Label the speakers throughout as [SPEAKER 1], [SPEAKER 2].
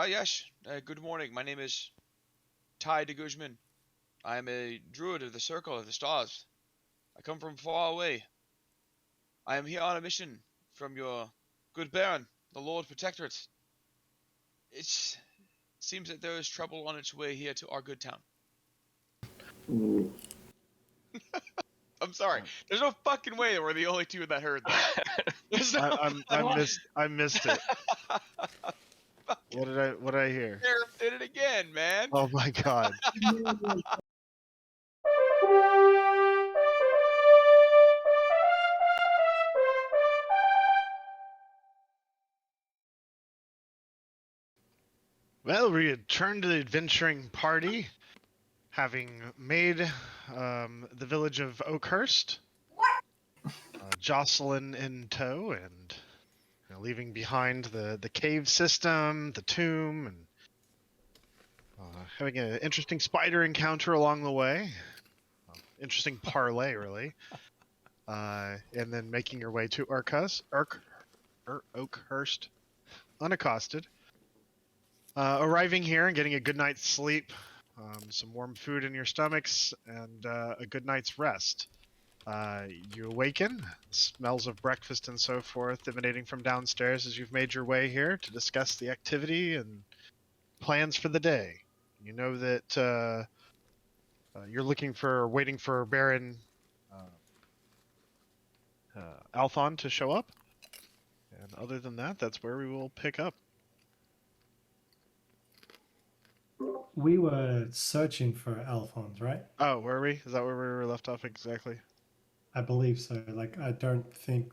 [SPEAKER 1] Yes. Good morning. My name is Tyee de Guzman. I am a druid of the Circle of the Stars. I come from far away. I am here on a mission from your good Baron, the Lord Protectorate. It seems that there is trouble on its way here to our good town.
[SPEAKER 2] Ooh.
[SPEAKER 1] I'm sorry. There's no fucking way that we're the only two that heard that. There's no
[SPEAKER 3] I missed it. What did I hear?
[SPEAKER 1] Sheriff did it again, man.
[SPEAKER 3] Oh my god. Well, we return to the adventuring party, having made the village of Oakhurst, Jocelyn in tow, and leaving behind the cave system, the tomb, and having an interesting spider encounter along the way. Interesting parlay, really. And then making your way to Oakhurst, unaccosted. Arriving here and getting a good night's sleep, some warm food in your stomachs, and a good night's rest. You awaken, smells of breakfast and so forth emanating from downstairs as you've made your way here to discuss the activity and plans for the day. You know that you're waiting for Baron Althon to show up. And other than that, that's where we will pick up.
[SPEAKER 4] We were searching for Alphonse, right?
[SPEAKER 3] Oh, were we? Is that where we were left off exactly?
[SPEAKER 4] I believe so. Like, I don't think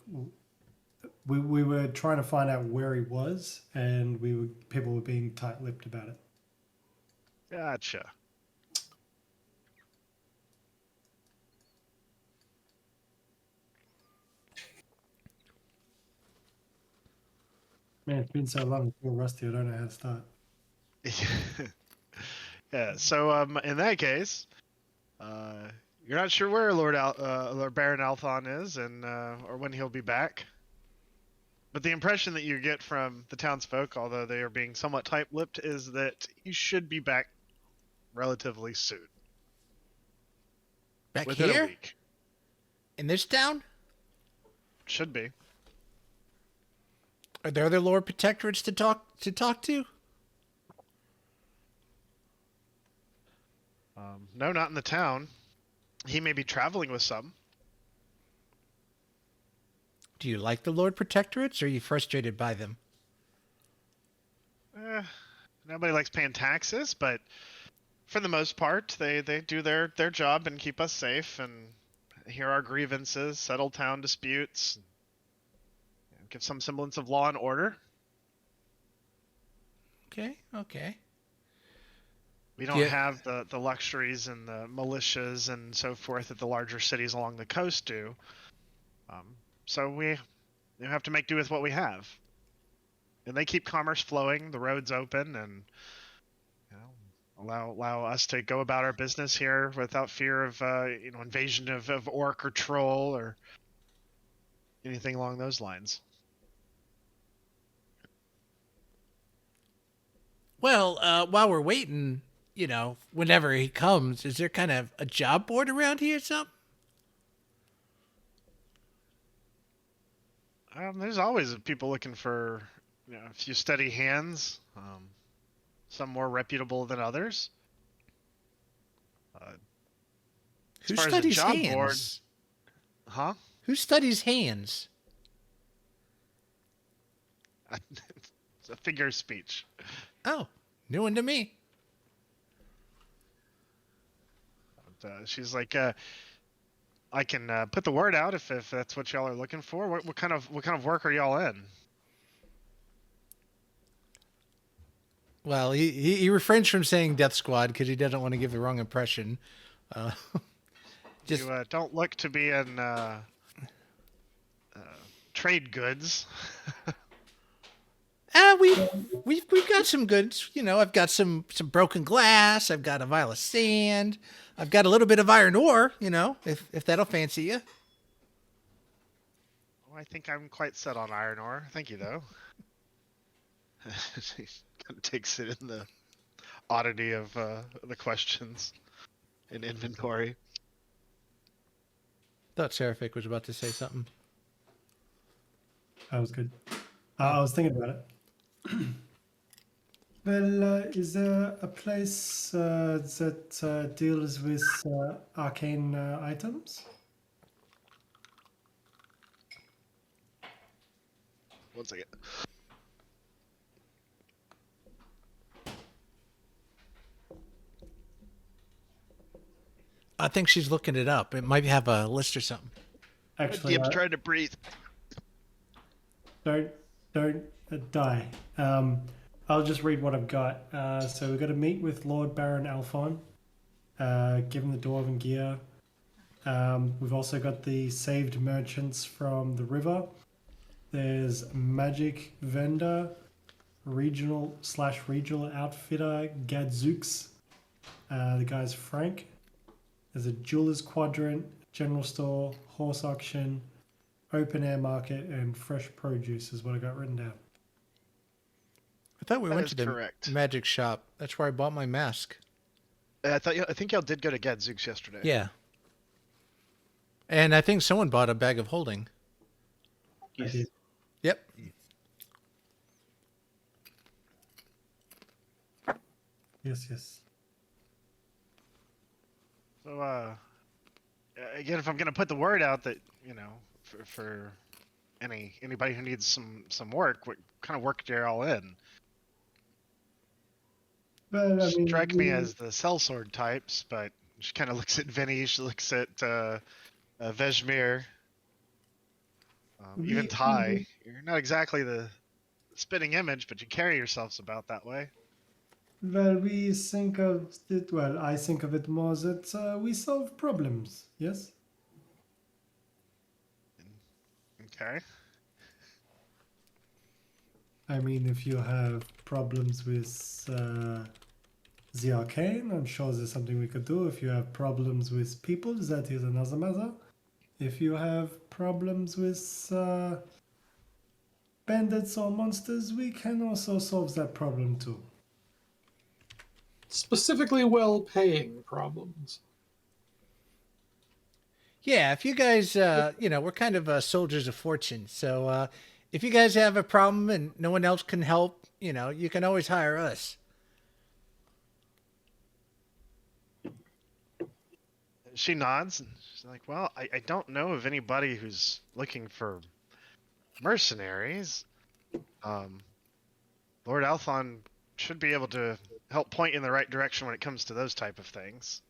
[SPEAKER 4] we were trying to find out where he was, and people were being tight-lipped about it.
[SPEAKER 3] Gotcha.
[SPEAKER 4] Man, it's been so long, I feel rusty. I don't know how to start.
[SPEAKER 3] Yeah. So, in that case, you're not sure where Lord Baron Althon is, and or when he'll be back. But the impression that you get from the townsfolk, although they are being somewhat tight-lipped, is that he should be back relatively soon.
[SPEAKER 5] Back
[SPEAKER 3] Within
[SPEAKER 5] here?
[SPEAKER 3] a week.
[SPEAKER 5] In this town?
[SPEAKER 3] Should be.
[SPEAKER 5] Are there other Lord Protectorates to talk to?
[SPEAKER 3] No, not in the town. He may be traveling with some.
[SPEAKER 5] Do you like the Lord Protectorates, or are you frustrated by them?
[SPEAKER 3] Nobody likes paying taxes, but for the most part, they do their job and keep us safe and hear our grievances, settle town disputes, give some semblance of law and order.
[SPEAKER 5] Okay.
[SPEAKER 3] We don't have the luxuries and the militias and so forth that the larger cities along the coast do. So we have to make do with what we have. And they keep commerce flowing, the roads open, and allow us to go about our business here without fear of invasion of orc or troll or anything along those lines.
[SPEAKER 5] Well, while we're waiting, whenever he comes, is there kind of a job board around here or something?
[SPEAKER 3] There's always people looking for a few steady hands, some more reputable than others.
[SPEAKER 5] Who studies hands?
[SPEAKER 3] Board, huh?
[SPEAKER 5] Who studies hands?
[SPEAKER 3] It's a figure of speech.
[SPEAKER 5] Oh, new one to me.
[SPEAKER 3] She's like, I can put the word out if that's what y'all are looking for. What kind of work are y'all in?
[SPEAKER 5] Well, he refrains from saying Death Squad because he doesn't want to give the wrong impression.
[SPEAKER 3] You don't look to be in trade goods.
[SPEAKER 5] We've got some goods. I've got some broken glass. I've got a vial of sand. I've got a little bit of iron ore. If that'll fancy you.
[SPEAKER 3] Oh, I think I'm quite set on iron ore. Thank you, though. She Takes it in the oddity of the questions in inventory.
[SPEAKER 5] Thought Seraphic was about to say something.
[SPEAKER 4] That was good. I was thinking about it. Well, is there a place that deals with arcane items?
[SPEAKER 3] One second.
[SPEAKER 5] I think she's looking it up. It might have a list or something.
[SPEAKER 4] Actually,
[SPEAKER 3] I'm trying to breathe.
[SPEAKER 4] don't die. I'll just read what I've got. So we've got to meet with Lord Baron Alphon. Give him the dwarven gear. We've also got the saved merchants from the river. There's magic vendor, regional outfitter Gadzooks. The guy's Frank. There's a jeweler's quadrant, general store, horse auction, open air market, and fresh produce is what I got written down.
[SPEAKER 5] I thought we
[SPEAKER 3] That
[SPEAKER 5] went
[SPEAKER 3] is
[SPEAKER 5] to the
[SPEAKER 3] correct.
[SPEAKER 5] magic shop. That's where I bought my mask.
[SPEAKER 3] I think y'all did go to Gadzooks yesterday.
[SPEAKER 5] Yeah. And I think someone bought a bag of holding.
[SPEAKER 4] I did.
[SPEAKER 5] Yep.
[SPEAKER 4] Yes.
[SPEAKER 3] So, again, if I'm gonna put the word out that for anybody who needs some work, what kind of work are y'all in?
[SPEAKER 4] Well, I mean,
[SPEAKER 3] Strike me as the sellsword types, but she kind of looks at Vinny. She looks at Vesmir, even Tyee. You're not exactly the spitting image, but you carry yourselves about that way.
[SPEAKER 4] Well, we think of it. Well, I think of it more that we solve problems. Yes.
[SPEAKER 3] Okay.
[SPEAKER 4] I mean, if you have problems with the arcane, I'm sure there's something we could do. If you have problems with people, that is another matter. If you have problems with bandits or monsters, we can also solve that problem too.
[SPEAKER 2] Specifically well-paying problems.
[SPEAKER 5] Yeah, if you guys, we're kind of soldiers of fortune. So if you guys have a problem and no one else can help, you can always hire us.
[SPEAKER 3] She nods and she's like, well, I don't know of anybody who's looking for mercenaries. Lord Alphon should be able to help point in the right direction when it comes to those type of things.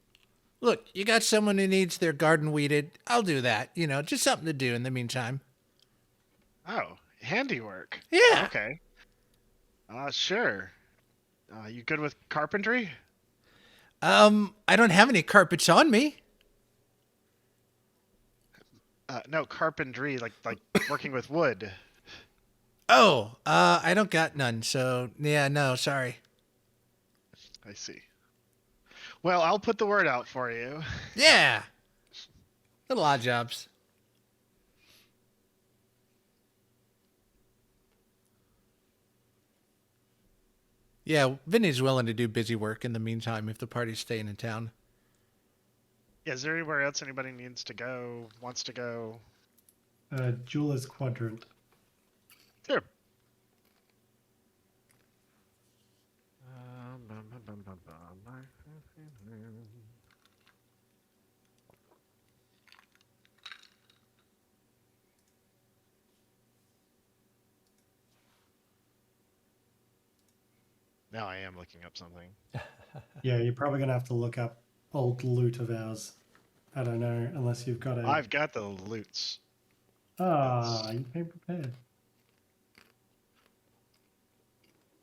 [SPEAKER 5] Look, you got someone who needs their garden weeded. I'll do that. Just something to do in the meantime.
[SPEAKER 3] Oh, handiwork.
[SPEAKER 5] Yeah.
[SPEAKER 3] Okay. Sure. You good with carpentry?
[SPEAKER 5] I don't have any carpets on me.
[SPEAKER 3] No, carpentry, like working with wood.
[SPEAKER 5] Oh, I don't got none. So yeah, no, sorry.
[SPEAKER 3] I see. Well, I'll put the word out for you.
[SPEAKER 5] Yeah. Little odd jobs. Yeah, Vinny's willing to do busy work in the meantime if the party's staying in town.
[SPEAKER 3] Yeah, is there anywhere else anybody needs to go, wants to go?
[SPEAKER 4] Jeweler's quadrant.
[SPEAKER 3] Sure. Now I am looking up something.
[SPEAKER 4] Yeah, you're probably gonna have to look up old loot of ours. I don't know, unless you've got a.
[SPEAKER 3] I've got the loots.
[SPEAKER 4] You came prepared.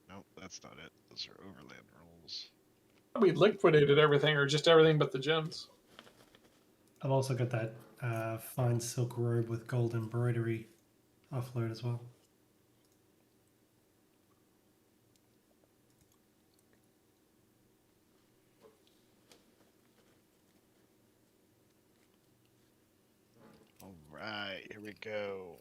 [SPEAKER 3] Nope, that's not it. Those are overland rolls.
[SPEAKER 2] We liquidated everything, or just everything but the gems.
[SPEAKER 4] I've also got that fine silk robe with gold embroidery offload as well.
[SPEAKER 3] All right, here we go.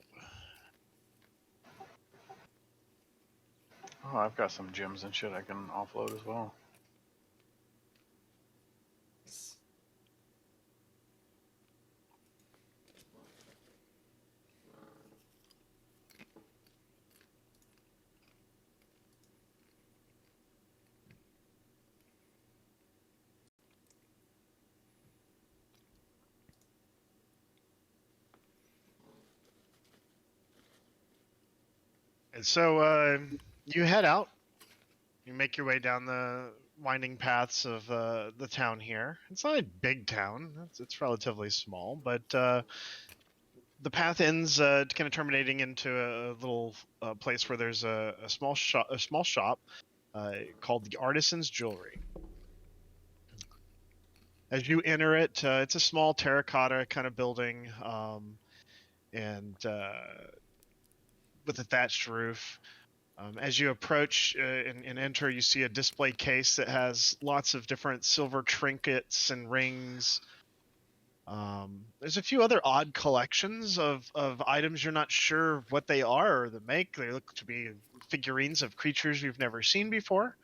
[SPEAKER 6] Oh, I've got some gems and shit I can offload as well.
[SPEAKER 3] And so you head out. You make your way down the winding paths of the town here. It's not a big town. It's relatively small, but the path ends kind of terminating into a little place where there's a small shop called the Artisan's Jewelry. As you enter it, it's a small terracotta kind of building, and with a thatched roof. As you approach and enter, you see a display case that has lots of different silver trinkets and rings. There's a few other odd collections of items you're not sure what they are or the make. They look to be figurines of creatures you've never seen before.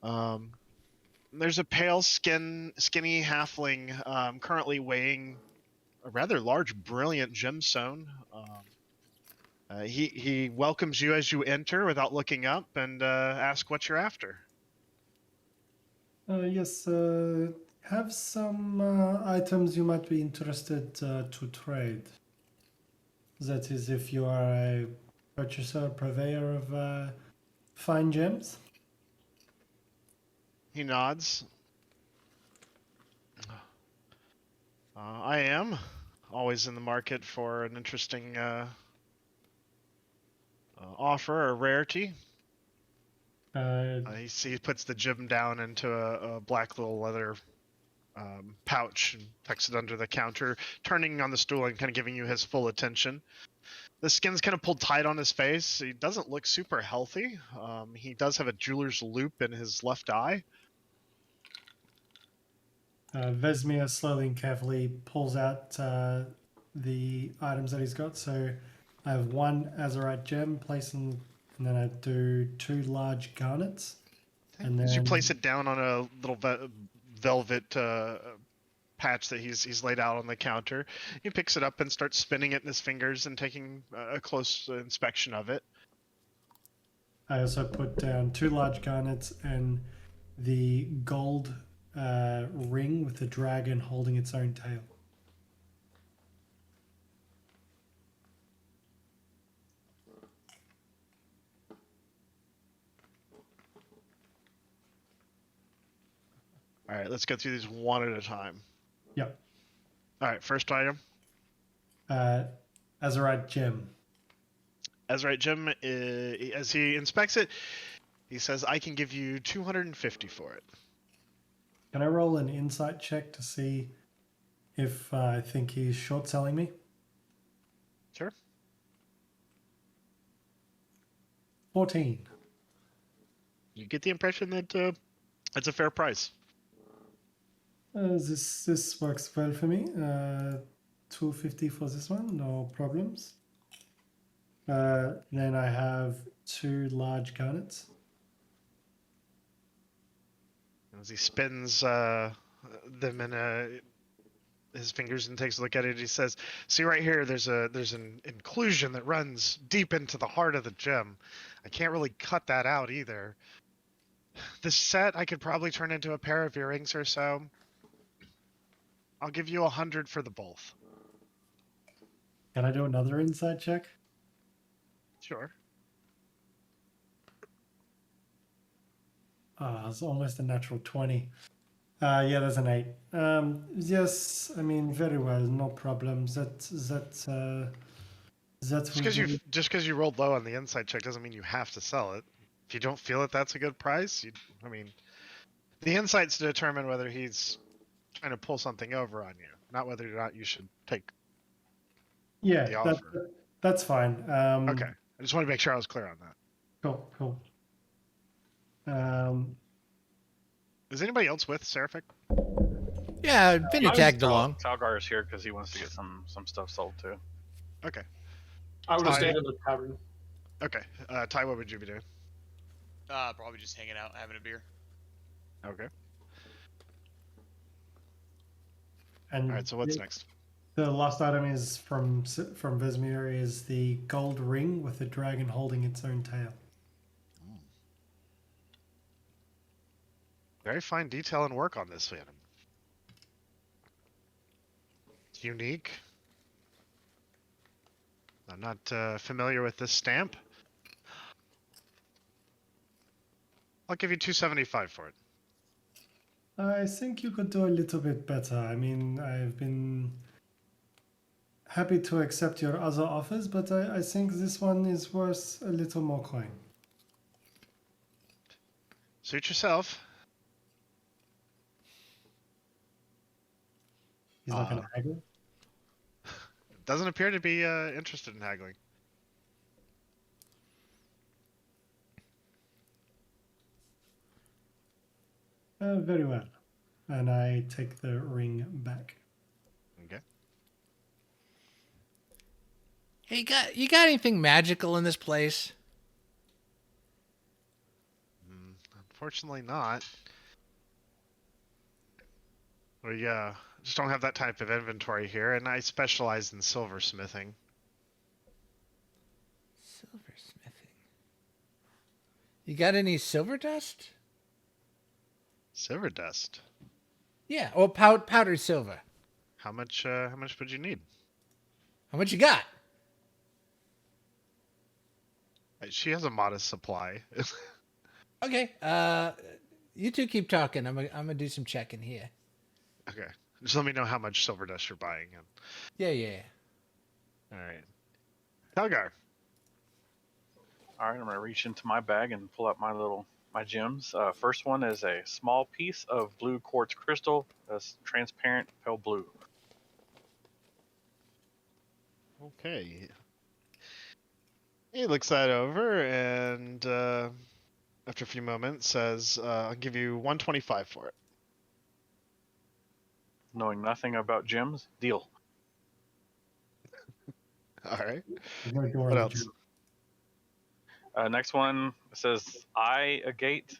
[SPEAKER 3] There's a pale skinny halfling currently weighing a rather large, brilliant gemstone. He welcomes you as you enter without looking up and asks what you're after.
[SPEAKER 4] Yes, have some items you might be interested to trade. That is, if you are a purchaser, purveyor of fine gems.
[SPEAKER 3] He nods. I am always in the market for an interesting offer or rarity. He puts the gem down into a black little leather pouch and tucks it under the counter, turning on the stool and kind of giving you his full attention. The skin's kind of pulled tight on his face. He doesn't look super healthy. He does have a jeweler's loop in his left eye.
[SPEAKER 4] Vesmir slowly and carefully pulls out the items that he's got. So I have one azurite gem placed in, and then I do 2 large garnets. And then
[SPEAKER 3] As you place it down on a little velvet patch that he's laid out on the counter, he picks it up and starts spinning it in his fingers and taking a close inspection of it.
[SPEAKER 4] I also put down 2 large garnets and the gold ring with the dragon holding its own tail.
[SPEAKER 3] All right, let's go through these one at a time.
[SPEAKER 4] Yep.
[SPEAKER 3] All right, first item.
[SPEAKER 4] Azurite gem.
[SPEAKER 3] Azurite gem, as he inspects it, he says, I can give you 250 for it.
[SPEAKER 4] Can I roll an insight check to see if I think he's short selling me?
[SPEAKER 3] Sure.
[SPEAKER 4] 14.
[SPEAKER 3] You get the impression that it's a fair price.
[SPEAKER 4] This works well for me. 250 for this one, no problems. Then I have 2 large garnets.
[SPEAKER 3] As he spins them in his fingers and takes a look at it, he says, see right here, there's an inclusion that runs deep into the heart of the gem. I can't really cut that out either. This set I could probably turn into a pair of earrings or so. I'll give you 100 for the both.
[SPEAKER 4] Can I do another insight check?
[SPEAKER 3] Sure.
[SPEAKER 4] It's almost a natural 20. Yeah, there's an 8. Yes, I mean, very well, no problems. That's
[SPEAKER 3] Just because you rolled low on the insight check doesn't mean you have to sell it. If you don't feel that that's a good price, the insight's to determine whether he's trying to pull something over on you, not whether or not you should take the offer.
[SPEAKER 4] That's fine.
[SPEAKER 3] Okay, I just want to make sure I was clear on that.
[SPEAKER 4] Cool.
[SPEAKER 3] Is anybody else with Seraphic?
[SPEAKER 5] Yeah, Vinny tagged along.
[SPEAKER 6] Talgar is here because he wants to get some stuff sold too.
[SPEAKER 3] Okay.
[SPEAKER 2] I would have
[SPEAKER 3] Tyee.
[SPEAKER 2] stayed in the tavern.
[SPEAKER 3] Okay. Tyee, what would you be doing?
[SPEAKER 1] Probably just hanging out, having a beer.
[SPEAKER 3] Okay.
[SPEAKER 4] And
[SPEAKER 3] All right. So what's next?
[SPEAKER 4] the last item is from Vesmir is the gold ring with the dragon holding its own tail.
[SPEAKER 3] Very fine detail and work on this item. It's unique. I'm not familiar with this stamp. I'll give you 275 for it.
[SPEAKER 4] I think you could do a little bit better. I mean, I've been happy to accept your other offers, but I think this one is worth a little more coin.
[SPEAKER 3] Suit yourself.
[SPEAKER 4] He's not going to haggle.
[SPEAKER 3] Doesn't appear to be interested in haggling.
[SPEAKER 4] Very well. And I take the ring back.
[SPEAKER 3] Okay.
[SPEAKER 5] Hey, you got anything magical in this place?
[SPEAKER 3] Unfortunately not. We just don't have that type of inventory here, and I specialize in silversmithing.
[SPEAKER 5] Silversmithing. You got any silver dust?
[SPEAKER 3] Silver dust.
[SPEAKER 5] Yeah, or powdered silver.
[SPEAKER 3] How much would you need?
[SPEAKER 5] How much you got?
[SPEAKER 3] She has a modest supply.
[SPEAKER 5] Okay. You two keep talking. I'm gonna do some checking here.
[SPEAKER 3] Okay. Just let me know how much silver dust you're buying.
[SPEAKER 5] Yeah.
[SPEAKER 3] All right. Talgar.
[SPEAKER 6] All right, I'm gonna reach into my bag and pull out my gems. First one is a small piece of blue quartz crystal that's transparent, pale blue.
[SPEAKER 3] Okay. He looks that over and after a few moments says, I'll give you 125 for it.
[SPEAKER 6] Knowing nothing about gems, deal.
[SPEAKER 3] All right.
[SPEAKER 4] There's no door
[SPEAKER 3] What
[SPEAKER 4] on the
[SPEAKER 3] else?
[SPEAKER 4] gem.
[SPEAKER 6] Next one says agate,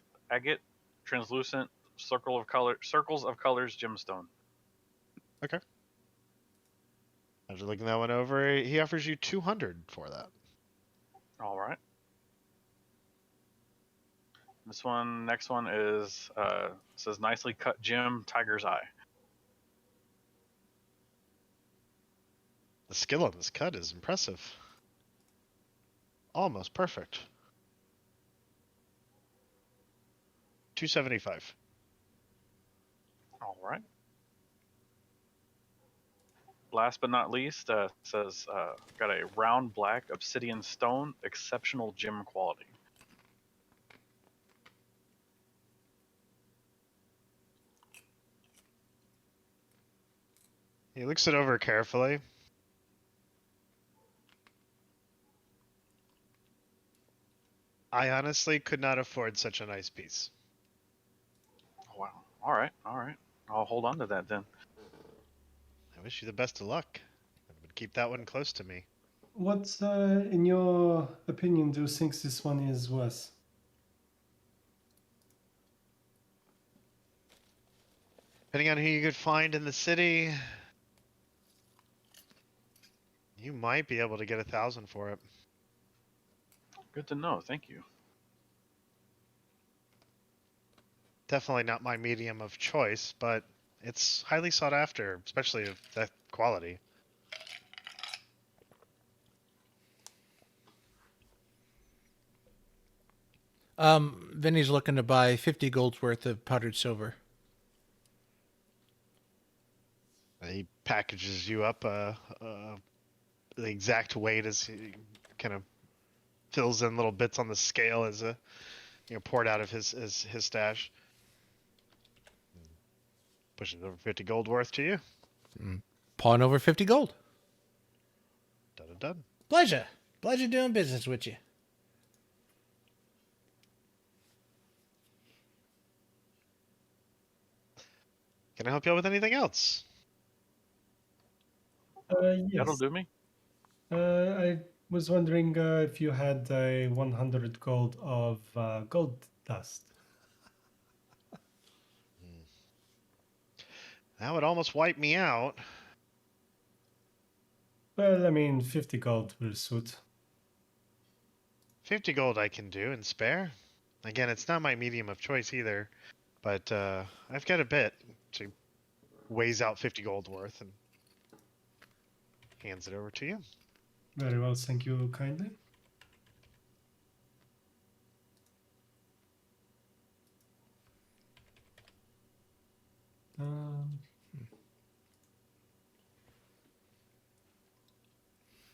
[SPEAKER 6] translucent circles of colors gemstone.
[SPEAKER 3] After looking that one over, he offers you 200 for that.
[SPEAKER 6] All right. Next one is says nicely cut gem, tiger's eye.
[SPEAKER 3] The skill on this cut is impressive. Almost perfect. 275.
[SPEAKER 6] All right. Last but not least, says got a round black obsidian stone, exceptional gem quality.
[SPEAKER 3] He looks it over carefully. I honestly could not afford such a nice piece.
[SPEAKER 6] Oh, wow. All right. I'll hold on to that then.
[SPEAKER 3] I wish you the best of luck. I would keep that one close to me.
[SPEAKER 4] What, in your opinion, do you think this one is worth?
[SPEAKER 3] Depending on who you could find in the city, you might be able to get 1,000 for it.
[SPEAKER 6] Good to know. Thank you.
[SPEAKER 3] Definitely not my medium of choice, but it's highly sought after, especially of that quality.
[SPEAKER 5] Vinny's looking to buy 50 gold's worth of powdered silver.
[SPEAKER 3] He packages you up the exact weight as he kind of fills in little bits on the scale as poured out of his stash. Pushes over 50 gold worth to you.
[SPEAKER 5] Pawn over 50 gold.
[SPEAKER 3] Done.
[SPEAKER 5] Pleasure doing business with you.
[SPEAKER 3] Can I help you out with anything else?
[SPEAKER 4] Yes.
[SPEAKER 6] That'll do me.
[SPEAKER 4] I Was wondering if you had 100 gold of gold dust.
[SPEAKER 3] That would almost wipe me out.
[SPEAKER 4] Well, I mean, 50 gold will suit.
[SPEAKER 3] 50 gold I can do and spare. Again, it's not my medium of choice either, but I've got a bit. So he weighs out 50 gold worth and hands it over to you.
[SPEAKER 4] Very well, thank you kindly.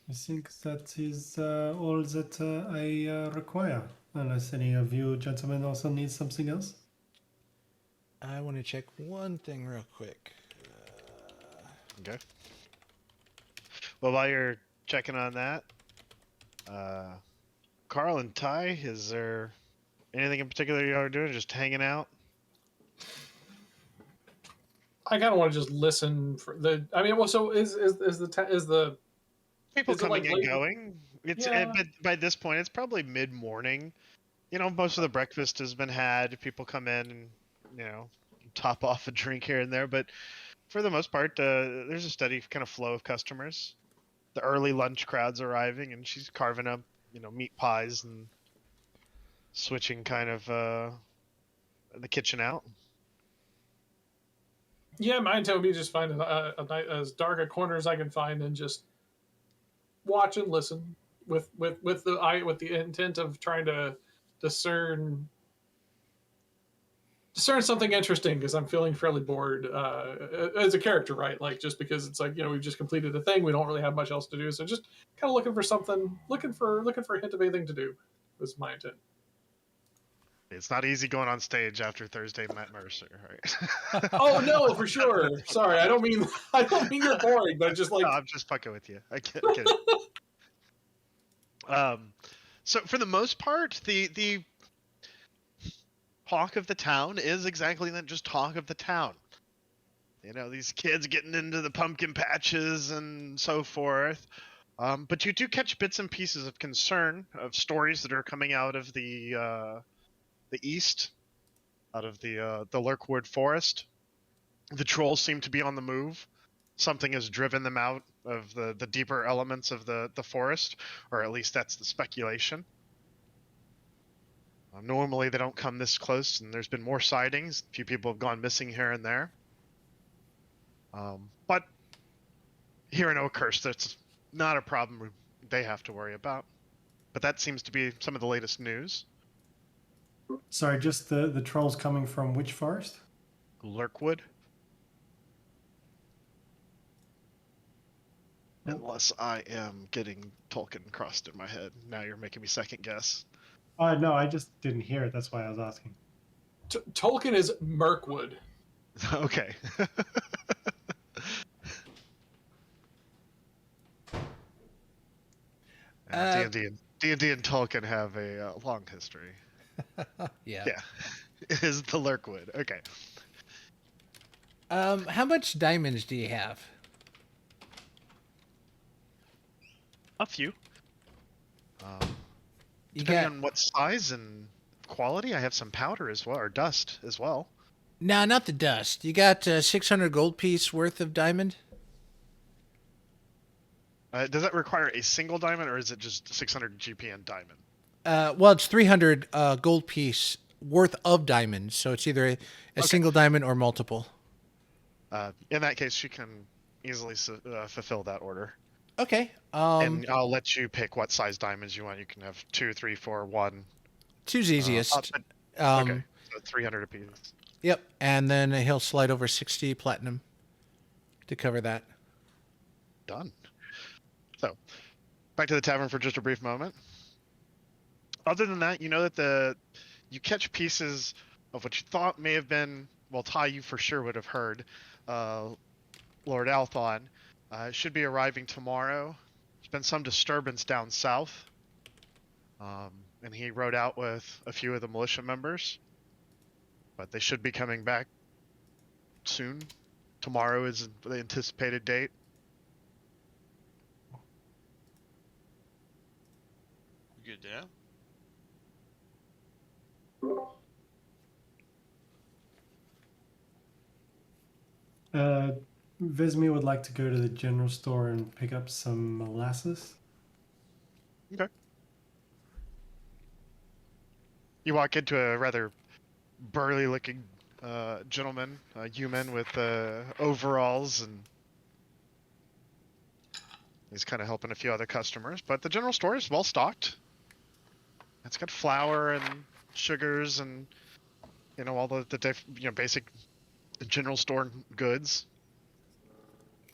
[SPEAKER 4] I think that is all that I require. Unless any of you gentlemen also need something else.
[SPEAKER 5] I want to check one thing real quick.
[SPEAKER 3] Okay. Well, while you're checking on that, Karl and Tyee, is there anything in particular you are doing? Just hanging out?
[SPEAKER 2] I kind of want to just listen for the. I mean, well, so is the
[SPEAKER 3] People
[SPEAKER 2] Is it,
[SPEAKER 3] coming
[SPEAKER 2] like,
[SPEAKER 3] and
[SPEAKER 2] late?
[SPEAKER 3] going. It's
[SPEAKER 2] Yeah.
[SPEAKER 3] but by this point, it's probably mid-morning. You know, most of the breakfast has been had. People come in and top off a drink here and there, but for the most part, there's a steady kind of flow of customers. The early lunch crowd's arriving, and she's carving up, meat pies and switching kind of the kitchen out.
[SPEAKER 2] Yeah, my intent would be just find a night as dark a corner as I can find and just watch and listen with the intent of trying to discern something interesting because I'm feeling fairly bored as a character, right? Like just because it's like we've just completed a thing, we don't really have much else to do, so just kind of looking for something, looking for a hint of anything to do. Was my intent.
[SPEAKER 3] It's not easy going on stage after Thursday Matt Mercer, right?
[SPEAKER 2] Oh no, for sure. Sorry, I don't mean you're boring, but just like
[SPEAKER 3] No, I'm just fucking with you. I get it. So for the most part, the talk of the town is exactly that, just talk of the town. These kids getting into the pumpkin patches and so forth. But you do catch bits and pieces of concern, of stories that are coming out of the east, out of the Lurkwood Forest. The trolls seem to be on the move. Something has driven them out of the deeper elements of the forest, or at least that's the speculation. Normally they don't come this close, and there's been more sightings. A few people have gone missing here and there. But here in Oakhurst, that's not a problem they have to worry about. But that seems to be some of the latest news.
[SPEAKER 4] Sorry, just the trolls coming from which forest?
[SPEAKER 3] Lurkwood. Unless I am getting Tolkien crossed in my head. Now you're making me second guess.
[SPEAKER 4] No, I just didn't hear it. That's why I was asking.
[SPEAKER 2] Tolkien is Mirkwood.
[SPEAKER 3] Okay. D&D and Tolkien have a long history.
[SPEAKER 5] Yeah.
[SPEAKER 3] Yeah. It is the Lurkwood. Okay.
[SPEAKER 5] How much diamonds do you have?
[SPEAKER 3] A few.
[SPEAKER 5] You
[SPEAKER 3] Depending
[SPEAKER 5] got
[SPEAKER 3] on what size and quality, I have some powder as well, or dust as well.
[SPEAKER 5] no, not the dust. You got 600 gold piece worth of diamond.
[SPEAKER 3] Does that require a single diamond, or is it just 600 GPN diamond?
[SPEAKER 5] Well, it's 300 gold piece worth of diamonds, so it's either a single diamond or multiple.
[SPEAKER 3] In that case, you can easily fulfill that order.
[SPEAKER 5] Okay.
[SPEAKER 3] And I'll let you pick what size diamonds you want. You can have 2, 3, 4, 1.
[SPEAKER 5] Two's easiest.
[SPEAKER 3] Okay, so 300 apiece.
[SPEAKER 5] Yep, and then he'll slide over 60 platinum to cover that.
[SPEAKER 3] Done. So, back to the tavern for just a brief moment. Other than that, you know that you catch pieces of what you thought may have been, well, Tyee, you for sure would have heard, Lord Althon should be arriving tomorrow. There's been some disturbance down south, and he rode out with a few of the militia members, but they should be coming back soon. Tomorrow is the anticipated date.
[SPEAKER 1] good to know.
[SPEAKER 4] Vesmir would like to go to the general store and pick up some molasses.
[SPEAKER 3] Okay. You walk into a rather burly-looking gentleman, human with overalls, and he's kind of helping a few other customers. But the general store is well stocked. It's got flour and sugars and all the basic general store goods.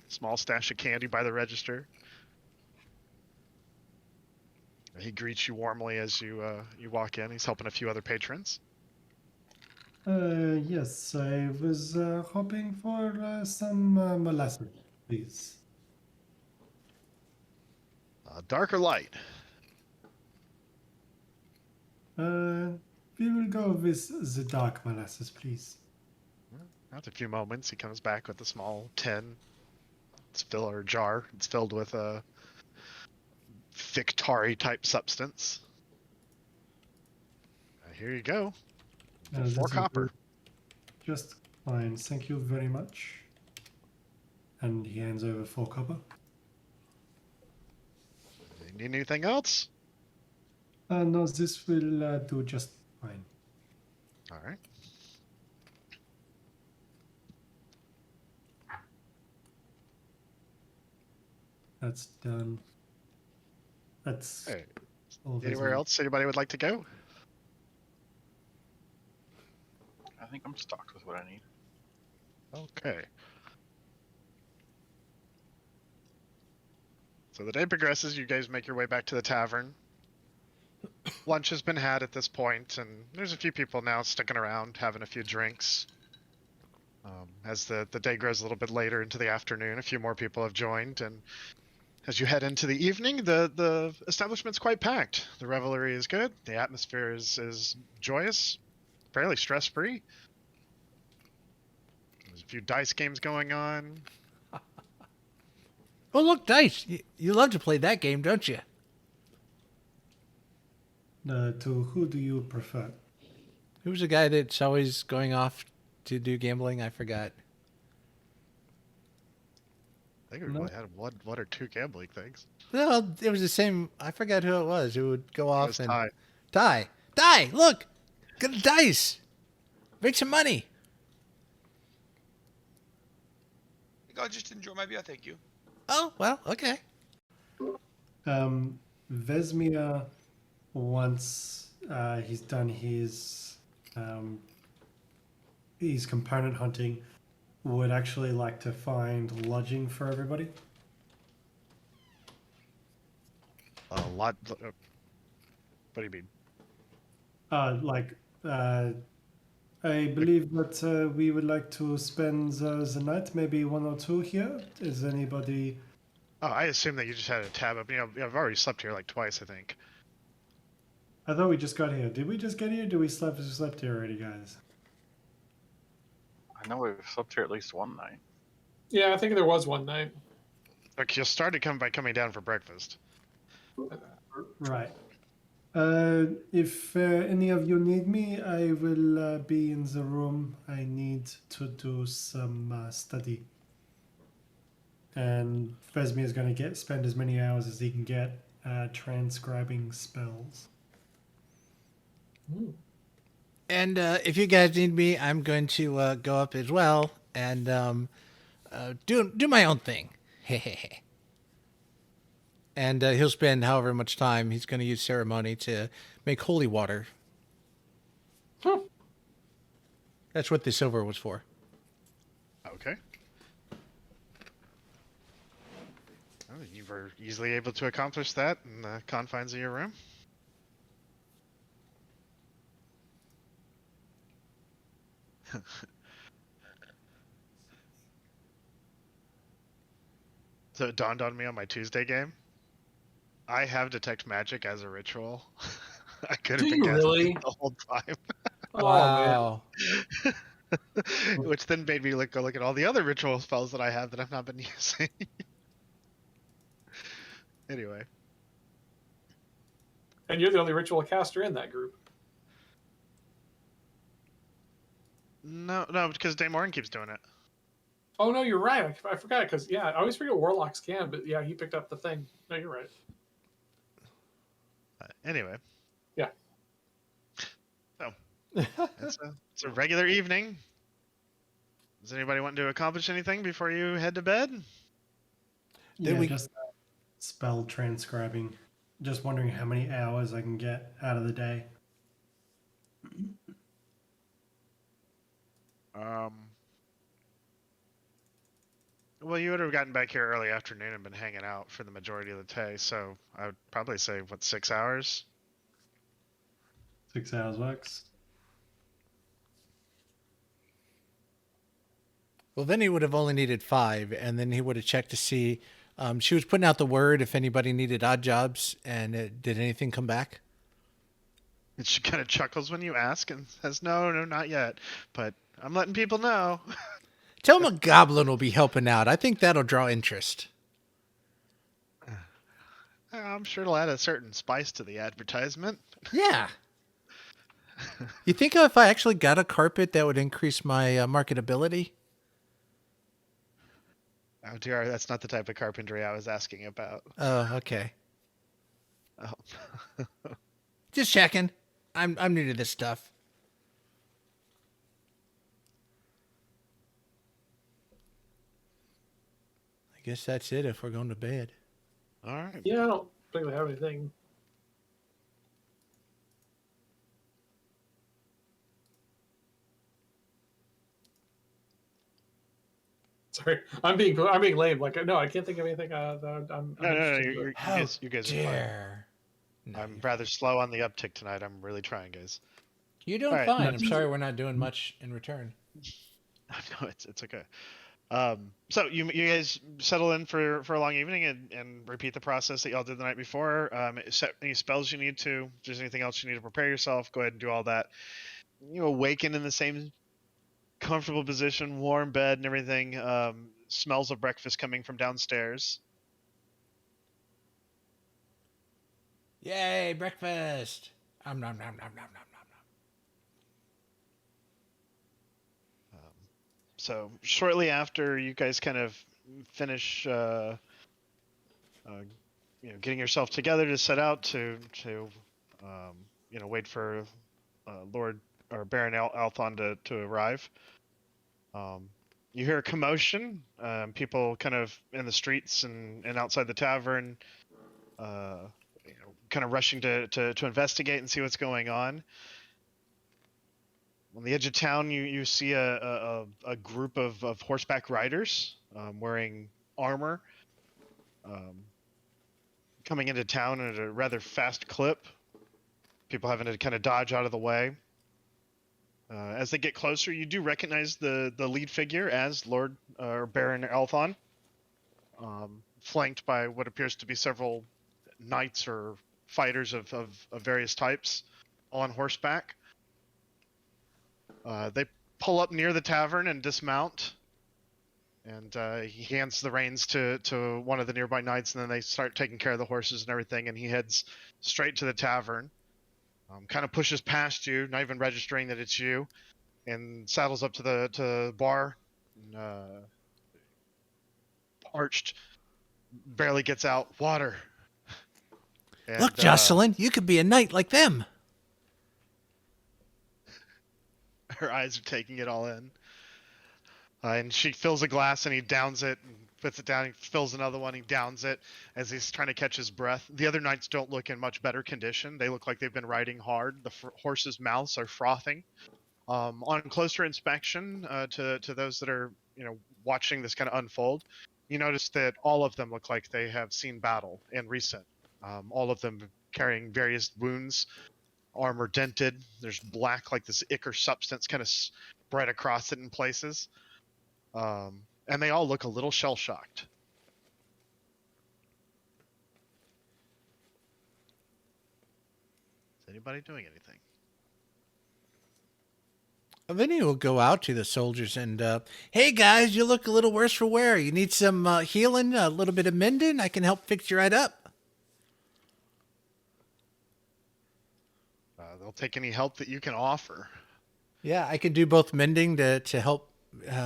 [SPEAKER 3] Small stash of candy by the register. He greets you warmly as you walk in. He's helping a few other patrons.
[SPEAKER 4] Yes, I was hoping for some molasses, please.
[SPEAKER 3] Dark or light?
[SPEAKER 4] We will go with the dark molasses, please.
[SPEAKER 3] After a few moments, he comes back with a small tin. It's filled, or jar. It's filled with a thick tarry type substance. Here you go. For
[SPEAKER 4] This
[SPEAKER 3] 4
[SPEAKER 4] will
[SPEAKER 3] copper.
[SPEAKER 4] be just fine. Thank you very much. And he hands over 4 copper.
[SPEAKER 3] Need anything else?
[SPEAKER 4] No, this will do just fine.
[SPEAKER 3] All right.
[SPEAKER 4] That's done. That's
[SPEAKER 3] Hey,
[SPEAKER 4] all.
[SPEAKER 3] anywhere else anybody would like to go?
[SPEAKER 6] I think I'm stocked with what I need.
[SPEAKER 3] Okay. So the day progresses, you guys make your way back to the tavern. Lunch has been had at this point, and there's a few people now sticking around, having a few drinks. As the day grows a little bit later into the afternoon, a few more people have joined, and as you head into the evening, the establishment's quite packed. The revelry is good, the atmosphere is joyous, fairly stress-free. There's a few dice games going on.
[SPEAKER 5] Oh, look, dice. You love to play that game, don't you?
[SPEAKER 4] To who do you prefer?
[SPEAKER 5] Who's the guy that's always going off to do gambling? I forgot.
[SPEAKER 3] I think we
[SPEAKER 4] No.
[SPEAKER 3] only had one or two gambling things.
[SPEAKER 5] No, it was the same. I forgot who it was who would go
[SPEAKER 3] It
[SPEAKER 5] off
[SPEAKER 3] was
[SPEAKER 5] and
[SPEAKER 3] Tyee.
[SPEAKER 5] Die. Look, get a dice. Make some money.
[SPEAKER 1] I think I'll just enjoy my beer, thank you.
[SPEAKER 5] Oh well, okay.
[SPEAKER 4] Vesmir, once he's done his component hunting, would actually like to find lodging for everybody.
[SPEAKER 3] A lot. What do you mean?
[SPEAKER 4] I believe that we would like to spend the night, maybe 1 or 2 here. Is anybody?
[SPEAKER 3] Oh, I assume that you just had a tab up. I've already slept here like twice, I think.
[SPEAKER 4] I thought we just got here. Did we just get here? Did we slept here already, guys?
[SPEAKER 6] I know we've slept here at least one night.
[SPEAKER 2] Yeah, I think there was one night.
[SPEAKER 3] Like, you started by coming down for breakfast.
[SPEAKER 4] Right. If any of you need me, I will be in the room. I need to do some study. And Vesmir is going to spend as many hours as he can get transcribing spells.
[SPEAKER 2] Ooh.
[SPEAKER 5] And if you guys need me, I'm going to go up as well and do my own thing. And he'll spend however much time he's going to use ceremony to make holy water.
[SPEAKER 2] Huh.
[SPEAKER 5] That's what the silver was for.
[SPEAKER 3] Okay. Well, you were easily able to accomplish that in the confines of your room. So it dawned on me on my Tuesday game. I have detect magic as a ritual. I could have
[SPEAKER 2] Do
[SPEAKER 3] been
[SPEAKER 2] you
[SPEAKER 3] casting
[SPEAKER 2] really?
[SPEAKER 3] it the whole time.
[SPEAKER 5] Wow.
[SPEAKER 3] Which then made me go look at all the other ritual spells that I have that I've not been using. Anyway.
[SPEAKER 2] And you're the only ritual caster in that group.
[SPEAKER 3] No, because Damorin keeps doing it.
[SPEAKER 2] Oh no, you're right. I forgot because I always forget warlocks can, but yeah, he picked up the thing. No, you're right.
[SPEAKER 3] Anyway.
[SPEAKER 2] Yeah.
[SPEAKER 3] So it's a regular evening. Does anybody want to accomplish anything before you head to bed?
[SPEAKER 4] Yeah,
[SPEAKER 5] we-
[SPEAKER 4] just spell transcribing. Just wondering how many hours I can get out of the day.
[SPEAKER 3] Well, you would have gotten back here early afternoon and been hanging out for the majority of the day, so I would probably say, 6 hours?
[SPEAKER 4] 6 hours works.
[SPEAKER 5] Well, then he would have only needed 5, and then he would have checked to see. She was putting out the word if anybody needed odd jobs, and did anything come back?
[SPEAKER 3] And she kind of chuckles when you ask and says, no, not yet, but I'm letting people know.
[SPEAKER 5] Tell him a goblin will be helping out. I think that'll draw interest.
[SPEAKER 3] I'm sure it'll add a certain spice to the advertisement.
[SPEAKER 5] Yeah. You think if I actually got a carpet, that would increase my marketability?
[SPEAKER 3] Oh dear, that's not the type of carpentry I was asking about.
[SPEAKER 5] Oh, okay.
[SPEAKER 3] Oh.
[SPEAKER 5] Just checking. I'm new to this stuff. I guess that's it if we're going to bed.
[SPEAKER 3] All right.
[SPEAKER 2] Yeah, I don't think they have anything. Sorry, I'm being lame. Like, no, I can't think of anything. I'm
[SPEAKER 3] No,
[SPEAKER 2] interested in.
[SPEAKER 3] you
[SPEAKER 5] How
[SPEAKER 3] guys are fine.
[SPEAKER 5] dare. No,
[SPEAKER 3] I'm rather slow on the uptick tonight. I'm really trying, guys.
[SPEAKER 5] you're doing
[SPEAKER 3] All right.
[SPEAKER 5] fine. I'm sorry we're not doing much in return.
[SPEAKER 3] No, it's okay. So you guys settle in for a long evening and repeat the process that y'all did the night before. Set any spells you need to. If there's anything else you need to prepare yourself, go ahead and do all that. You awaken in the same comfortable position, warm bed and everything. Smells of breakfast coming from downstairs.
[SPEAKER 5] Yay, breakfast! Nom nom nom nom nom nom nom.
[SPEAKER 3] So shortly after you guys kind of finish, getting yourself together to set out to wait for Lord or Baron Althon to arrive. You hear a commotion, people kind of in the streets and outside the tavern, kind of rushing to investigate and see what's going on. On the edge of town, you see a group of horseback riders wearing armor, coming into town at a rather fast clip. People having to kind of dodge out of the way. As they get closer, you do recognize the lead figure as Lord or Baron Althon, flanked by what appears to be several knights or fighters of various types on horseback. They pull up near the tavern and dismount, and he hands the reins to one of the nearby knights, and then they start taking care of the horses and everything, and he heads straight to the tavern, kind of pushes past you, not even registering that it's you, and saddles up to the bar, and, parched, barely gets out, water. And,
[SPEAKER 5] Look, Jocelyn, you could be a knight like them.
[SPEAKER 3] her eyes are taking it all in. And she fills a glass and he downs it and puts it down. He fills another one, he downs it as he's trying to catch his breath. The other knights don't look in much better condition. They look like they've been riding hard. The horses' mouths are frothing. On closer inspection, to those that are watching this kind of unfold, you notice that all of them look like they have seen battle in recent. All of them carrying various wounds, armor dented. There's black, like this ichor substance kind of spread across it in places. And they all look a little shell-shocked. Is anybody doing anything?
[SPEAKER 5] Vinny will go out to the soldiers and, hey guys, you look a little worse for wear. You need some healing, a little bit of mending? I can help fix you right up.
[SPEAKER 3] take any help that you can offer.
[SPEAKER 5] Yeah, I can do both mending to help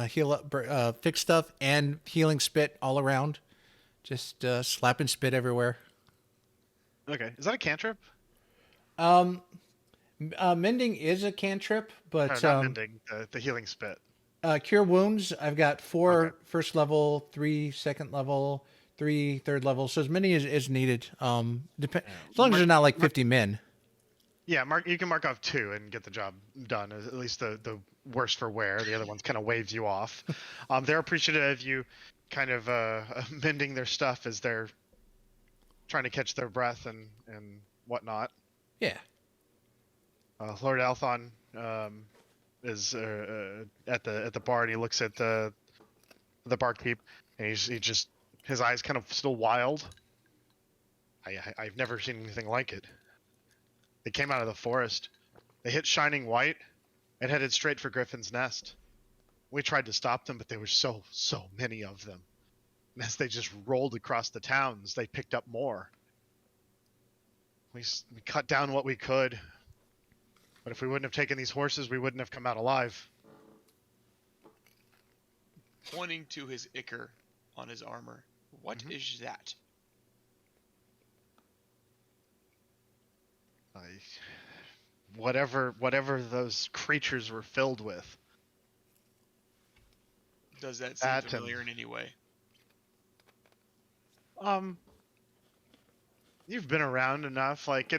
[SPEAKER 5] heal up, fix stuff, and healing spit all around. Just slapping spit everywhere.
[SPEAKER 3] Okay, is that a cantrip?
[SPEAKER 5] Mending is a cantrip, but
[SPEAKER 3] Not mending, the healing spit.
[SPEAKER 5] Cure wounds, I've got 4
[SPEAKER 3] Okay.
[SPEAKER 5] first level, 3 second level, 3 third level, so as many as needed. As long as there's not like 50 men.
[SPEAKER 3] Yeah, you can mark off 2 and get the job done. At least the worst for wear. The other ones kind of waves you off. They're appreciative of you kind of mending their stuff as they're trying to catch their breath and whatnot.
[SPEAKER 5] Yeah.
[SPEAKER 3] Lord Althon is at the bar, and he looks at the barkeep, and his eyes kind of still wild. I've never seen anything like it. They came out of the forest. They hit Shining White and headed straight for Griffin's Nest. We tried to stop them, but there were so many of them. And as they just rolled across the towns, they picked up more. We cut down what we could. But if we wouldn't have taken these horses, we wouldn't have come out alive.
[SPEAKER 1] Pointing to his ichor on his armor. What is that?
[SPEAKER 3] Whatever those creatures were filled with.
[SPEAKER 1] Does that seem familiar in any way?
[SPEAKER 3] You've been around enough. Like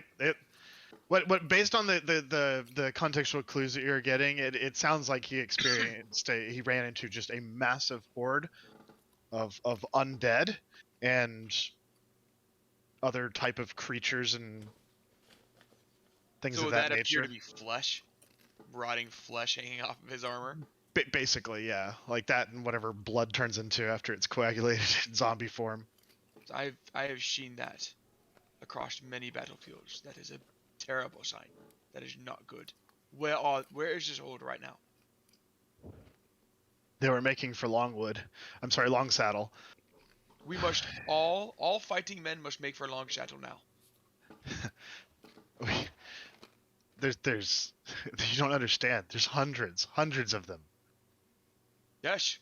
[SPEAKER 3] what based on the contextual clues that you're getting, it sounds like he he ran into just a massive horde of undead and other type of creatures and things
[SPEAKER 1] So
[SPEAKER 3] of that
[SPEAKER 1] that
[SPEAKER 3] nature.
[SPEAKER 1] appear to be flesh, rotting flesh hanging off of his armor.
[SPEAKER 3] Basically, yeah, like that and whatever blood turns into after it's coagulated in zombie form.
[SPEAKER 1] I have seen that across many battlefields. That is a terrible sign. That is not good. Where is this horde right now?
[SPEAKER 3] They were making for Longwood. I'm sorry, Long Saddle.
[SPEAKER 1] We must all fighting men must make for Long Saddle now.
[SPEAKER 3] There's you don't understand. There's hundreds of them.
[SPEAKER 1] Yes.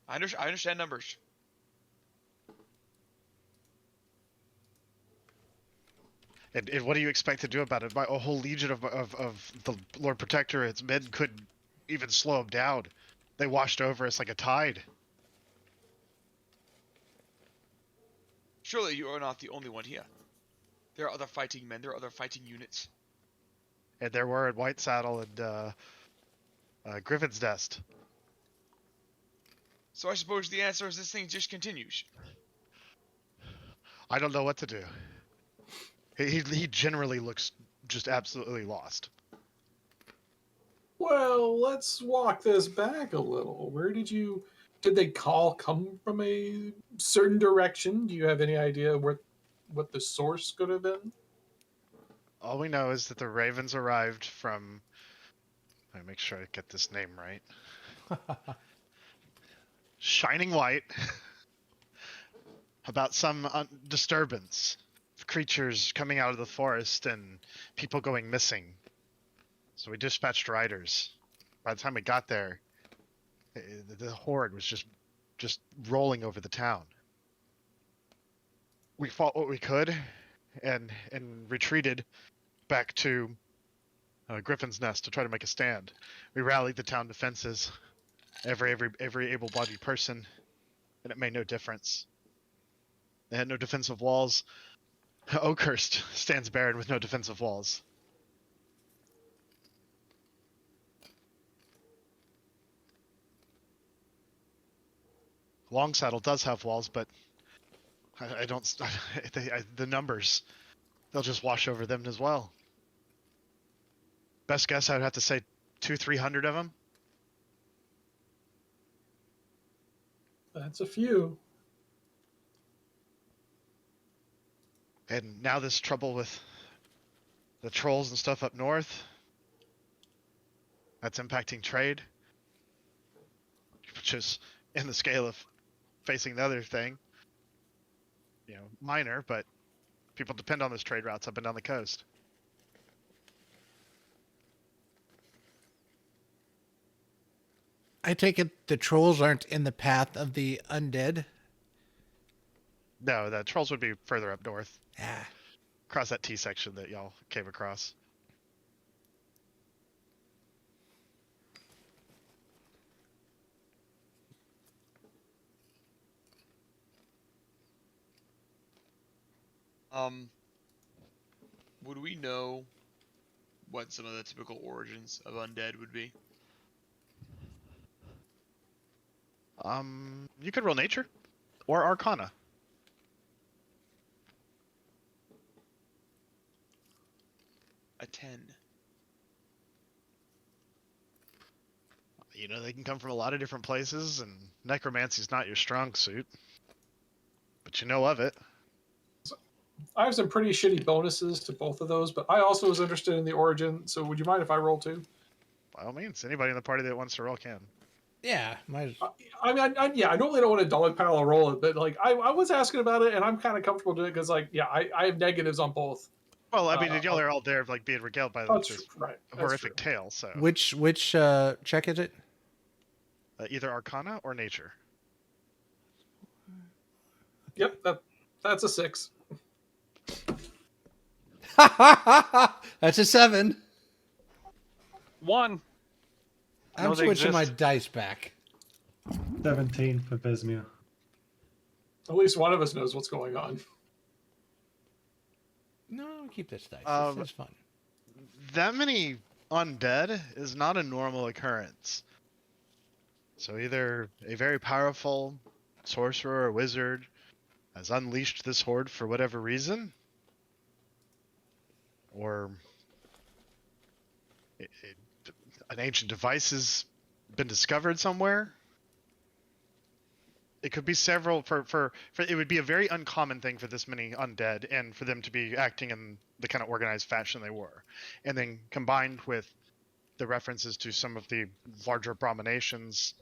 [SPEAKER 1] I understand numbers.
[SPEAKER 3] And what do you expect to do about it? A whole legion of the Lord Protectorate's men couldn't even slow them down. They washed over us like a tide.
[SPEAKER 1] Surely you are not the only one here. There are other fighting men. There are other fighting units.
[SPEAKER 3] And there were at White Saddle and Griffin's Nest.
[SPEAKER 1] So I suppose the answer is this thing just continues.
[SPEAKER 3] I don't know what to do. He generally looks just absolutely lost.
[SPEAKER 2] Well, let's walk this back a little. Did they come from a certain direction? Do you have any idea what the source could have been?
[SPEAKER 3] All we know is that the Ravens arrived from... Let me make sure I get this name right. Shining White. About some disturbance. Creatures coming out of the forest and people going missing. So we dispatched riders. By the time we got there, the horde was just rolling over the town. We fought what we could and retreated back to Griffin's Nest to try to make a stand. We rallied the town defenses, every able-bodied person, and it made no difference. They had no defensive walls. Oakhurst stands barren with no defensive walls. Longsaddle does have walls, but I don't. The numbers, they'll just wash over them as well. Best guess, I would have to say 200-300 of them.
[SPEAKER 2] That's a few.
[SPEAKER 3] And now this trouble with the trolls and stuff up north. That's impacting trade. Which is in the scale of facing the other thing. Minor, but people depend on those trade routes up and down the coast.
[SPEAKER 5] I take it the trolls aren't in the path of the undead.
[SPEAKER 3] No, the trolls would be further up north,
[SPEAKER 5] Ah,
[SPEAKER 3] across that T section that y'all came across.
[SPEAKER 1] Would we know what some of the typical origins of undead would be?
[SPEAKER 3] You could roll nature or arcana.
[SPEAKER 1] A 10.
[SPEAKER 3] You know, they can come from a lot of different places, and necromancy's not your strong suit. But you know of it.
[SPEAKER 2] I have some pretty shitty bonuses to both of those, but I also was interested in the origin. So would you mind if I roll too?
[SPEAKER 3] By all means, anybody in the party that wants to roll can.
[SPEAKER 5] yeah. My
[SPEAKER 2] I mean, I normally don't want a dog pile to roll it, but like I was asking about it, and I'm kind of comfortable doing it because like I have negatives on both.
[SPEAKER 3] Well, I mean, y'all are all there, like being regaled by
[SPEAKER 2] That's
[SPEAKER 3] this
[SPEAKER 2] right. That's
[SPEAKER 3] horrific
[SPEAKER 2] true.
[SPEAKER 3] tale. So
[SPEAKER 5] which check is it?
[SPEAKER 3] either arcana or nature.
[SPEAKER 2] Yep, that's a 6.
[SPEAKER 5] That's a 7.
[SPEAKER 6] 1.
[SPEAKER 5] I'm
[SPEAKER 6] No, they
[SPEAKER 5] switching my
[SPEAKER 6] exist.
[SPEAKER 5] dice back.
[SPEAKER 4] 17 for Vesmir.
[SPEAKER 2] At least one of us knows what's going on.
[SPEAKER 5] No, keep this dice.
[SPEAKER 3] Um,
[SPEAKER 5] This is fun.
[SPEAKER 3] That many undead is not a normal occurrence. So either a very powerful sorcerer or wizard has unleashed this horde for whatever reason, or an ancient device has been discovered somewhere. It could be several. For it would be a very uncommon thing for this many undead and for them to be acting in the kind of organized fashion they were, and then combined with the references to some of the larger abominations.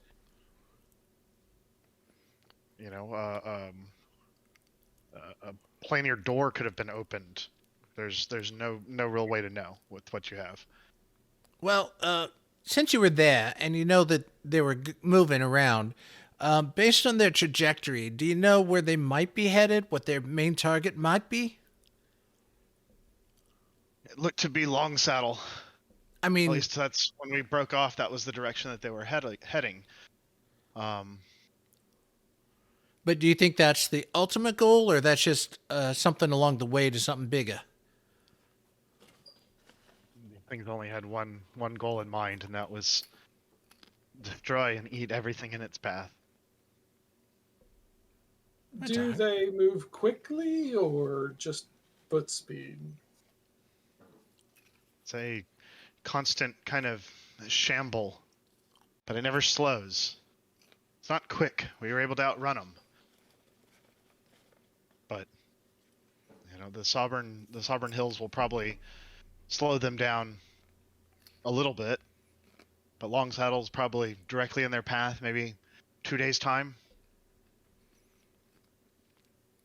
[SPEAKER 3] You know, a planar door could have been opened. There's no real way to know with what you have.
[SPEAKER 5] Well, since you were there and you know that they were moving around, based on their trajectory, do you know where they might be headed? What their main target might be?
[SPEAKER 3] It looked to be Long Saddle.
[SPEAKER 5] I
[SPEAKER 3] At
[SPEAKER 5] mean,
[SPEAKER 3] least that's when we broke off. That was the direction that they were heading.
[SPEAKER 5] but do you think that's the ultimate goal, or that's just something along the way to something bigger?
[SPEAKER 3] Things only had one goal in mind, and that was destroy and eat everything in its path.
[SPEAKER 5] That's
[SPEAKER 2] Do
[SPEAKER 5] alright.
[SPEAKER 2] they move quickly or just foot speed?
[SPEAKER 3] It's a constant kind of shamble, but it never slows. It's not quick. We were able to outrun them, but you know the Sovereign Hills will probably slow them down a little bit. But Long Saddle's probably directly in their path, maybe 2 days' time.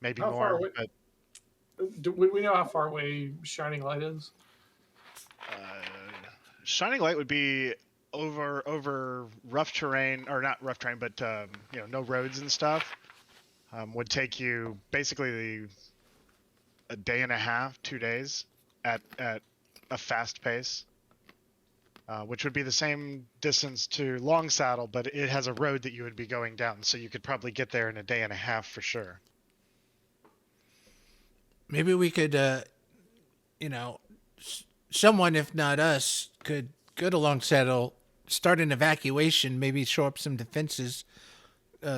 [SPEAKER 3] Maybe
[SPEAKER 2] How far
[SPEAKER 3] more,
[SPEAKER 2] away?
[SPEAKER 3] but
[SPEAKER 2] Would we know how far away Shining Light is?
[SPEAKER 3] Shining Light would be over rough terrain, or not rough terrain, but you know, no roads and stuff. Would take you basically a day and a half, 2 days at a fast pace, which would be the same distance to Long Saddle, but it has a road that you would be going down, so you could probably get there in a day and a half for sure.
[SPEAKER 5] Maybe we could, you know, someone, if not us, could go to Long Saddle, start an evacuation, maybe shore up some defenses,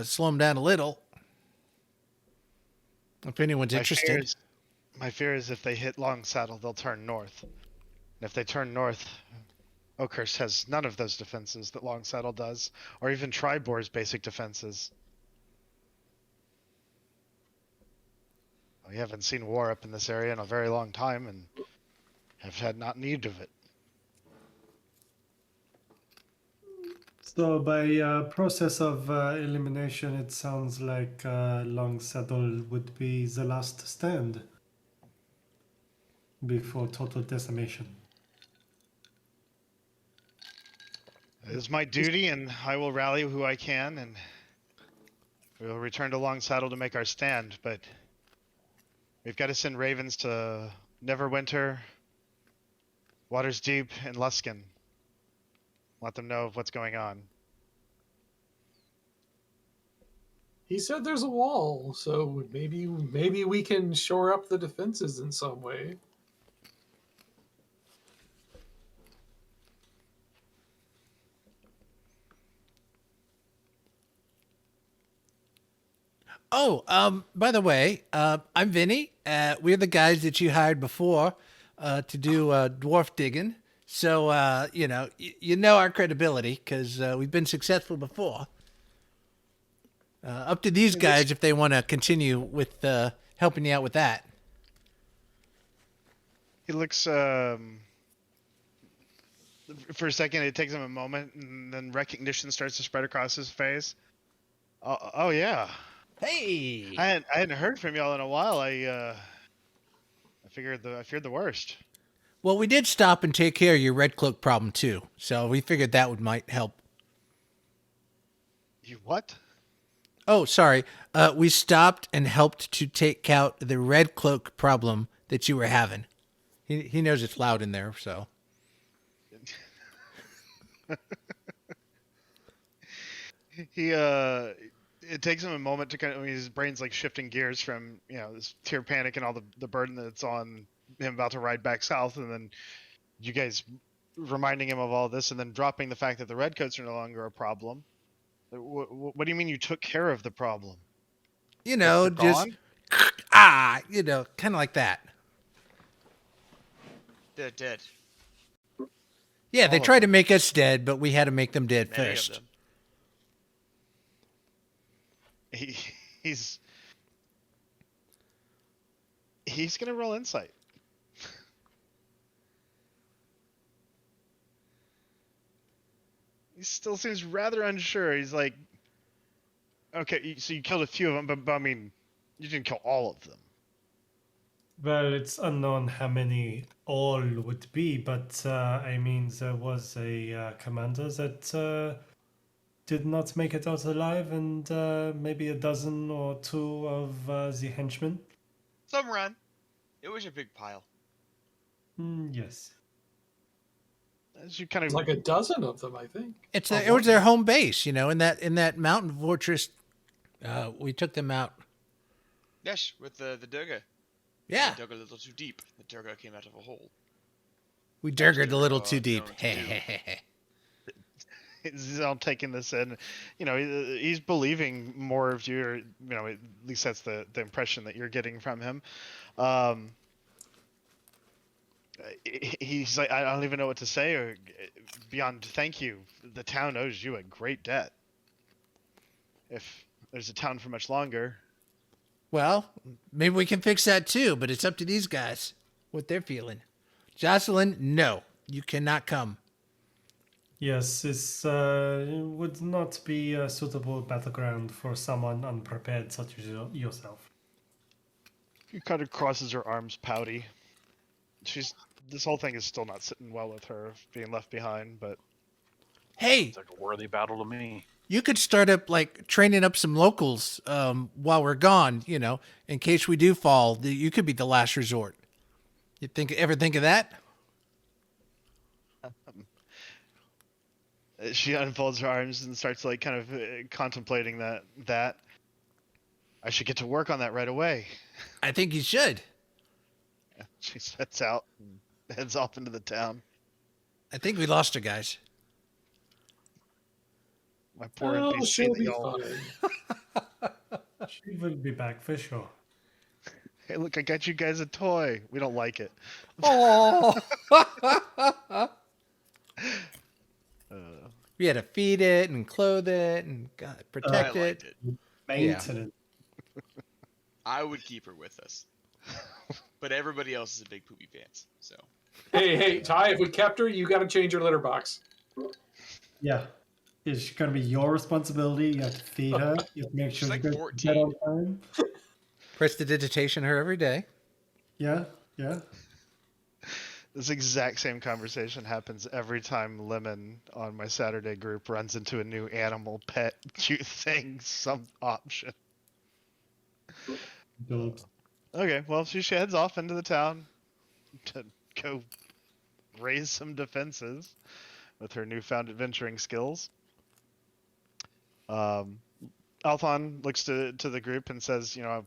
[SPEAKER 5] slow them down a little. If anyone's interested.
[SPEAKER 3] My fear is if they hit Long Saddle, they'll turn north. And if they turn north, Oakhurst has none of those defenses that Long Saddle does, or even Tribor's basic defenses. We haven't seen war up in this area in a very long time, and have had not need of it.
[SPEAKER 4] So by process of elimination, it sounds like Long Saddle would be the last stand before total decimation.
[SPEAKER 3] It is my duty, and I will rally who I can, and we will return to Long Saddle to make our stand. But we've got to send ravens to Neverwinter, Water's Deep, and Luskin. Let them know of what's going on.
[SPEAKER 2] He said there's a wall, so maybe we can shore up the defenses in some way.
[SPEAKER 5] Oh, by the way, I'm Vinny. We're the guys that you hired before to do dwarf digging. So, you know our credibility because we've been successful before. Up to these guys if they want to continue with helping you out with that.
[SPEAKER 3] He looks, for a second, it takes him a moment, and then recognition starts to spread across his face. Oh yeah.
[SPEAKER 5] Hey!
[SPEAKER 3] I hadn't heard from y'all in a while. I feared the worst.
[SPEAKER 5] Well, we did stop and take care of your red cloak problem too, so we figured that might help.
[SPEAKER 3] You what?
[SPEAKER 5] Oh, sorry. We stopped and helped to take out the red cloak problem that you were having. He knows it's loud in there, so.
[SPEAKER 3] It takes him a moment to kind of, his brain's like shifting gears from, this tear panic and all the burden that's on him about to ride back south, and then you guys reminding him of all this, and then dropping the fact that the redcoats are no longer a problem. What do you mean you took care of the problem?
[SPEAKER 5] Just
[SPEAKER 3] gone?
[SPEAKER 5] kind of like that.
[SPEAKER 1] They're dead.
[SPEAKER 5] Yeah, they
[SPEAKER 3] All of
[SPEAKER 5] tried to make us dead, but we had to make them dead
[SPEAKER 1] Many
[SPEAKER 5] first.
[SPEAKER 1] of them.
[SPEAKER 3] He's gonna roll insight. He still seems rather unsure. He's like, okay, so you killed a few of them, but I mean, you didn't kill all of them.
[SPEAKER 4] Well, it's unknown how many all would be, but there was a commander that did not make it out alive, and maybe a dozen or two of the henchmen.
[SPEAKER 1] Some ran. It was a big pile.
[SPEAKER 4] Yes.
[SPEAKER 3] As you kind of
[SPEAKER 2] Like a dozen of them, I think.
[SPEAKER 5] It was their home base, in that mountain fortress. We took them out.
[SPEAKER 1] Yes, with the Durga.
[SPEAKER 5] Yeah,
[SPEAKER 1] They dug a little too deep. The Durga came out of a hole.
[SPEAKER 5] we durgered a little
[SPEAKER 1] Durga,
[SPEAKER 5] too deep.
[SPEAKER 1] known to do.
[SPEAKER 3] he's all taking this in. He's believing more of you, or, at least that's the impression that you're getting from him. He's like, I don't even know what to say, or beyond thank you. The town owes you a great debt. If there's a town for much longer.
[SPEAKER 5] Well, maybe we can fix that too, but it's up to these guys, what they're feeling. Jocelyn, no, you cannot come.
[SPEAKER 4] Yes, this would not be a suitable battleground for someone unprepared such as yourself.
[SPEAKER 3] She kind of crosses her arms, pouty. This whole thing is still not sitting well with her, being left behind, but...
[SPEAKER 5] Hey,
[SPEAKER 6] It's like a worthy battle to me.
[SPEAKER 5] you could start up, training up some locals while we're gone, in case we do fall. You could be the last resort. You ever think of that?
[SPEAKER 3] She unfolds her arms and starts, kind of contemplating that. I should get to work on that right away.
[SPEAKER 5] I think you should.
[SPEAKER 3] She sets out and heads off into the town.
[SPEAKER 5] I think we lost her, guys.
[SPEAKER 3] My poor
[SPEAKER 2] Oh,
[SPEAKER 3] NPC
[SPEAKER 2] she'll
[SPEAKER 3] that
[SPEAKER 2] be
[SPEAKER 3] y'all...
[SPEAKER 2] fine.
[SPEAKER 4] She will be back for sure.
[SPEAKER 3] Hey, look, I got you guys a toy. We don't like it.
[SPEAKER 5] Oh. We had to feed it and clothe it and protect
[SPEAKER 1] I
[SPEAKER 5] it.
[SPEAKER 1] liked it.
[SPEAKER 4] Maintenance.
[SPEAKER 1] I would keep her with us. But everybody else is a big poopy pants, so.
[SPEAKER 2] Hey, Ty, if we kept her, you got to change your litter box.
[SPEAKER 4] Yeah. It's going to be your responsibility. You have to feed her. You have to make
[SPEAKER 1] She's
[SPEAKER 4] sure
[SPEAKER 1] like
[SPEAKER 4] she goes to bed
[SPEAKER 1] 14.
[SPEAKER 4] on time.
[SPEAKER 5] Prestidigitation her every day.
[SPEAKER 4] Yeah, yeah.
[SPEAKER 3] This exact same conversation happens every time Lemon on my Saturday group runs into a new animal pet thing, some option.
[SPEAKER 4] Dogs.
[SPEAKER 3] Okay, well, she heads off into the town to go raise some defenses with her newfound adventuring skills. Alphon looks to the group and says, you know,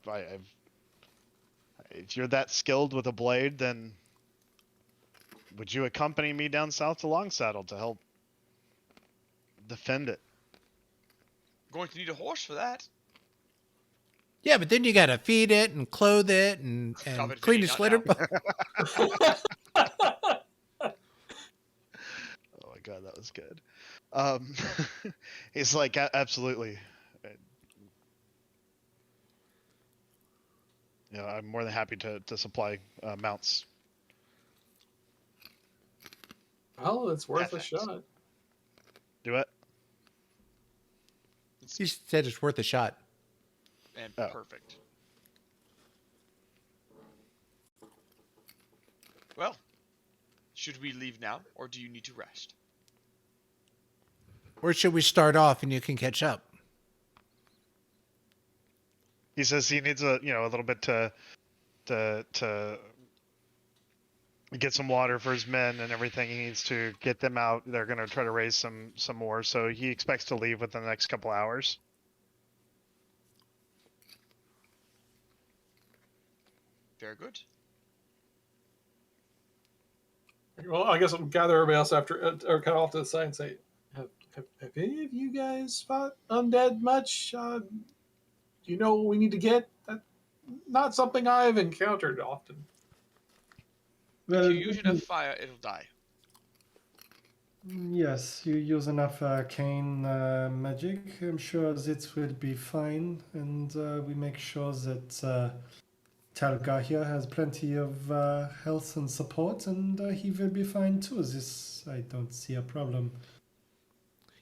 [SPEAKER 3] if you're that skilled with a blade, then would you accompany me down south to Longsaddle to help defend it?
[SPEAKER 1] Going to need a horse for that.
[SPEAKER 5] Yeah, but then you gotta feed it and clothe it and
[SPEAKER 1] Stop it,
[SPEAKER 5] clean
[SPEAKER 1] Vinny,
[SPEAKER 5] its
[SPEAKER 1] not
[SPEAKER 5] litter
[SPEAKER 1] now.
[SPEAKER 5] box.
[SPEAKER 3] Oh my god, that was good. He's like, absolutely. You know, I'm more than happy to supply mounts.
[SPEAKER 2] Well, it's worth
[SPEAKER 1] Perfect.
[SPEAKER 2] a shot.
[SPEAKER 3] Do it.
[SPEAKER 5] He said it's worth a shot.
[SPEAKER 1] And
[SPEAKER 3] Oh.
[SPEAKER 1] perfect. Well, should we leave now, or do you need to rest?
[SPEAKER 5] Or should we start off and you can catch up?
[SPEAKER 3] He says he needs a little bit to get some water for his men and everything. He needs to get them out. They're going to try to raise some more. So he expects to leave within the next couple hours.
[SPEAKER 1] Very good.
[SPEAKER 2] Well, I guess I'll gather everybody else after, or kind of off to the side and say, have any of you guys fought undead much? Do you know what we need to get? Not something I've encountered often.
[SPEAKER 4] Well,
[SPEAKER 1] If you use enough fire, it'll die.
[SPEAKER 4] yes, you use enough arcane magic. I'm sure that will be fine, and we make sure that Talgar here has plenty of health and support, and he will be fine too. This, I don't see a problem.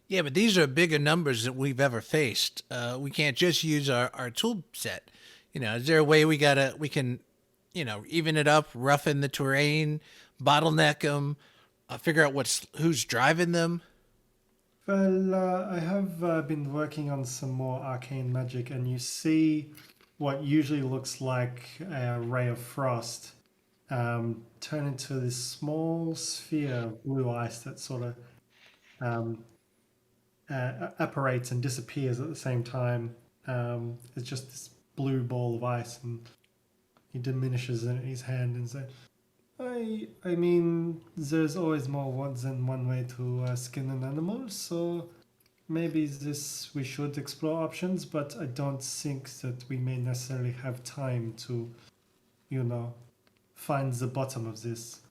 [SPEAKER 5] Yeah, but these are bigger numbers than we've ever faced. We can't just use our tool set. You know, is there a way we can, even it up, roughen the terrain, bottleneck them, figure out who's driving them?
[SPEAKER 4] Well, I have been working on some more arcane magic, and you see what usually looks like a ray of frost turn into this small sphere of blue ice that sort of apparates and disappears at the same time. It's just this blue ball of ice, and he diminishes in his hand and says, I mean, there's always more than one way to skin an animal, so maybe we should explore options, but I don't think that we may necessarily have time to, find the bottom of this.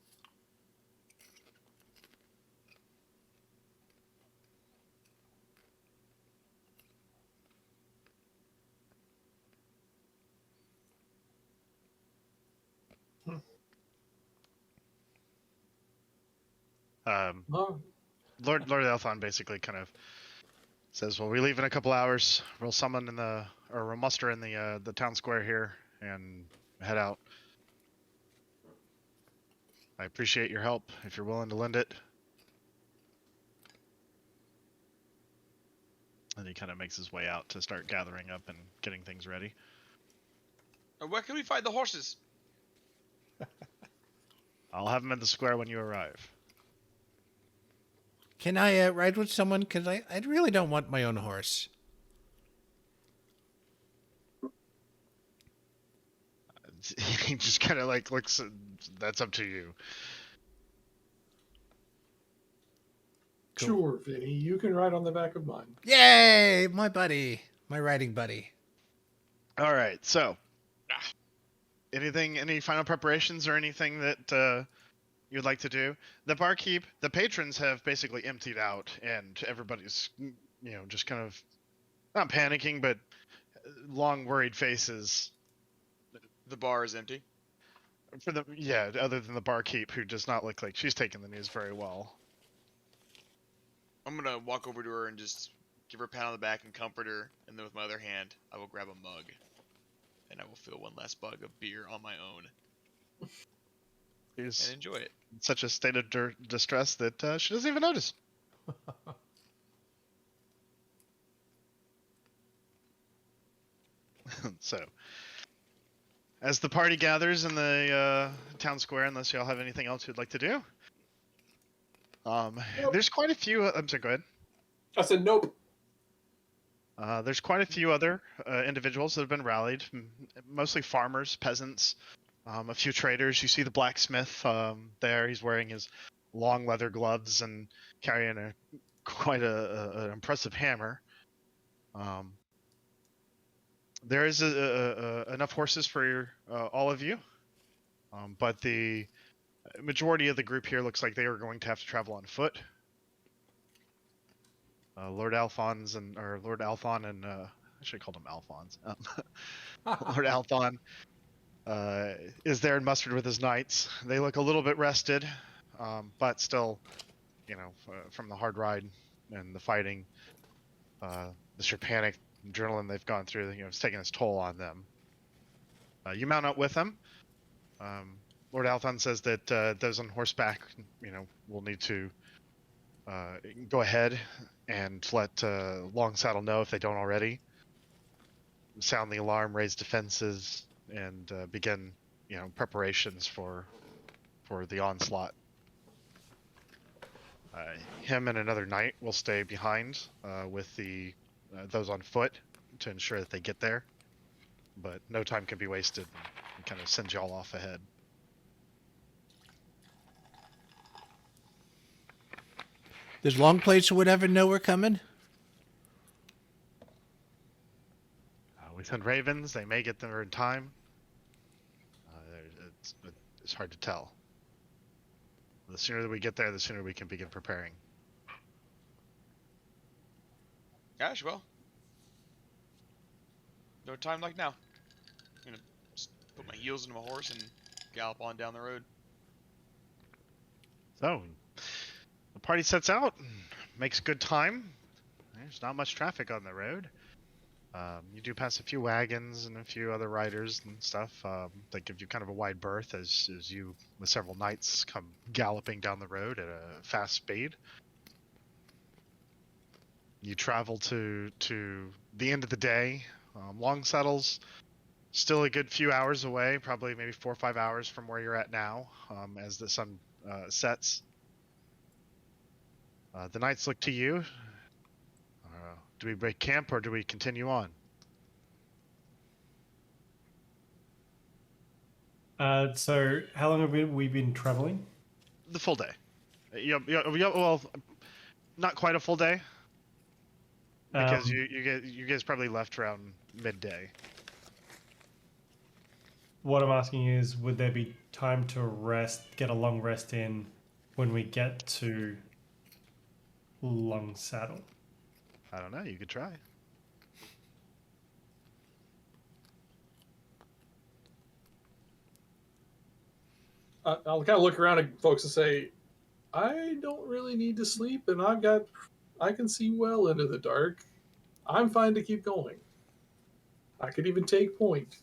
[SPEAKER 2] Oh,
[SPEAKER 3] Lord Elthon basically kind of says, "Well, we leave in a couple hours. We'll we'll muster in the town square here and head out. I appreciate your help if you're willing to lend it." And he kind of makes his way out to start gathering up and getting things ready.
[SPEAKER 1] Where can we find the horses?
[SPEAKER 3] I'll have them in the square when you arrive.
[SPEAKER 5] Can I ride with someone? Because I really don't want my own horse.
[SPEAKER 3] He just kind of like looks. That's up to you.
[SPEAKER 5] Cool.
[SPEAKER 2] Sure, Vinny. You can ride on the back of mine.
[SPEAKER 5] Yay! My buddy. My riding buddy.
[SPEAKER 3] All right. So, any final preparations or anything that you'd like to do? The barkeep, the patrons have basically emptied out, and everybody's, just kind of not panicking, but long worried faces.
[SPEAKER 1] The bar is empty.
[SPEAKER 3] Other than the barkeep, who does not look like she's taking the news very well.
[SPEAKER 1] I'm gonna walk over to her and just give her a pat on the back and comfort her, and then with my other hand, I will grab a mug, and I will fill one last mug of beer on my own.
[SPEAKER 3] is
[SPEAKER 1] and enjoy it.
[SPEAKER 3] in such a state of distress that she doesn't even notice. So, as the party gathers in the town square, unless y'all have anything else you'd like to do, there's quite a few. I'm sorry, go ahead.
[SPEAKER 2] I said nope.
[SPEAKER 3] There's quite a few other individuals that have been rallied, mostly farmers, peasants, a few traders. You see the blacksmith there. He's wearing his long leather gloves and carrying quite an impressive hammer. There is enough horses for all of you, but the majority of the group here looks like they are going to have to travel on foot. Lord Alphon and I should have called him Alphonse. Lord Alphon is there and mustered with his knights. They look a little bit rested, but still, from the hard ride and the fighting, the sheer panic, adrenaline they've gone through, it's taking its toll on them. You mount up with them. Lord Alphon says that those on horseback, will need to go ahead and let Long Saddle know if they don't already. Sound the alarm, raise defenses, and begin, preparations for the onslaught. Him and another knight will stay behind with those on foot to ensure that they get there, but no time can be wasted. And kind of sends y'all off ahead.
[SPEAKER 5] Does Longplace or whatever know we're coming?
[SPEAKER 3] We send ravens. They may get there in time. It's hard to tell. The sooner that we get there, the sooner we can begin preparing.
[SPEAKER 1] Gosh, well. No time like now. I'm gonna just put my heels into my horse and gallop on down the road.
[SPEAKER 3] So, the party sets out, makes good time. There's not much traffic on the road. You do pass a few wagons and a few other riders and stuff that give you kind of a wide berth as you, with several knights, come galloping down the road at a fast speed. You travel to the end of the day. Long Saddle's still a good few hours away, probably maybe 4 or 5 hours from where you're at now, as the sun sets. The knights look to you. Do we break camp or do we continue on?
[SPEAKER 4] So how long have we been traveling?
[SPEAKER 3] The full day. Well, not quite a full day, because you guys probably left around midday.
[SPEAKER 4] What I'm asking is, would there be time to rest, get a long rest in when we get to Long Saddle?
[SPEAKER 3] I don't know. You could try.
[SPEAKER 2] I'll kind of look around at folks and say, I don't really need to sleep, and I can see well into the dark. I'm fine to keep going. I could even take point.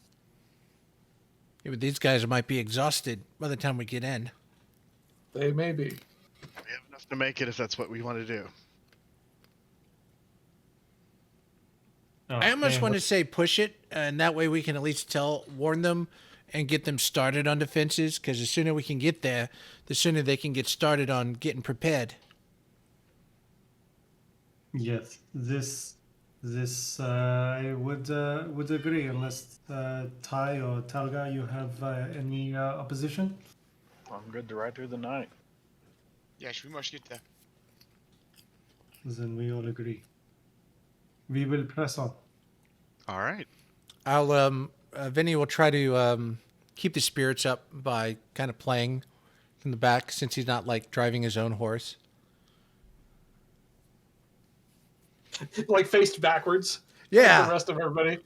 [SPEAKER 5] Yeah, but these guys might be exhausted by the time we get in.
[SPEAKER 2] They may be.
[SPEAKER 3] We have enough to make it if that's what we want to do.
[SPEAKER 5] I almost want to say push it, and that way we can at least warn them and get them started on defenses, because the sooner we can get there, the sooner they can get started on getting prepared.
[SPEAKER 4] Yes, this I would agree, unless Tyee or Talgar, you have any opposition?
[SPEAKER 6] I'm good to ride through the night.
[SPEAKER 1] Yes, we must get there.
[SPEAKER 4] Then we all agree. We will press on.
[SPEAKER 3] All right.
[SPEAKER 5] I'll Vinny will try to keep the spirits up by kind of playing in the back, since he's not like driving his own horse.
[SPEAKER 2] Like faced backwards.
[SPEAKER 5] Yeah.
[SPEAKER 2] Like the rest of everybody.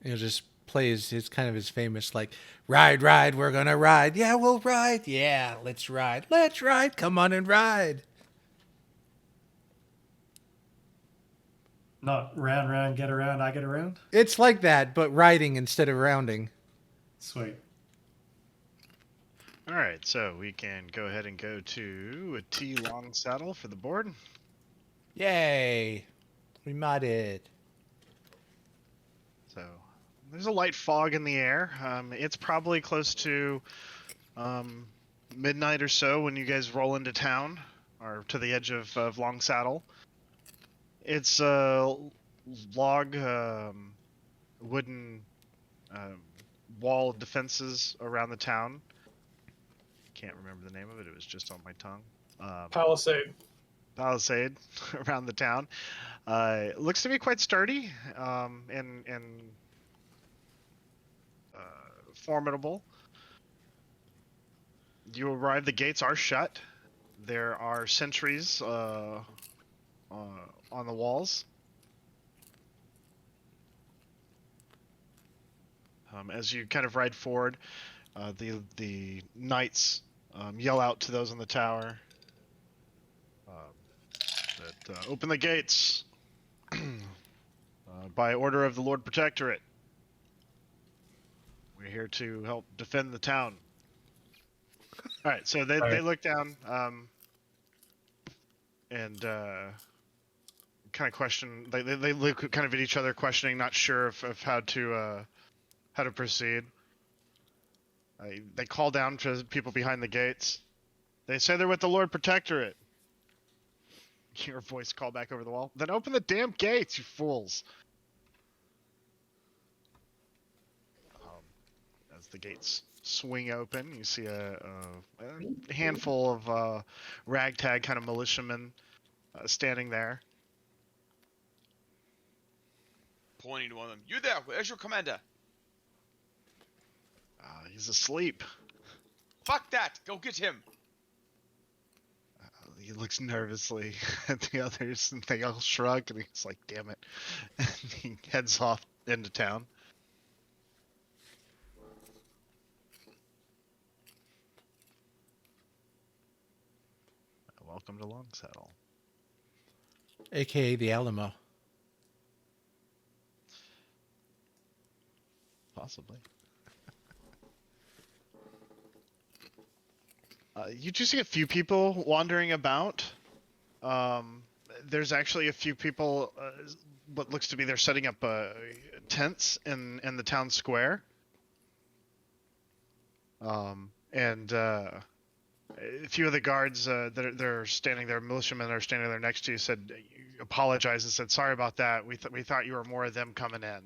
[SPEAKER 5] He'll just play his kind of his famous like, ride, ride, we're gonna ride. Yeah, we'll ride. Yeah, let's ride. Let's ride. Come on and ride.
[SPEAKER 4] Not round, round, get around, I get around?
[SPEAKER 5] It's like that, but riding instead of rounding.
[SPEAKER 4] Sweet.
[SPEAKER 3] All right, so we can go ahead and go to a T long saddle for the board.
[SPEAKER 5] Yay! We modded.
[SPEAKER 3] So there's a light fog in the air. It's probably close to midnight or so when you guys roll into town or to the edge of Long Saddle. It's log wooden wall defenses around the town. Can't remember the name of it. It was just on my tongue.
[SPEAKER 2] Palisade.
[SPEAKER 3] Palisade around the town. It looks to be quite sturdy and formidable. You arrive. The gates are shut. There are sentries on the walls. As you kind of ride forward, the knights yell out to those on the tower that open the gates by order of the Lord Protectorate. We're here to help defend the town. All right, so they look down and kind of question. They look kind of at each other, questioning, not sure of how to proceed. They call down to people behind the gates. They say they're with the Lord Protectorate. Your voice called back over the wall. Then open the damn gates, you fools! As the gates swing open, you see a handful of ragtag kind of militiamen standing there.
[SPEAKER 1] Pointing to one of them. You there? Where's your commander?
[SPEAKER 3] He's asleep.
[SPEAKER 1] Fuck that! Go get him!
[SPEAKER 3] He looks nervously at the others, and they all shrug, and he's like, damn it. And he heads off into town. Welcome to Long Saddle.
[SPEAKER 5] AKA the Alamo.
[SPEAKER 3] Possibly. You do see a few people wandering about. There's actually a few people, what looks to be they're setting up tents in the town square. And a few of the guards that are standing there, militiamen that are standing there next to you, said, apologized and said, sorry about that. We thought you were more of them coming in.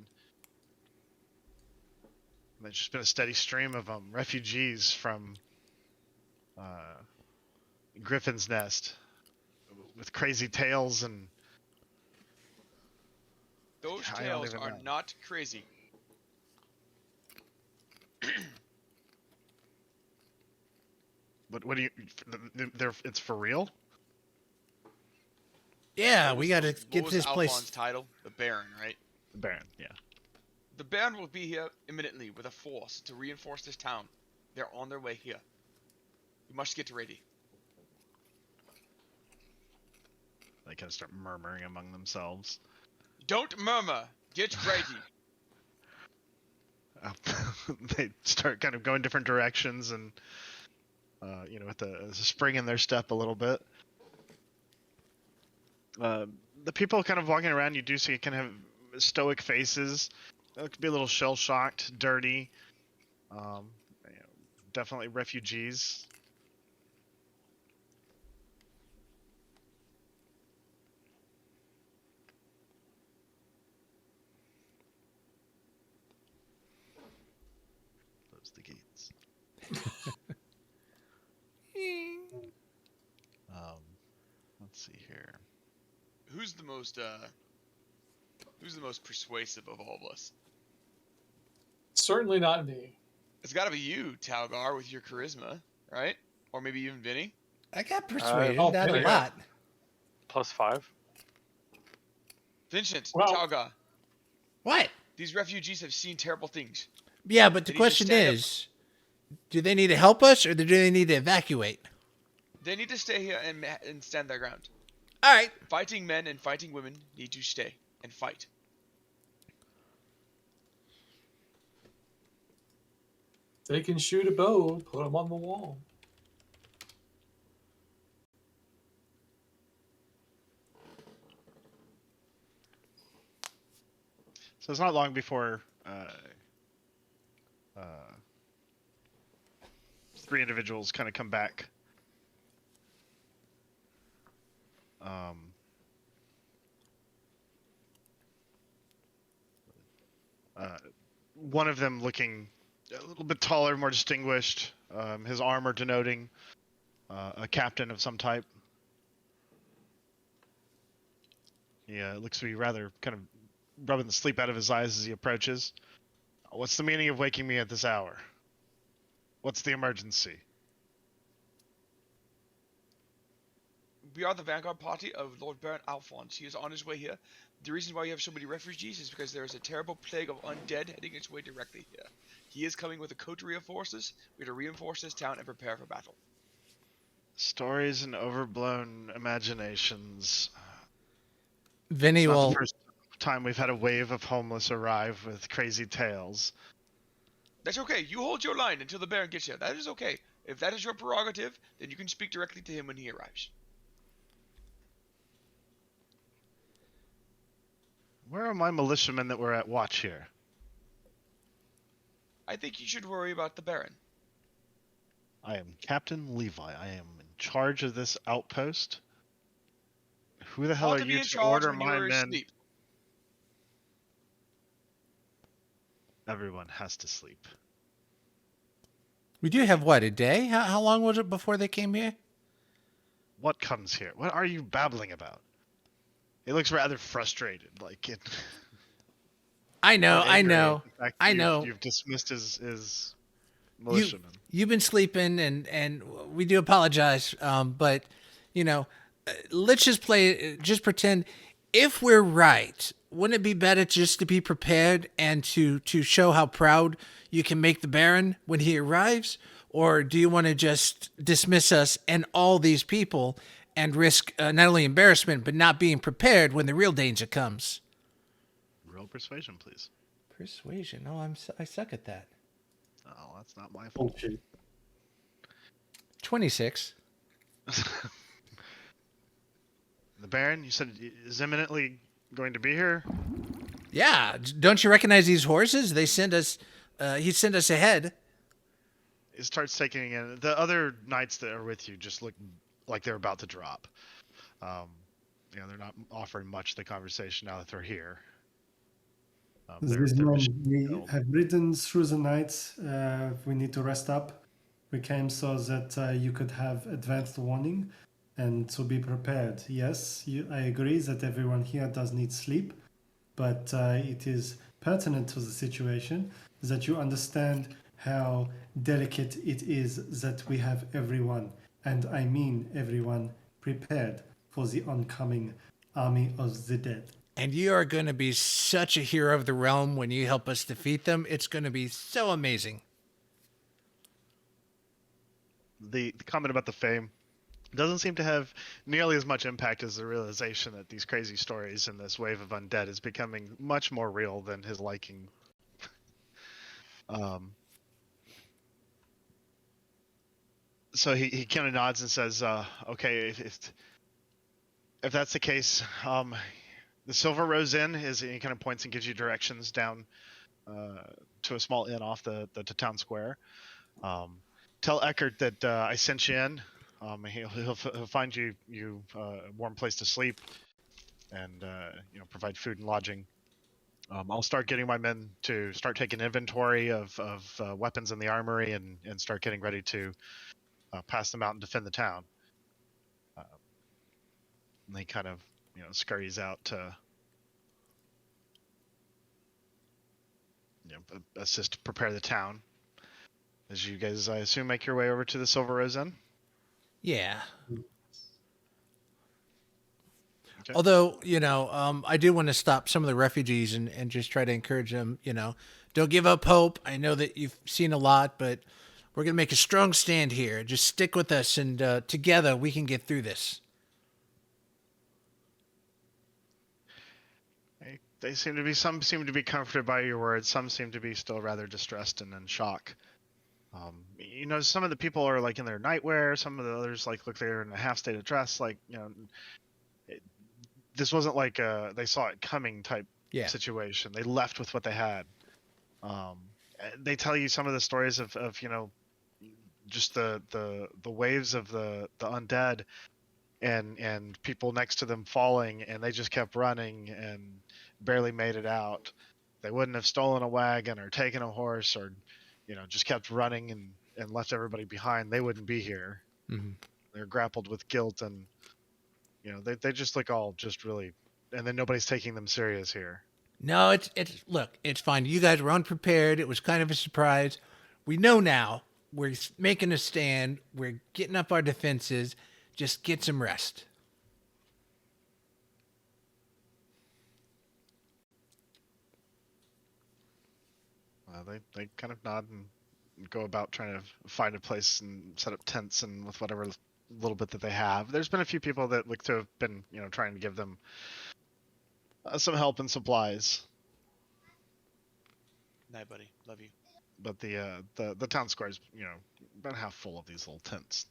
[SPEAKER 3] There's just been a steady stream of them, refugees from Griffin's Nest, with crazy tales and...
[SPEAKER 1] Those tales are not crazy.
[SPEAKER 3] What do you... It's for real?
[SPEAKER 5] Yeah, we gotta
[SPEAKER 1] What
[SPEAKER 5] get
[SPEAKER 1] was
[SPEAKER 5] this place.
[SPEAKER 1] Alphon's title? The Baron, right?
[SPEAKER 3] The Baron, yeah.
[SPEAKER 1] The Baron will be here imminently with a force to reinforce this town. They're on their way here. We must get ready.
[SPEAKER 3] They kind of start murmuring among themselves.
[SPEAKER 1] Don't murmur! Get ready!
[SPEAKER 3] They start kind of going different directions and, with the spring in their step a little bit. The people kind of walking around, you do see kind of stoic faces. They could be a little shell-shocked, dirty. Definitely refugees. Close the gates. Let's see here.
[SPEAKER 1] Who's the most persuasive of all of us?
[SPEAKER 2] Certainly not me.
[SPEAKER 1] It's gotta be you, Talgar, with your charisma, right? Or maybe even Vinny?
[SPEAKER 5] I got persuaded,
[SPEAKER 2] oh,
[SPEAKER 5] not a
[SPEAKER 2] yeah.
[SPEAKER 5] lot.
[SPEAKER 6] +5.
[SPEAKER 1] Vincent,
[SPEAKER 2] Well-
[SPEAKER 1] Talgar,
[SPEAKER 5] What?
[SPEAKER 1] these refugees have seen terrible things.
[SPEAKER 5] Yeah, but the
[SPEAKER 1] They need to
[SPEAKER 5] question
[SPEAKER 1] stand up.
[SPEAKER 5] is, do they need to help us or do they need to evacuate?
[SPEAKER 1] They need to stay here and stand their ground.
[SPEAKER 5] All right.
[SPEAKER 1] Fighting men and fighting women need to stay. and fight.
[SPEAKER 2] They can shoot a bow. Put them on the wall.
[SPEAKER 3] So it's not long before three individuals kind of come back. One of them looking a little bit taller, more distinguished. His armor denoting a captain of some type. Yeah, it looks to be rather kind of rubbing the sleep out of his eyes as he approaches. What's the meaning of waking me at this hour? What's the emergency?
[SPEAKER 1] We are the vanguard party of Lord Baron Alphonse. He is on his way here. The reason why you have so many refugees is because there is a terrible plague of undead heading its way directly here. He is coming with a coterie of forces. We have to reinforce this town and prepare for battle.
[SPEAKER 3] Stories and overblown imaginations.
[SPEAKER 5] Vinny
[SPEAKER 3] It's not
[SPEAKER 5] will.
[SPEAKER 3] the first time we've had a wave of homeless arrive with crazy tales.
[SPEAKER 1] That's okay. You hold your line until the Baron gets here. That is okay. If that is your prerogative, then you can speak directly to him when he arrives.
[SPEAKER 3] Where are my militiamen that were at watch here?
[SPEAKER 1] I think you should worry about the Baron.
[SPEAKER 3] I am Captain Levi. I am in charge of this outpost. Who the hell
[SPEAKER 1] Ought
[SPEAKER 3] are
[SPEAKER 1] to be
[SPEAKER 3] you
[SPEAKER 1] in
[SPEAKER 3] to
[SPEAKER 1] charge
[SPEAKER 3] order
[SPEAKER 1] when you
[SPEAKER 3] my
[SPEAKER 1] are
[SPEAKER 3] men?
[SPEAKER 1] asleep.
[SPEAKER 3] Everyone has to sleep.
[SPEAKER 5] We do have what, a day? How long was it before they came here?
[SPEAKER 3] What comes here? What are you babbling about? He looks rather frustrated, like it.
[SPEAKER 5] I know, I
[SPEAKER 3] angry
[SPEAKER 5] know,
[SPEAKER 3] at the fact
[SPEAKER 5] I
[SPEAKER 3] that
[SPEAKER 5] know.
[SPEAKER 3] You've dismissed his militiamen.
[SPEAKER 5] You've been sleeping, and we do apologize. But you know, let's just pretend. If we're right, wouldn't it be better just to be prepared and to show how proud you can make the Baron when he arrives? Or do you want to just dismiss us and all these people and risk not only embarrassment, but not being prepared when the real danger comes?
[SPEAKER 3] Roll persuasion, please.
[SPEAKER 5] Persuasion. Oh, I suck at that.
[SPEAKER 3] Oh, that's not my fault.
[SPEAKER 2] Bullshit.
[SPEAKER 5] 26.
[SPEAKER 3] The Baron, you said, is imminently going to be here?
[SPEAKER 5] Yeah. Don't you recognize these horses? They sent us. He sent us ahead.
[SPEAKER 3] He starts taking in. The other knights that are with you just look like they're about to drop. They're not offering much to the conversation now that they're here. Their
[SPEAKER 4] Guzman,
[SPEAKER 3] mission-
[SPEAKER 4] we
[SPEAKER 3] oh,
[SPEAKER 4] have ridden through the night. We need to rest up. We came so that you could have advanced warning and to be prepared. Yes, I agree that everyone here does need sleep, but it is pertinent to the situation that you understand how delicate it is that we have everyone, and I mean everyone, prepared for the oncoming army of the dead.
[SPEAKER 5] And you are going to be such a hero of the realm when you help us defeat them. It's going to be so amazing.
[SPEAKER 3] the comment about the fame doesn't seem to have nearly as much impact as the realization that these crazy stories and this wave of undead is becoming much more real than his liking. So he kind of nods and says, "Okay, if that's the case, the Silver Rose Inn is." He kind of points and gives you directions down to a small inn off the town square. Tell Eckert that I sent you in. He'll find you a warm place to sleep, and provide food and lodging. I'll start getting my men to start taking inventory of weapons in the armory and start getting ready to pass them out and defend the town. And he kind of scurries out to assist prepare the town. As you guys, I assume, make your way over to the Silver Rose Inn.
[SPEAKER 5] Yeah.
[SPEAKER 3] Okay.
[SPEAKER 5] Although, I do want to stop some of the refugees and just try to encourage them, don't give up hope. I know that you've seen a lot, but we're going to make a strong stand here. Just stick with us, and together we can get through this.
[SPEAKER 3] some seem to be comforted by your words. Some seem to be still rather distressed and in shock. Some of the people are like in their nightwear. Some of the others like look they're in a half state of dress. Like this wasn't like they saw it coming type situation. They left with what they had. They tell you some of the stories of just the waves of the undead and people next to them falling, and they just kept running and barely made it out. They wouldn't have stolen a wagon or taken a horse or just kept running and left everybody behind. They wouldn't be here.
[SPEAKER 5] Mm-hmm.
[SPEAKER 3] They're grappled with guilt, and they just look all just really, and then nobody's taking them serious here.
[SPEAKER 5] No, it's fine. You guys were unprepared. It was kind of a surprise. We know now. We're making a stand. We're getting up our defenses. Just get some rest.
[SPEAKER 3] They kind of nod and go about trying to find a place and set up tents and with whatever little bit that they have. There's been a few people that look to have been trying to give them some help and supplies.
[SPEAKER 1] Night, buddy. Love you.
[SPEAKER 3] But the town square is about half full of these little tents.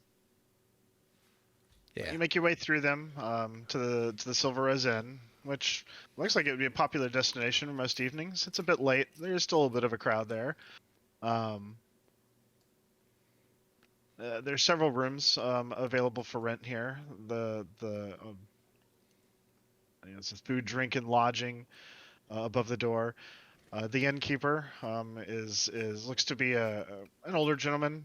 [SPEAKER 5] Yeah.
[SPEAKER 3] You make your way through them to the Silver Rose Inn, which looks like it would be a popular destination for most evenings. It's a bit late. There's still a bit of a crowd there. There's several rooms available for rent here. It's food, drink, and lodging above the door. The innkeeper looks to be an older gentleman.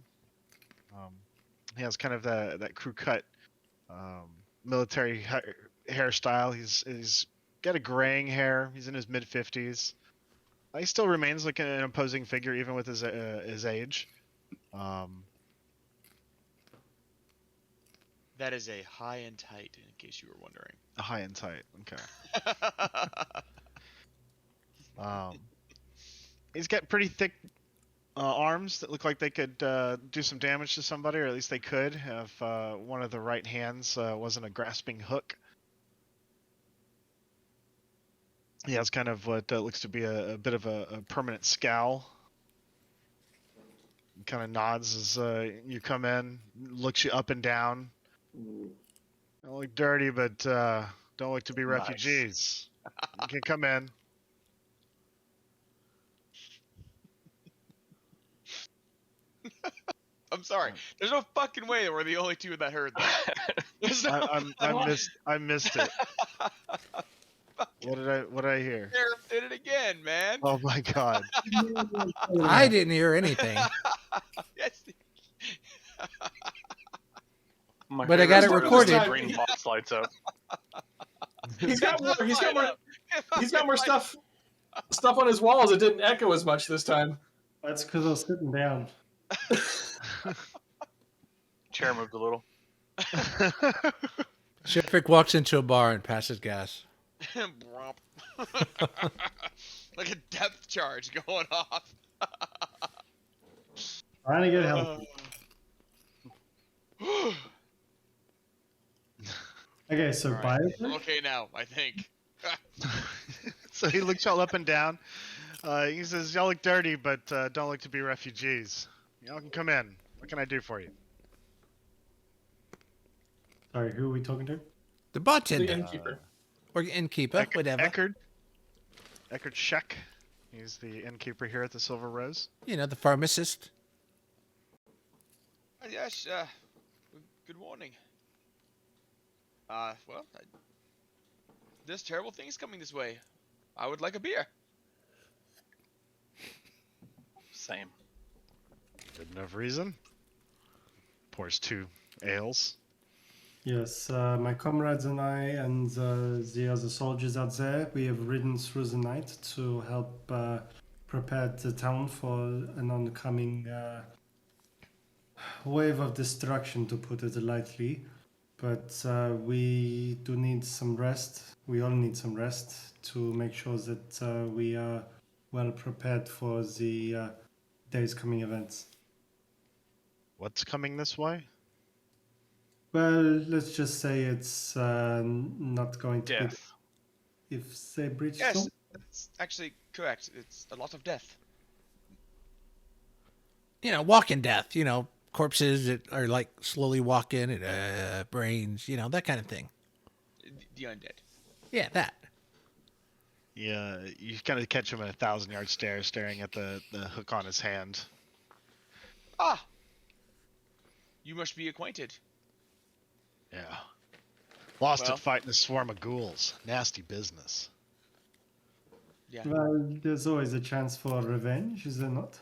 [SPEAKER 3] He has kind of that crew cut military hairstyle. He's got a graying hair. He's in his mid-50s. He still remains like an imposing figure even with his age.
[SPEAKER 1] That is a high and tight, in case you were wondering.
[SPEAKER 3] A high and tight. Okay. He's got pretty thick arms that look like they could do some damage to somebody, or at least they could if one of the right hands wasn't a grasping hook. He has kind of what looks to be a bit of a permanent scowl. He kind of nods as you come in, looks you up and down. Don't look dirty, but don't look to be refugees. You can come in.
[SPEAKER 1] I'm sorry. There's no fucking way that we're the only two that heard that.
[SPEAKER 3] I missed it. What did I hear?
[SPEAKER 1] Sheriff did it again, man.
[SPEAKER 3] Oh my god.
[SPEAKER 5] I didn't hear anything.
[SPEAKER 1] Yes.
[SPEAKER 5] But I got it recorded.
[SPEAKER 6] Green box lights up.
[SPEAKER 2] He's got more. He's got more stuff on his walls. It didn't echo as much this time.
[SPEAKER 4] That's because I was sitting down.
[SPEAKER 6] Chair moved a little.
[SPEAKER 5] Seraphic walks into a bar and passes gas.
[SPEAKER 1] Like a depth charge going off.
[SPEAKER 4] Trying to get help. Okay, so
[SPEAKER 1] All
[SPEAKER 4] buy
[SPEAKER 1] right.
[SPEAKER 4] it.
[SPEAKER 1] Okay now, I think.
[SPEAKER 3] So he looks y'all up and down. He says, y'all look dirty, but don't look to be refugees. Y'all can come in. What can I do for you?
[SPEAKER 4] Sorry, who are we talking to?
[SPEAKER 5] The
[SPEAKER 2] The
[SPEAKER 5] bartender.
[SPEAKER 2] innkeeper.
[SPEAKER 5] Or innkeeper, whatever.
[SPEAKER 3] Eckerd Scheck. He's the innkeeper here at the Silver Rose.
[SPEAKER 5] The pharmacist.
[SPEAKER 1] Yes, good morning. This terrible thing is coming this way. I would like a beer.
[SPEAKER 6] Same.
[SPEAKER 3] Good enough reason. Pours 2 ales.
[SPEAKER 4] Yes, my comrades and I and the other soldiers out there, we have ridden through the night to help prepare the town for an oncoming wave of destruction, to put it lightly. But we do need some rest. We all need some rest to make sure that we are well prepared for the day's coming events.
[SPEAKER 3] What's coming this way?
[SPEAKER 4] Well, let's just say it's not going to
[SPEAKER 6] Death.
[SPEAKER 4] be if they breach
[SPEAKER 1] Yes.
[SPEAKER 4] storm.
[SPEAKER 1] That's actually correct. It's a lot of death.
[SPEAKER 5] You know, walking death. You know, corpses that are like slowly walking and brains. You know, that kind of thing.
[SPEAKER 1] The undead.
[SPEAKER 5] Yeah, that.
[SPEAKER 3] Yeah, you kind of catch him in a 1,000-yard stare, staring at the hook on his hand.
[SPEAKER 1] Ah! You must be acquainted.
[SPEAKER 3] Yeah. Lost
[SPEAKER 1] Well.
[SPEAKER 3] it fighting a swarm of ghouls. Nasty business.
[SPEAKER 1] Yeah.
[SPEAKER 4] Well, there's always a chance for revenge, is there not?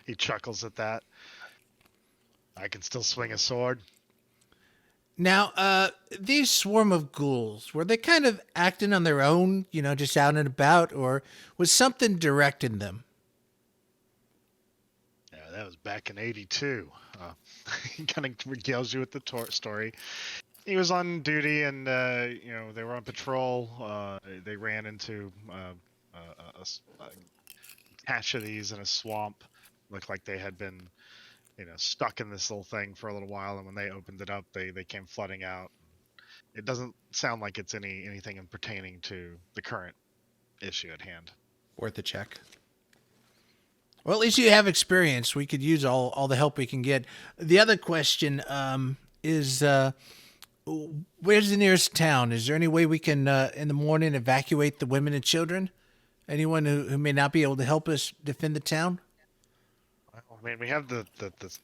[SPEAKER 3] He chuckles at that. I can still swing a sword.
[SPEAKER 5] Now, these swarm of ghouls, were they kind of acting on their own, you know, just out and about, or was something directing them?
[SPEAKER 3] Yeah, that was back in '82. He kind of regales you with the story. He was on duty, and you know, they were on patrol. They ran into a cache of these in a swamp. Looked like they had been, you know, stuck in this little thing for a little while, and when they opened it up, they came flooding out. It doesn't sound like it's anything pertaining to the current issue at hand.
[SPEAKER 5] Worth a check. Well, at least you have experience. We could use all the help we can get. The other question is, where's the nearest town? Is there any way we can, in the morning, evacuate the women and children? Anyone who may not be able to help us defend the town?
[SPEAKER 3] I mean, we have the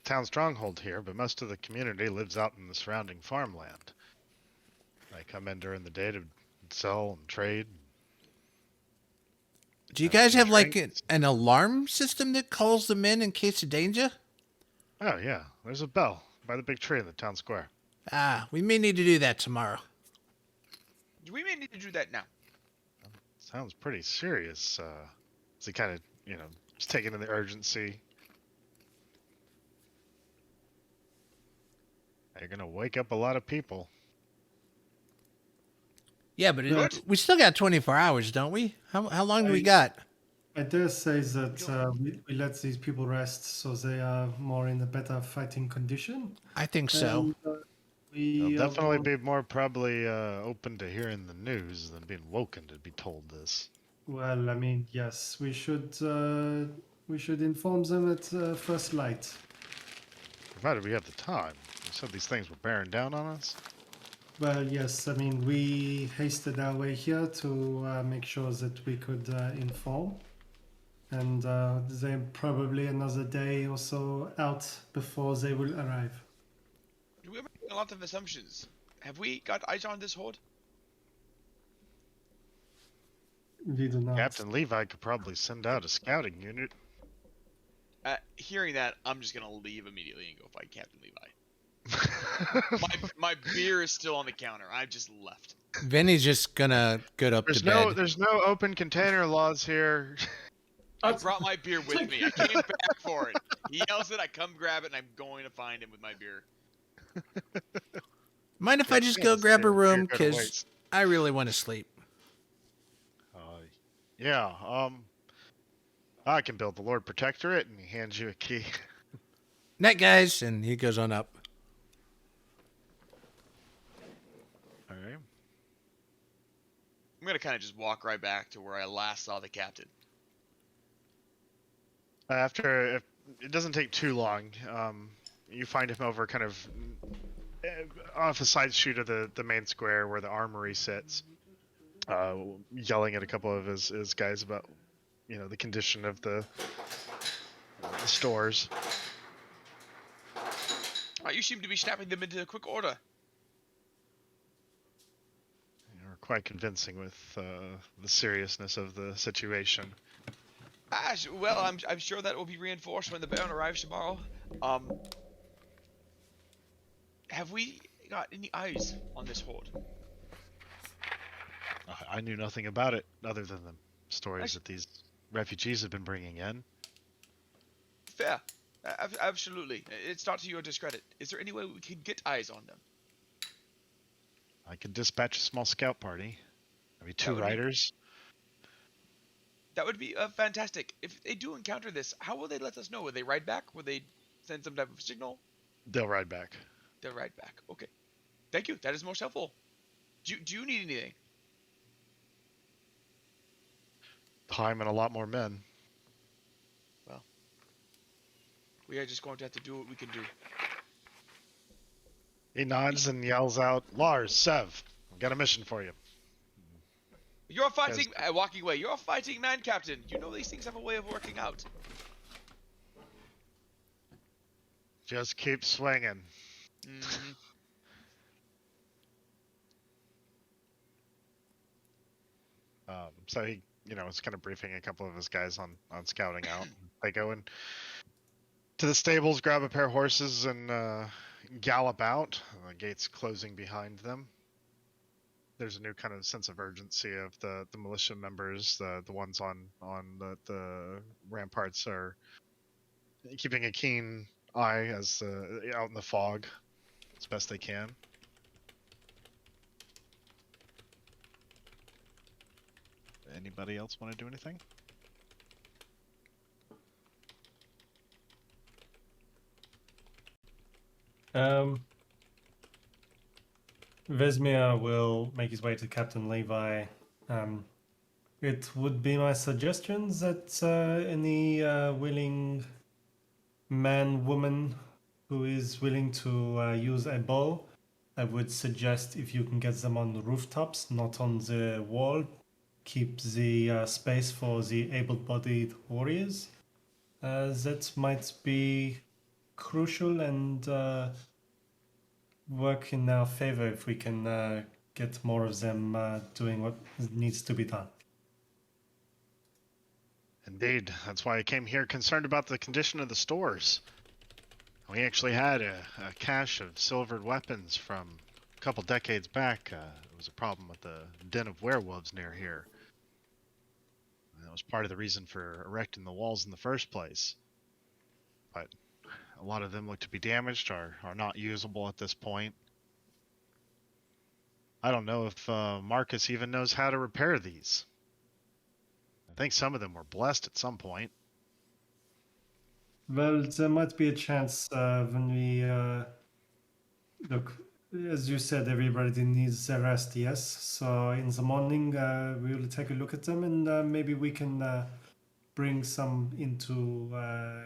[SPEAKER 3] town stronghold here, but most of the community lives out in the surrounding farmland. They come in during the day to sell and trade.
[SPEAKER 5] Do you guys have like an alarm system that calls them in case of danger?
[SPEAKER 3] Oh, yeah. There's a bell by the big tree in the town square.
[SPEAKER 5] Ah, we may need to do that tomorrow.
[SPEAKER 1] We may need to do that now.
[SPEAKER 3] Sounds pretty serious. Is he kind of, you know, just taking in the urgency? You're going to wake up a lot of people.
[SPEAKER 5] Yeah, but we still got 24 hours, don't we? How long do we got?
[SPEAKER 4] I dare say that we let these people rest so they are more in a better fighting condition.
[SPEAKER 5] I think so.
[SPEAKER 4] And,
[SPEAKER 3] They'll definitely be more probably open to hearing the news than being woken to be told this.
[SPEAKER 4] Well, I mean, yes, we should inform them at first light.
[SPEAKER 3] Provided we have the time. You said these things were bearing down on us?
[SPEAKER 4] Well, yes, I mean, we hasted our way here to make sure that we could inform. And they're probably another day or so out before they will arrive.
[SPEAKER 1] We're making a lot of assumptions. Have we got eyes on this horde?
[SPEAKER 4] We do not.
[SPEAKER 3] Captain Levi could probably send out a scouting unit.
[SPEAKER 1] Hearing that, I'm just gonna leave immediately and go fight Captain Levi. my beer is still on the counter. I just left.
[SPEAKER 5] Vinny's just gonna get up to bed.
[SPEAKER 3] There's no open container laws here.
[SPEAKER 1] I brought my beer with me. I came back for it. He yells it, I come grab it, and I'm going to find him with my beer.
[SPEAKER 5] Mind if I just go grab a room? Because I really want to sleep.
[SPEAKER 3] Yeah, I can build the Lord Protectorate, and he hands you a key.
[SPEAKER 5] Night, guys, and he goes on up.
[SPEAKER 3] All right.
[SPEAKER 1] I'm gonna kind of just walk right back to where I last saw the captain.
[SPEAKER 3] After, it doesn't take too long. You find him over kind of off a side street of the main square where the armory sits, yelling at a couple of his guys about, you know, the condition of the stores.
[SPEAKER 1] You seem to be snapping them into quick order.
[SPEAKER 3] You're quite convincing with the seriousness of the situation.
[SPEAKER 1] Well, I'm sure that will be reinforced when the Baron arrives tomorrow. Have we got any eyes on this horde?
[SPEAKER 3] I knew nothing about it other than the stories that these refugees have been bringing in.
[SPEAKER 1] Fair. Absolutely. It's not to your discredit. Is there any way we can get eyes on them?
[SPEAKER 3] I could dispatch a small scout party. Maybe two riders.
[SPEAKER 1] That would be fantastic. If they do encounter this, how will they let us know? Will they ride back? Will they send some type of signal?
[SPEAKER 3] They'll ride back.
[SPEAKER 1] They'll ride back. Okay. Thank you. That is most helpful. Do you need anything?
[SPEAKER 3] time and a lot more men.
[SPEAKER 1] We are just going to have to do what we can do.
[SPEAKER 3] He nods and yells out, Lars, Sev, I've got a mission for you.
[SPEAKER 1] You're a fighting... walking away. You're a fighting man, Captain. You know these things have a way of working out.
[SPEAKER 3] Just keep swinging.
[SPEAKER 1] Mm-hmm.
[SPEAKER 3] So he, was kind of briefing a couple of his guys on scouting out. They go in to the stables, grab a pair of horses, and gallop out. The gates closing behind them. There's a new kind of sense of urgency of the militia members. The ones on the ramparts are keeping a keen eye as out in the fog as best they can. Anybody else want to do anything?
[SPEAKER 4] Vesmir will make his way to Captain Levi. It would be my suggestions that any willing man, woman who is willing to use a bow, I would suggest if you can get them on the rooftops, not on the wall. Keep the space for the able-bodied warriors. That might be crucial and work in our favor if we can get more of them doing what needs to be done.
[SPEAKER 3] Indeed, that's why I came here, concerned about the condition of the stores. We actually had a cache of silvered weapons from a couple decades back. There was a problem with the den of werewolves near here. And that was part of the reason for erecting the walls in the first place. But a lot of them look to be damaged or are not usable at this point. I don't know if Marcus even knows how to repair these. I think some of them were blessed at some point.
[SPEAKER 4] Well, there might be a chance when we look. As you said, everybody needs a rest, yes. So in the morning, we will take a look at them and maybe we can bring some into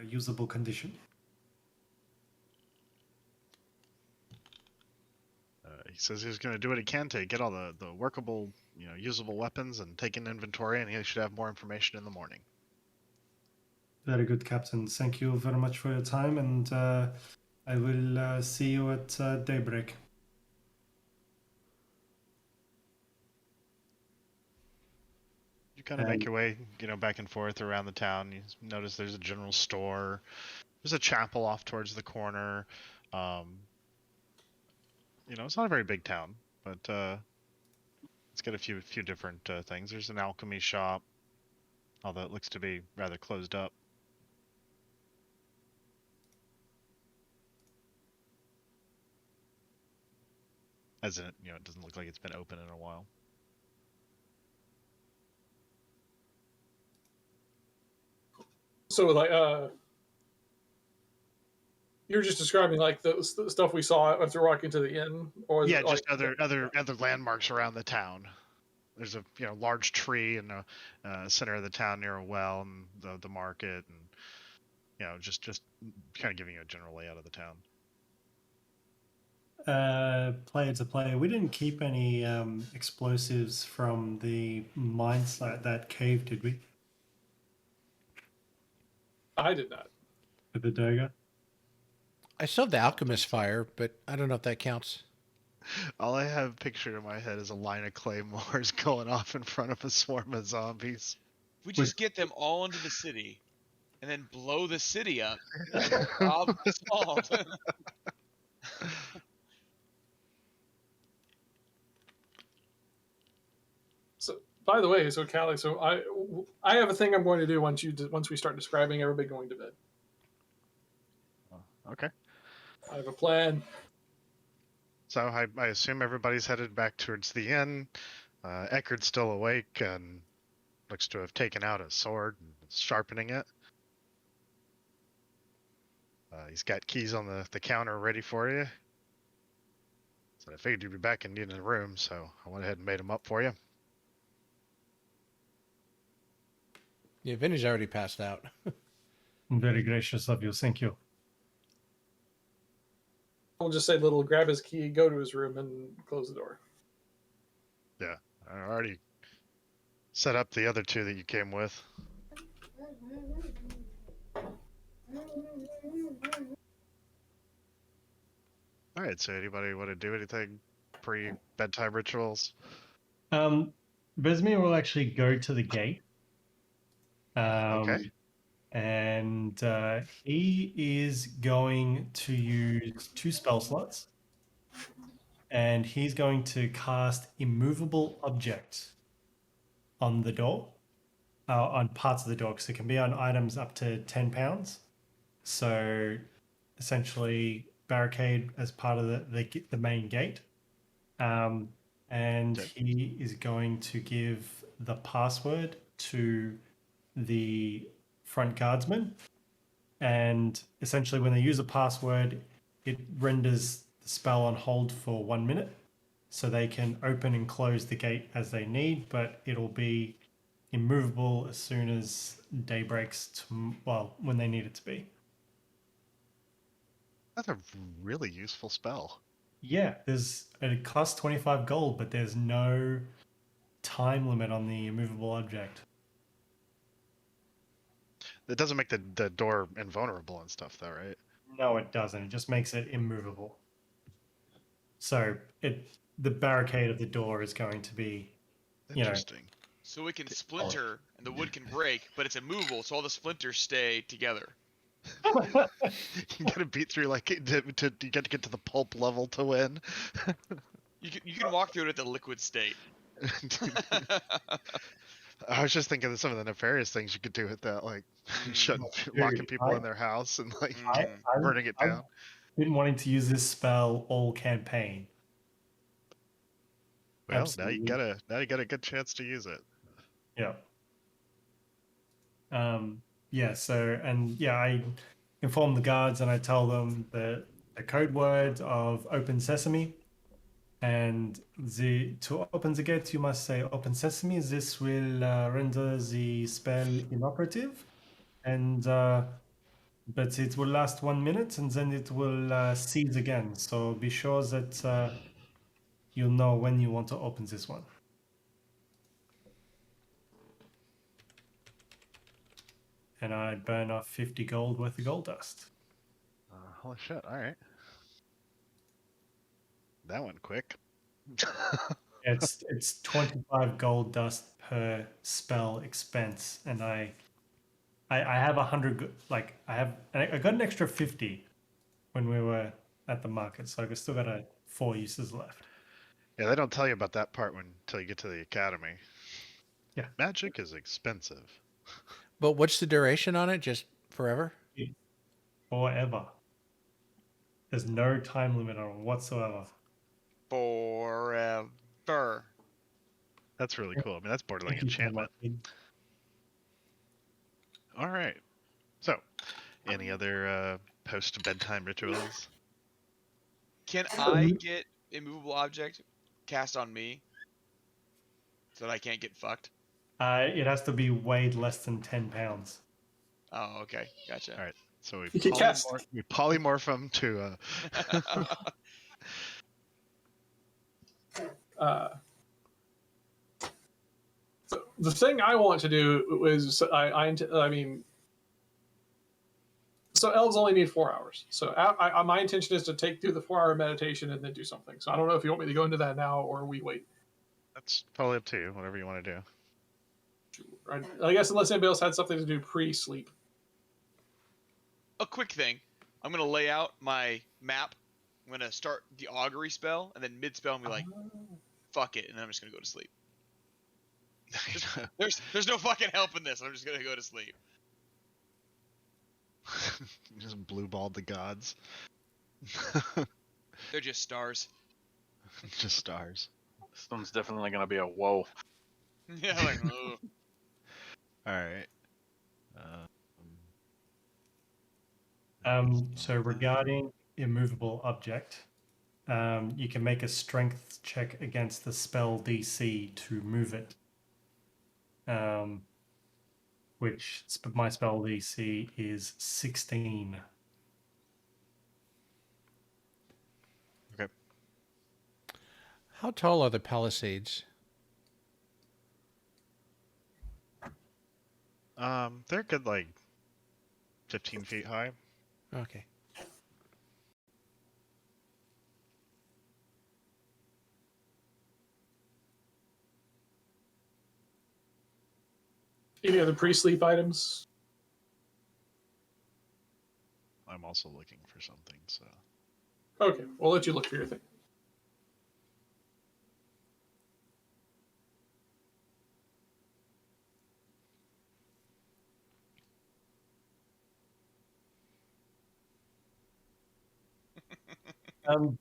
[SPEAKER 4] usable condition.
[SPEAKER 3] He says he's going to do what he can to get all the workable, usable weapons and take an inventory, and he should have more information in the morning.
[SPEAKER 4] Very good, Captain. Thank you very much for your time, and I will see you at daybreak.
[SPEAKER 3] You kind of make your way, back and forth around the town. You notice there's a general store. There's a chapel off towards the corner. It's not a very big town, but it's got a few different things. There's an alchemy shop, although it looks to be rather closed up. As in, it doesn't look like it's been open in a while.
[SPEAKER 2] So, like, you're just describing like the stuff we saw after walking to the inn, or
[SPEAKER 3] Yeah,
[SPEAKER 2] like,
[SPEAKER 3] just other landmarks around the town. There's a large tree in the center of the town near a well, and the market, and just kind of giving you a general layout of the town.
[SPEAKER 4] Player to player, we didn't keep any explosives from the mines, that cave, did we?
[SPEAKER 2] I did not.
[SPEAKER 4] With the dagger?
[SPEAKER 5] I saw the alchemist fire, but I don't know if that counts.
[SPEAKER 3] All I have pictured in my head is a line of claymores going off in front of a swarm of zombies.
[SPEAKER 1] We just get them all into the city, and then blow the city up. Problem solved.
[SPEAKER 2] So, by the way, so Callie, so I have a thing I'm going to do once we start describing everybody going to bed.
[SPEAKER 3] Okay.
[SPEAKER 2] I have a plan.
[SPEAKER 3] So I assume everybody's headed back towards the inn. Eckard's still awake and looks to have taken out a sword and is sharpening it. He's got keys on the counter ready for you. So I figured you'd be back in the room, so I went ahead and made them up for you.
[SPEAKER 5] Yeah, Vinny's already passed out.
[SPEAKER 4] Very gracious of you. Thank you.
[SPEAKER 2] I'll just say little grab his key, go to his room, and close the door.
[SPEAKER 3] Yeah, I already set up the other two that you came with. All right, so anybody want to do anything pre-bedtime rituals?
[SPEAKER 4] Vesmir will actually go to the gate.
[SPEAKER 3] Okay.
[SPEAKER 4] And he is going to use 2 spell slots. And he's going to cast Immovable Object on the door, on parts of the door, because it can be on items up to 10 pounds. So essentially, barricade as part of the main gate. And
[SPEAKER 3] Okay.
[SPEAKER 4] he is going to give the password to the front guardsman. And essentially, when they use a password, it renders the spell on hold for 1 minute. So they can open and close the gate as they need, but it'll be immovable as soon as day breaks, when they need it to be.
[SPEAKER 3] That's a really useful spell.
[SPEAKER 4] Yeah, it costs 25 gold, but there's no time limit on the immovable object.
[SPEAKER 3] It doesn't make the door invulnerable and stuff, though, right?
[SPEAKER 4] No, it doesn't. It just makes it immovable. So the barricade of the door is going to be,
[SPEAKER 3] Interesting.
[SPEAKER 1] So it can splinter and the wood can break, but it's immovable, so all the splinters stay together.
[SPEAKER 3] You gotta beat through like you got to get to the pulp level to win.
[SPEAKER 1] You can walk through it at the liquid state.
[SPEAKER 3] I was just thinking of some of the nefarious things you could do with that, like locking people in their house and like burning it down.
[SPEAKER 4] I've been wanting to use this spell all campaign.
[SPEAKER 3] Well,
[SPEAKER 4] Absolutely.
[SPEAKER 3] now you got a good chance to use it.
[SPEAKER 4] Yeah. I inform the guards and I tell them the code word of open sesame. And to open the gate, you must say open sesame. This will render the spell inoperative. And but it will last 1 minute and then it will cease again. So be sure that you'll know when you want to open this one. And I burn off 50 gold worth of gold dust.
[SPEAKER 3] Holy shit! All right, that went quick.
[SPEAKER 4] It's 25 gold dust per spell expense, and I have 100. I got an extra 50 when we were at the market, so I still got 4 uses left.
[SPEAKER 3] Yeah, they don't tell you about that part until you get to the academy.
[SPEAKER 4] Yeah,
[SPEAKER 3] magic is expensive.
[SPEAKER 5] But what's the duration on it? Just forever?
[SPEAKER 4] Forever. There's no time limit on it whatsoever.
[SPEAKER 1] Forever.
[SPEAKER 3] That's really cool. I mean, that's borderline enchantment. All right. So, any other post-bedtime rituals?
[SPEAKER 1] Can I get immovable object cast on me so that I can't get fucked?
[SPEAKER 4] It has to be weighed less than 10 pounds.
[SPEAKER 1] Oh, okay. Gotcha.
[SPEAKER 3] All right. So we polymorph them to...
[SPEAKER 2] So the thing I want to do is, I mean, so elves only need 4 hours. So my intention is to take through the 4-hour meditation and then do something. So I don't know if you want me to go into that now or we wait.
[SPEAKER 3] That's totally up to you, whatever you want to do.
[SPEAKER 2] I guess unless anybody else had something to do pre-sleep.
[SPEAKER 1] A quick thing. I'm going to lay out my map. I'm going to start the augury spell, and then mid-spell I'm going to be like, fuck it, and then I'm just going to go to sleep. There's no fucking help in this. I'm just going to go to sleep.
[SPEAKER 3] Just blue-balled the gods.
[SPEAKER 1] They're just stars.
[SPEAKER 3] Just stars.
[SPEAKER 6] This one's definitely going to be a whoa.
[SPEAKER 1] Yeah, like, oh.
[SPEAKER 3] Alright.
[SPEAKER 4] So regarding immovable object, you can make a strength check against the spell DC to move it. which my spell DC is 16.
[SPEAKER 3] Okay.
[SPEAKER 5] How tall are the palisades?
[SPEAKER 3] They're good, like 15 feet high.
[SPEAKER 5] Okay.
[SPEAKER 2] Any other pre-sleep items?
[SPEAKER 3] I'm also looking for something, so.
[SPEAKER 2] Okay, we'll let you look for your thing.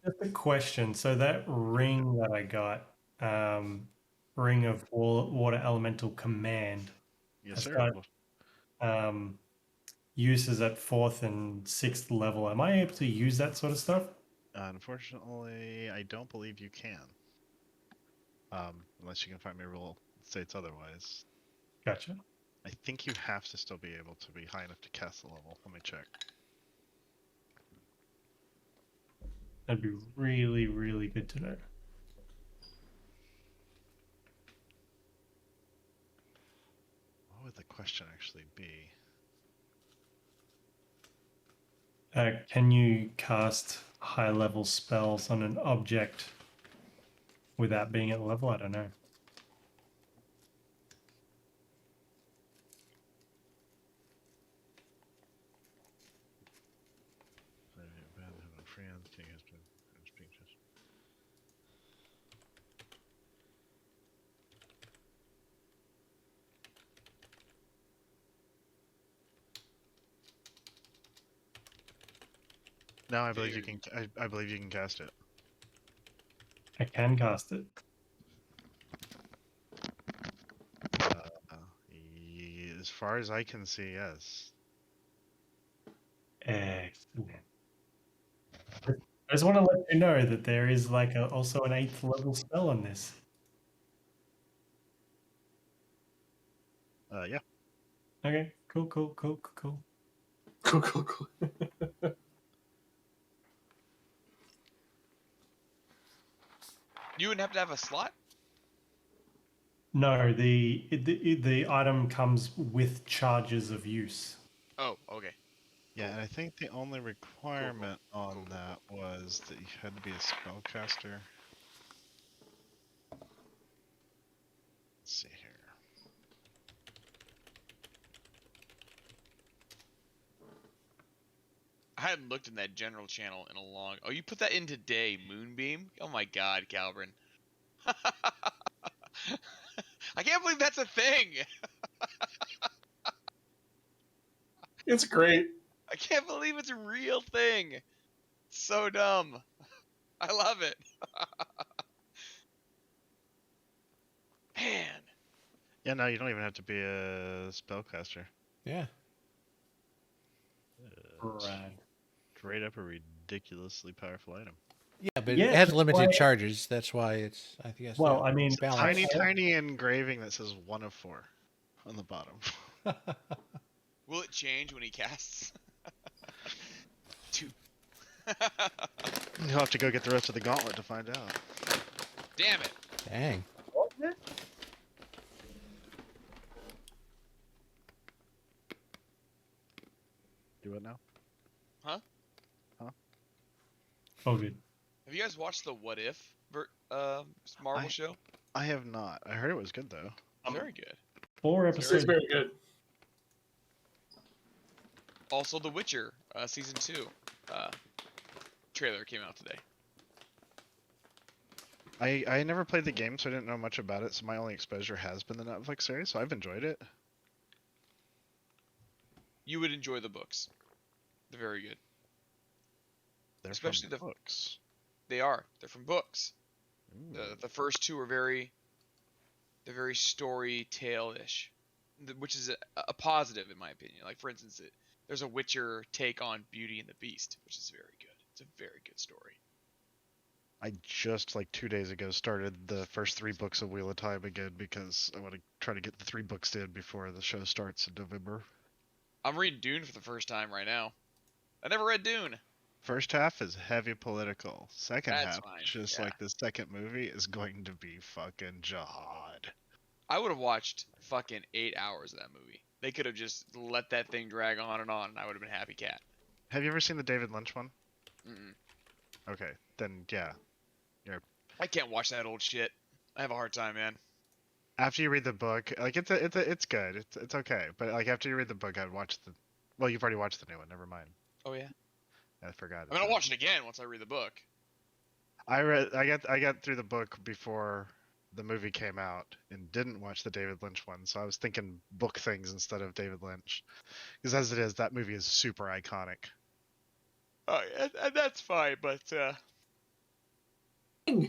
[SPEAKER 4] Just a question. So that ring that I got, ring of water elemental command,
[SPEAKER 3] Yes,
[SPEAKER 4] has
[SPEAKER 3] sir.
[SPEAKER 4] got uses at 4th and 6th level. Am I able to use that sort of stuff?
[SPEAKER 3] Unfortunately, I don't believe you can. Unless you can find me a rule that states otherwise.
[SPEAKER 4] Gotcha.
[SPEAKER 3] I think you have to still be able to be high enough to cast the level. Let me check.
[SPEAKER 4] That'd be really, really good to know.
[SPEAKER 3] What would the question actually be?
[SPEAKER 4] Can you cast high-level spells on an object without being at level? I don't know.
[SPEAKER 3] No, I believe you can. I believe you can cast it.
[SPEAKER 4] I can cast it.
[SPEAKER 3] As far as I can see, yes.
[SPEAKER 4] Excellent. I just want to let you know that there is like also an 8th level spell on this.
[SPEAKER 3] Yeah.
[SPEAKER 4] Okay, cool.
[SPEAKER 2] Cool, cool, cool.
[SPEAKER 1] You wouldn't have to have a slot?
[SPEAKER 4] No, the item comes with charges of use.
[SPEAKER 1] Oh, okay.
[SPEAKER 3] Yeah, and I think the only requirement on that was that you had to be a spellcaster. Let's see here.
[SPEAKER 1] I hadn't looked in that general channel in a long... Oh, you put that in today, Moonbeam? Oh my god, Kalbren. I can't believe that's a thing!
[SPEAKER 2] It's great.
[SPEAKER 1] I can't believe it's a real thing! It's so dumb. I love it. Man.
[SPEAKER 3] Yeah, no, you don't even have to be a spellcaster.
[SPEAKER 5] Yeah.
[SPEAKER 4] Right.
[SPEAKER 3] Straight up a ridiculously powerful item.
[SPEAKER 5] Yeah, but
[SPEAKER 4] Yeah,
[SPEAKER 5] it has
[SPEAKER 4] that's
[SPEAKER 5] limited
[SPEAKER 4] why-
[SPEAKER 5] charges. That's why it's, I think.
[SPEAKER 4] Well, I mean,
[SPEAKER 3] It's a
[SPEAKER 5] balance.
[SPEAKER 3] tiny engraving that says 1 of 4 on the bottom.
[SPEAKER 1] Will it change when he casts? 2.
[SPEAKER 3] You'll have to go get the rest of the gauntlet to find out.
[SPEAKER 1] Damn it.
[SPEAKER 5] Dang.
[SPEAKER 3] Do it now?
[SPEAKER 4] Oh, good.
[SPEAKER 1] Have you guys watched the What If Marvel show?
[SPEAKER 3] I have not. I heard it was good though.
[SPEAKER 1] Very good.
[SPEAKER 4] 4
[SPEAKER 2] It's
[SPEAKER 4] episodes.
[SPEAKER 2] very good.
[SPEAKER 1] Also, The Witcher season 2 trailer came out today.
[SPEAKER 3] I never played the game, so I didn't know much about it. So my only exposure has been the Netflix series. So I've enjoyed it.
[SPEAKER 1] You would enjoy the books. They're very good.
[SPEAKER 3] They're
[SPEAKER 1] Especially
[SPEAKER 3] from
[SPEAKER 1] the
[SPEAKER 3] books.
[SPEAKER 1] They are. They're from books.
[SPEAKER 3] Ooh.
[SPEAKER 1] The first 2 are very story tale-ish, which is a positive in my opinion. Like for instance, there's a Witcher take on Beauty and the Beast, which is very good. It's a very good story.
[SPEAKER 3] I just like 2 days ago started the first 3 books of Wheel of Time again because I want to try to get the 3 books in before the show starts in November.
[SPEAKER 1] I'm reading Dune for the first time right now. I never read Dune.
[SPEAKER 3] First half is heavy political. Second
[SPEAKER 1] That's
[SPEAKER 3] half,
[SPEAKER 1] fine.
[SPEAKER 3] just
[SPEAKER 1] Yeah.
[SPEAKER 3] like the second movie, is going to be fucking jihad.
[SPEAKER 1] I would have watched fucking 8 hours of that movie. They could have just let that thing drag on, and I would have been happy cat.
[SPEAKER 3] Have you ever seen the David Lynch one?
[SPEAKER 1] Mm-mm.
[SPEAKER 3] Okay, then yeah.
[SPEAKER 1] I can't watch that old shit. I have a hard time, man.
[SPEAKER 3] After you read the book, like it's good. It's okay. But like after you read the book, I'd watch the. Well, you've already watched the new one. Never mind.
[SPEAKER 1] Oh yeah.
[SPEAKER 3] I forgot.
[SPEAKER 1] I mean, I'll watch it again once I read the book.
[SPEAKER 3] I got through the book before the movie came out and didn't watch the David Lynch one, so I was thinking book things instead of David Lynch. Because as it is, that movie is super iconic.
[SPEAKER 1] Oh yeah, and that's fine, but yeah.
[SPEAKER 3] All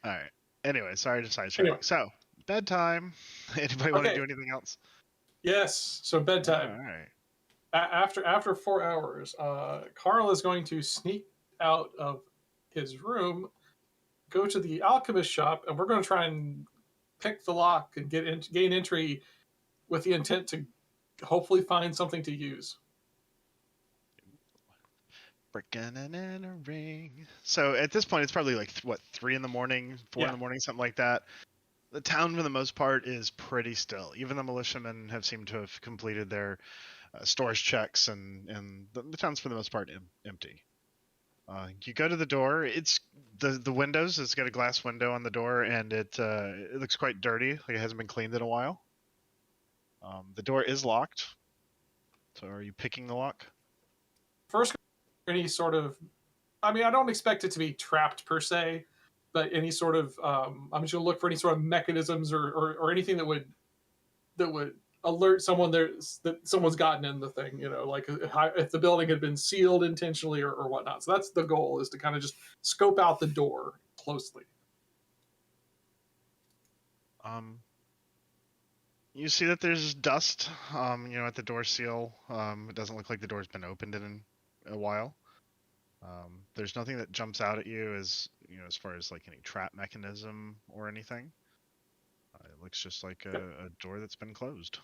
[SPEAKER 3] right. Anyway, sorry to sidetrack.
[SPEAKER 2] Anyway.
[SPEAKER 3] So bedtime. Anybody want to
[SPEAKER 2] Okay.
[SPEAKER 3] do anything else?
[SPEAKER 2] Yes. So bedtime.
[SPEAKER 3] All right.
[SPEAKER 2] After 4 hours, Karl is going to sneak out of his room, go to the alchemist shop, and we're going to try and pick the lock and gain entry with the intent to hopefully find something to use.
[SPEAKER 3] Breaking and entering. So at this point, it's probably like 3 in the morning, 4 in the morning, something like that. The town, for the most part, is pretty still. Even the militiamen have seemed to have completed their storage checks, and the town's for the most part empty. You go to the door. It's the windows. It's got a glass window on the door, and it looks quite dirty, like it hasn't been cleaned in a while. The door is locked. So are you picking the lock?
[SPEAKER 2] First, any sort of, I mean, I don't expect it to be trapped per se, but any sort of, I'm just gonna look for any sort of mechanisms or anything that would alert someone that someone's gotten in the thing, you know, like if the building had been sealed intentionally or whatnot. So that's the goal, is to kind of just scope out the door closely.
[SPEAKER 3] You see that there's dust, at the door seal. It doesn't look like the door's been opened in a while. There's nothing that jumps out at you as far as like any trap mechanism or anything. It looks just like a door that's been closed.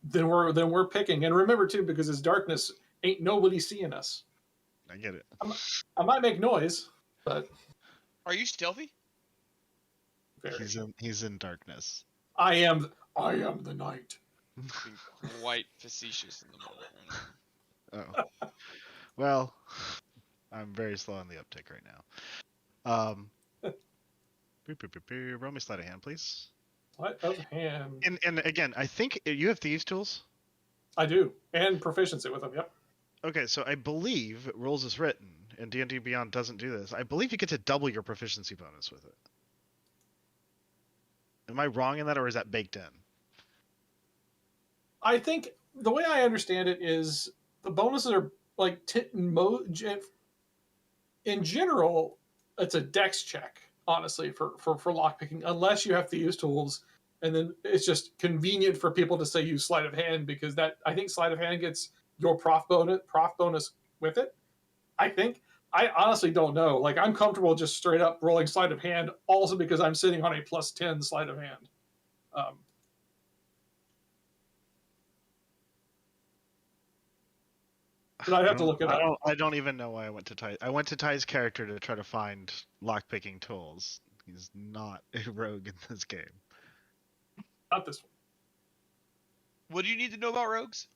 [SPEAKER 2] Then we're picking, and remember too, because it's darkness, ain't nobody seeing us.
[SPEAKER 3] I get it.
[SPEAKER 2] I might make noise, but
[SPEAKER 1] Are you stealthy?
[SPEAKER 2] very.
[SPEAKER 3] He's in darkness.
[SPEAKER 2] I am the night.
[SPEAKER 1] Being quite facetious in the moment.
[SPEAKER 3] Oh. Well, I'm very slow on the uptick right now. Roll me sleight of hand, please.
[SPEAKER 2] Sleight of hand.
[SPEAKER 3] And again, I think you have thieves tools.
[SPEAKER 2] I do, and proficiency with them. Yep.
[SPEAKER 3] Okay, so I believe rules as written, and D&D Beyond doesn't do this. I believe you get to double your proficiency bonus with it. Am I wrong in that, or is that baked in?
[SPEAKER 2] I think the way I understand it is the bonuses are like in general, it's a dex check, honestly, for lockpicking, unless you have to use tools, and then it's just convenient for people to say use sleight of hand, because that, I think sleight of hand gets your prof bonus with it. I think. I honestly don't know. Like, I'm comfortable just straight up rolling sleight of hand, also because I'm sitting on a +10 sleight of hand. But I'd have to look it up.
[SPEAKER 3] I don't even know why I went to Tyee. I went to Tyee's character to try to find lockpicking tools. He's not a rogue in this game.
[SPEAKER 2] Not this one.
[SPEAKER 1] What do you need to know about rogues?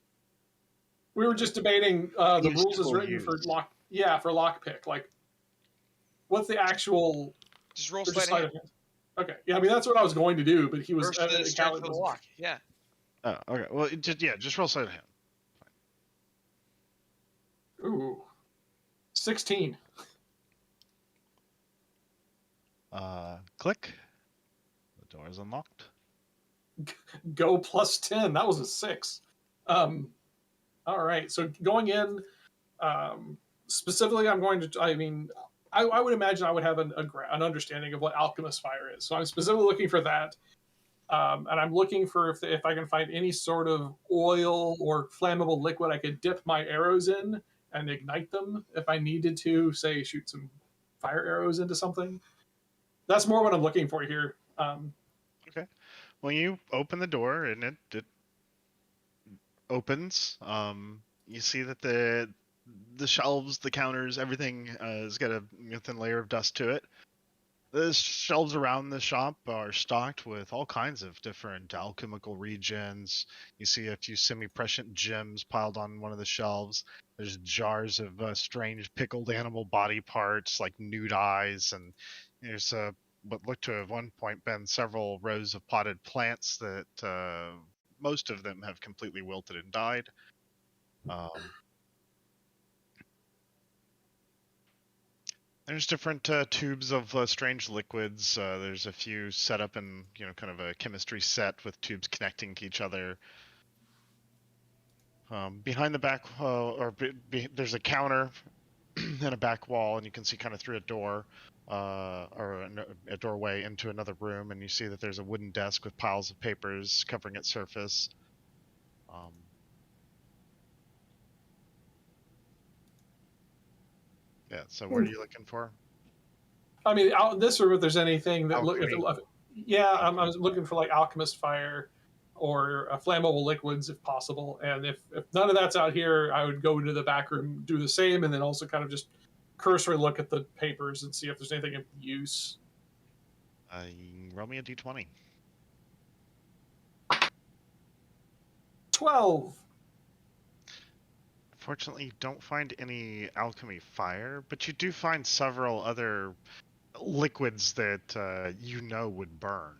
[SPEAKER 2] We were just debating the
[SPEAKER 3] Use
[SPEAKER 2] rules as
[SPEAKER 3] tool
[SPEAKER 2] written
[SPEAKER 3] used.
[SPEAKER 2] for lock. Yeah, for lockpick. Like, what's the actual?
[SPEAKER 1] Just roll
[SPEAKER 2] or just
[SPEAKER 1] sleight of hand.
[SPEAKER 2] Okay. Yeah, I mean that's what I was going to do, but he was.
[SPEAKER 1] First the strength for the lock. Yeah.
[SPEAKER 3] Oh, okay. Well, just roll sleight of hand.
[SPEAKER 2] Ooh, 16.
[SPEAKER 3] Click. The door is unlocked.
[SPEAKER 2] Go +10. That was a 6. All right. So going in, specifically, I'm going to. I mean, I would imagine I would have an understanding of what alchemist fire is. So I'm specifically looking for that, and I'm looking for if I can find any sort of oil or flammable liquid I could dip my arrows in and ignite them if I needed to, say, shoot some fire arrows into something. That's more what I'm looking for here.
[SPEAKER 3] Okay. Well, you open the door and it opens. You see that the shelves, the counters, everything has got a thin layer of dust to it. The shelves around the shop are stocked with all kinds of different alchemical reagents. You see a few semi-prescient gems piled on one of the shelves. There's jars of strange pickled animal body parts like nude eyes, and there's what looked to have one point been several rows of potted plants that most of them have completely wilted and died. There's different tubes of strange liquids. There's a few set up in, kind of a chemistry set with tubes connecting to each other. Behind the back, there's a counter and a back wall, and you can see kind of through a door, or a doorway into another room, and you see that there's a wooden desk with piles of papers covering its surface. Yeah, so what are you looking for?
[SPEAKER 2] I mean, out in this room, if there's anything that
[SPEAKER 3] Alchemy.
[SPEAKER 2] yeah, I was looking for like alchemist fire or flammable liquids if possible. And if none of that's out here, I would go into the back room, do the same, and then also kind of just cursory look at the papers and see if there's anything of use.
[SPEAKER 3] Roll me a d20.
[SPEAKER 2] 12.
[SPEAKER 3] Fortunately, you don't find any alchemy fire, but you do find several other liquids that would burn,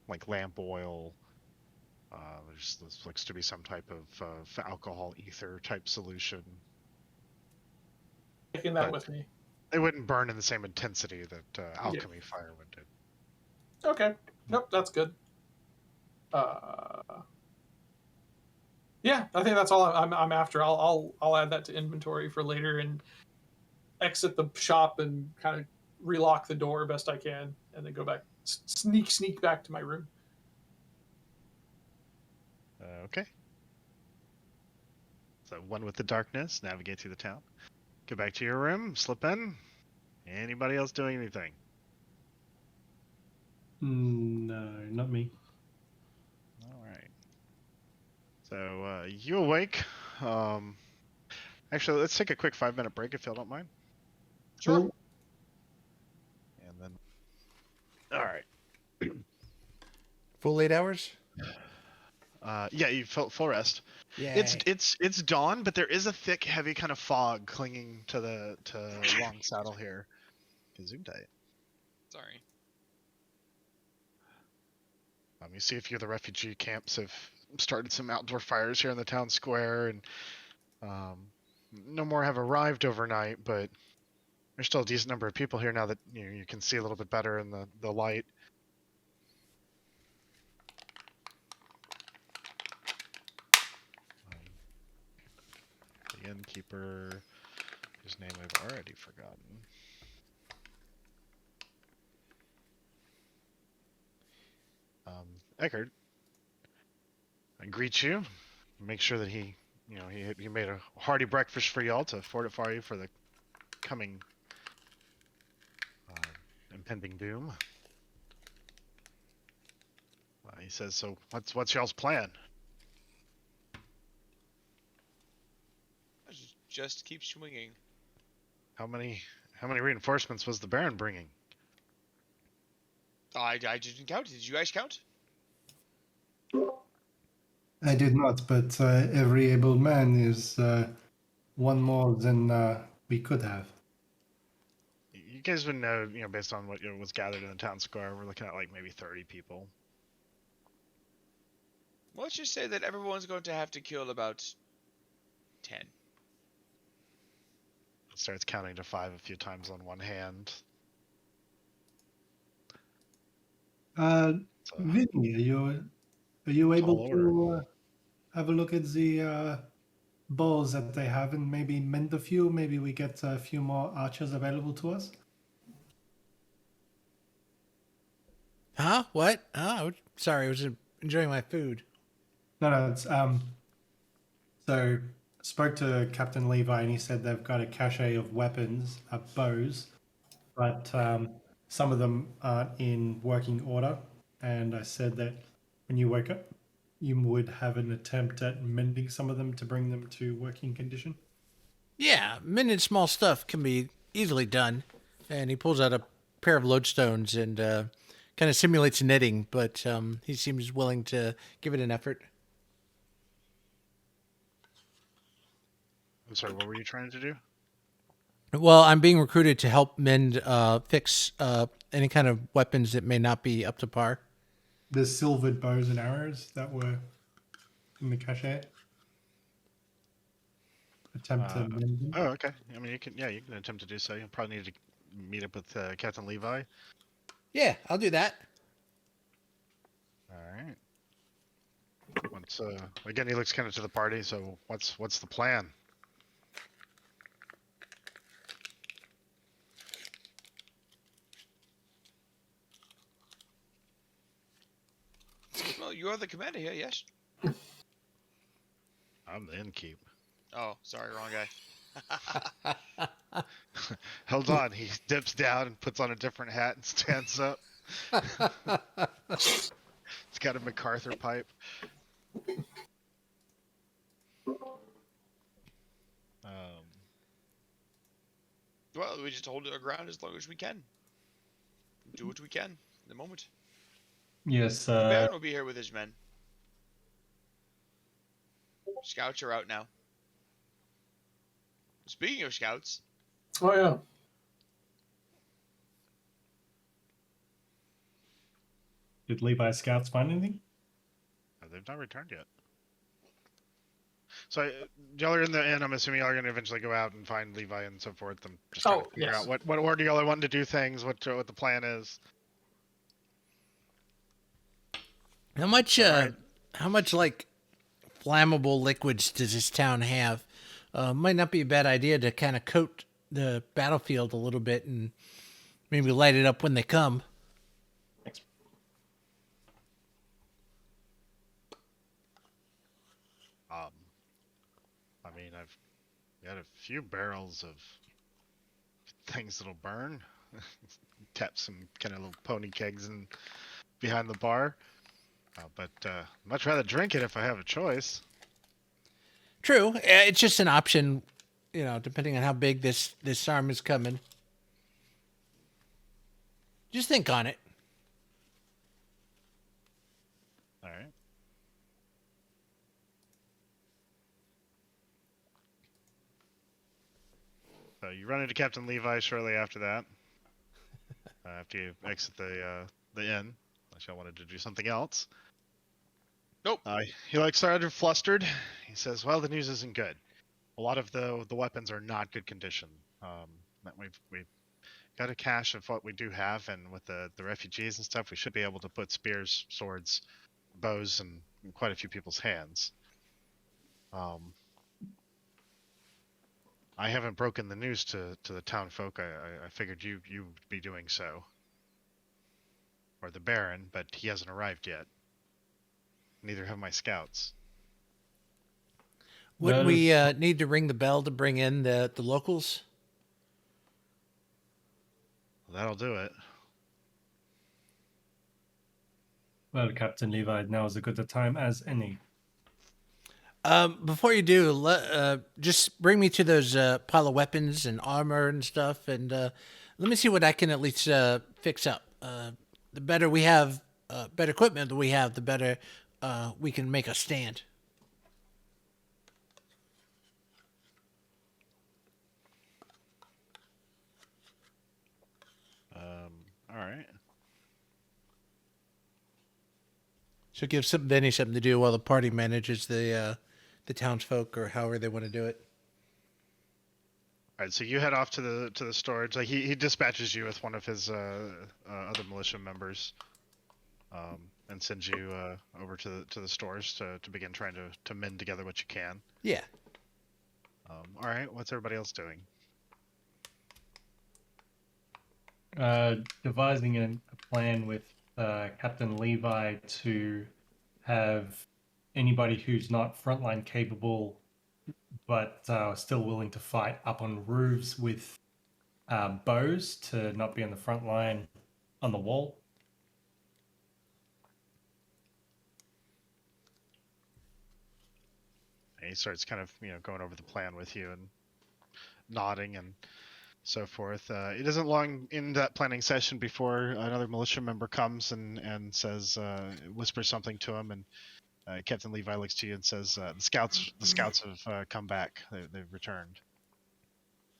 [SPEAKER 3] like lamp oil. This looks to be some type of alcohol ether type solution.
[SPEAKER 2] Taking that
[SPEAKER 3] But
[SPEAKER 2] with me.
[SPEAKER 3] they wouldn't burn in the same intensity that alchemy fire would do.
[SPEAKER 2] Okay. Nope, that's good. Yeah, I think that's all I'm after. I'll add that to inventory for later and exit the shop and kind of relock the door best I can, and then go back, sneak back to my room.
[SPEAKER 3] Okay. So one with the darkness, navigate through the town. Go back to your room, slip in. Anybody else doing anything?
[SPEAKER 4] No, not me.
[SPEAKER 3] All right. So you awake. Actually, let's take a quick 5-minute break if y'all don't mind.
[SPEAKER 2] Sure.
[SPEAKER 3] And then, all right.
[SPEAKER 5] Full 8 hours?
[SPEAKER 3] Yeah, you full rest.
[SPEAKER 5] Yeah.
[SPEAKER 3] It's dawn, but there is a thick, heavy kind of fog clinging to Long Saddle here. Gesundheit.
[SPEAKER 1] Sorry.
[SPEAKER 3] You see a few of the refugee camps have started some outdoor fires here in the town square, and no more have arrived overnight, but there's still a decent number of people here now that you can see a little bit better in the light. The innkeeper, whose name I've already forgotten. Eckert, I greet you. Make sure that he made a hearty breakfast for y'all to fortify you for the coming impending doom. He says, "So what's y'all's plan?"
[SPEAKER 1] Just keep swinging.
[SPEAKER 3] How many reinforcements was the Baron bringing?
[SPEAKER 1] I didn't count. Did you guys count?
[SPEAKER 4] I did not, but every able man is one more than we could have.
[SPEAKER 3] You guys would know, based on what was gathered in the town square, we're looking at like maybe 30 people.
[SPEAKER 1] Well, let's just say that everyone's going to have to kill about 10.
[SPEAKER 3] Starts counting to 5 a few times on one hand.
[SPEAKER 4] Vinny, are you able to have a look at the bows that they have and maybe mend a few? Maybe we get a few more archers available to us.
[SPEAKER 5] Huh? What? Oh, sorry. I was enjoying my food.
[SPEAKER 4] No, it's so spoke to Captain Levi, and he said they've got a cache of weapons, bows, but some of them aren't in working order. And I said that when you wake up, you would have an attempt at mending some of them to bring them to working condition.
[SPEAKER 5] Yeah, mending small stuff can be easily done. And he pulls out a pair of lodestones and kind of simulates knitting, but he seems willing to give it an effort.
[SPEAKER 3] I'm sorry, what were you trying to do?
[SPEAKER 5] Well, I'm being recruited to help mend, fix any kind of weapons that may not be up to par.
[SPEAKER 4] The silvered bows and arrows that were in the cache. Attempt to mend them.
[SPEAKER 3] Oh, okay. I mean, you can attempt to do so. You'll probably need to meet up with Captain Levi.
[SPEAKER 5] Yeah, I'll do that.
[SPEAKER 3] All right. Once again, he looks kind of to the party. So, what's the plan?
[SPEAKER 1] Well, you are the commander here, yes?
[SPEAKER 3] I'm the innkeep.
[SPEAKER 1] Oh, sorry, wrong guy.
[SPEAKER 3] Hold on. He dips down and puts on a different hat and stands up. He's got a MacArthur pipe.
[SPEAKER 1] Well, we just hold our ground as long as we can. Do what we can in the moment.
[SPEAKER 4] Yes,
[SPEAKER 1] The Baron will be here with his men. Scouts are out now. Speaking of scouts,
[SPEAKER 2] Oh yeah.
[SPEAKER 4] did Levi's scouts find anything?
[SPEAKER 3] They've not returned yet. So, y'all are in the inn. I'm assuming y'all are going to eventually go out and find Levi and so forth. I'm just trying to figure
[SPEAKER 2] yes.
[SPEAKER 3] out what order y'all are wanting to do things, what the plan is.
[SPEAKER 5] How much like flammable liquids does this town have? Might not be a bad idea to kind of coat the battlefield a little bit and maybe light it up when they come.
[SPEAKER 3] I mean, I've got a few barrels of things that'll burn. Tap some kind of little pony kegs in behind the bar. But much rather drink it if I have a choice.
[SPEAKER 5] True, it's just an option, you know, depending on how big this arm is coming. Just think on it.
[SPEAKER 3] All right. So you run into Captain Levi shortly after that. After you exit the inn, unless y'all wanted to do something else.
[SPEAKER 1] Nope.
[SPEAKER 3] He started flustered. He says, "Well, the news isn't good. A lot of the weapons are not good condition. We've got a cache of what we do have, and with the refugees and stuff, we should be able to put spears, swords, bows, in quite a few people's hands. I haven't broken the news to the town folk. I figured you would be doing so, or the Baron, but he hasn't arrived yet. Neither have my scouts."
[SPEAKER 5] Would we need to ring the bell to bring in the locals?
[SPEAKER 3] Well, that'll do it.
[SPEAKER 4] Well, Captain Levi, now is as good a time as any.
[SPEAKER 5] Before you do, just bring me to those pile of weapons and armor and stuff, and let me see what I can at least fix up. The better we have, better equipment that we have, the better we can make a stand.
[SPEAKER 3] All right.
[SPEAKER 5] So give Vinny something to do while the party manages the townsfolk or however they want to do it.
[SPEAKER 3] All right, so you head off to the storage. Like he dispatches you with one of his other militia members, and sends you over to the stores to begin trying to mend together what you can.
[SPEAKER 5] Yeah.
[SPEAKER 3] All right, what's everybody else doing?
[SPEAKER 4] Devising a plan with Captain Levi to have anybody who's not frontline capable but still willing to fight up on roofs with bows to not be on the front line on the wall.
[SPEAKER 3] And he starts kind of, going over the plan with you and nodding and so forth. It isn't long in that planning session before another militia member comes and says, whispers something to him, and Captain Levi looks to you and says, "The scouts have come back. They've returned."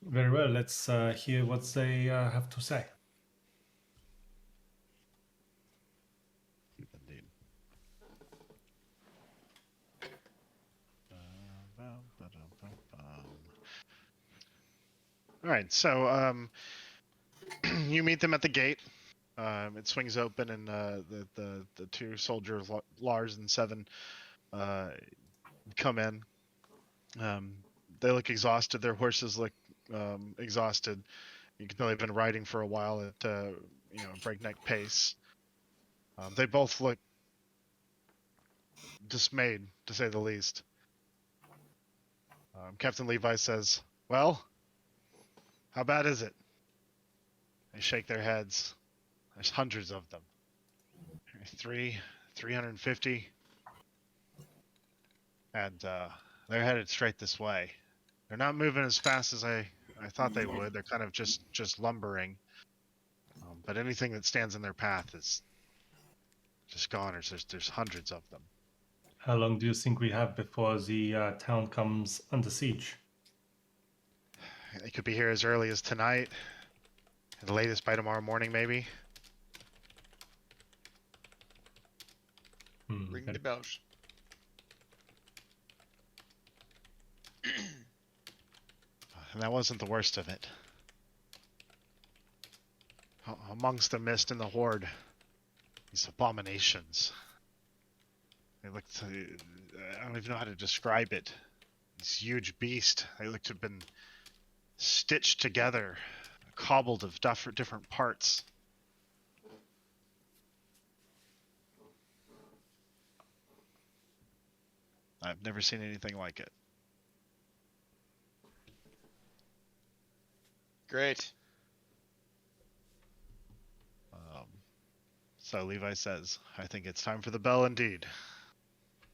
[SPEAKER 4] Very well. Let's hear what they have to say.
[SPEAKER 3] Indeed. All right, so you meet them at the gate. It swings open, and the two soldiers, Lars and Seven, come in. They look exhausted. Their horses look exhausted. You can tell they've been riding for a while at a breakneck pace. They both look dismayed, to say the least. Captain Levi says, "Well, how bad is it?" They shake their heads. There's hundreds of them. 350. And they're headed straight this way. They're not moving as fast as I thought they would. They're kind of just lumbering. But anything that stands in their path is just goners. There's hundreds of them.
[SPEAKER 4] How long do you think we have before the town comes under siege?
[SPEAKER 3] They could be here as early as tonight. At the latest by tomorrow morning, maybe.
[SPEAKER 1] Ring the bells.
[SPEAKER 3] And that wasn't the worst of it. Amongst the mist and the horde, these abominations. They looked, I don't even know how to describe it. This huge beast. They looked to have been stitched together, cobbled of different parts. I've never seen anything like it.
[SPEAKER 1] Great.
[SPEAKER 3] So Levi says, "I think it's time for the bell indeed."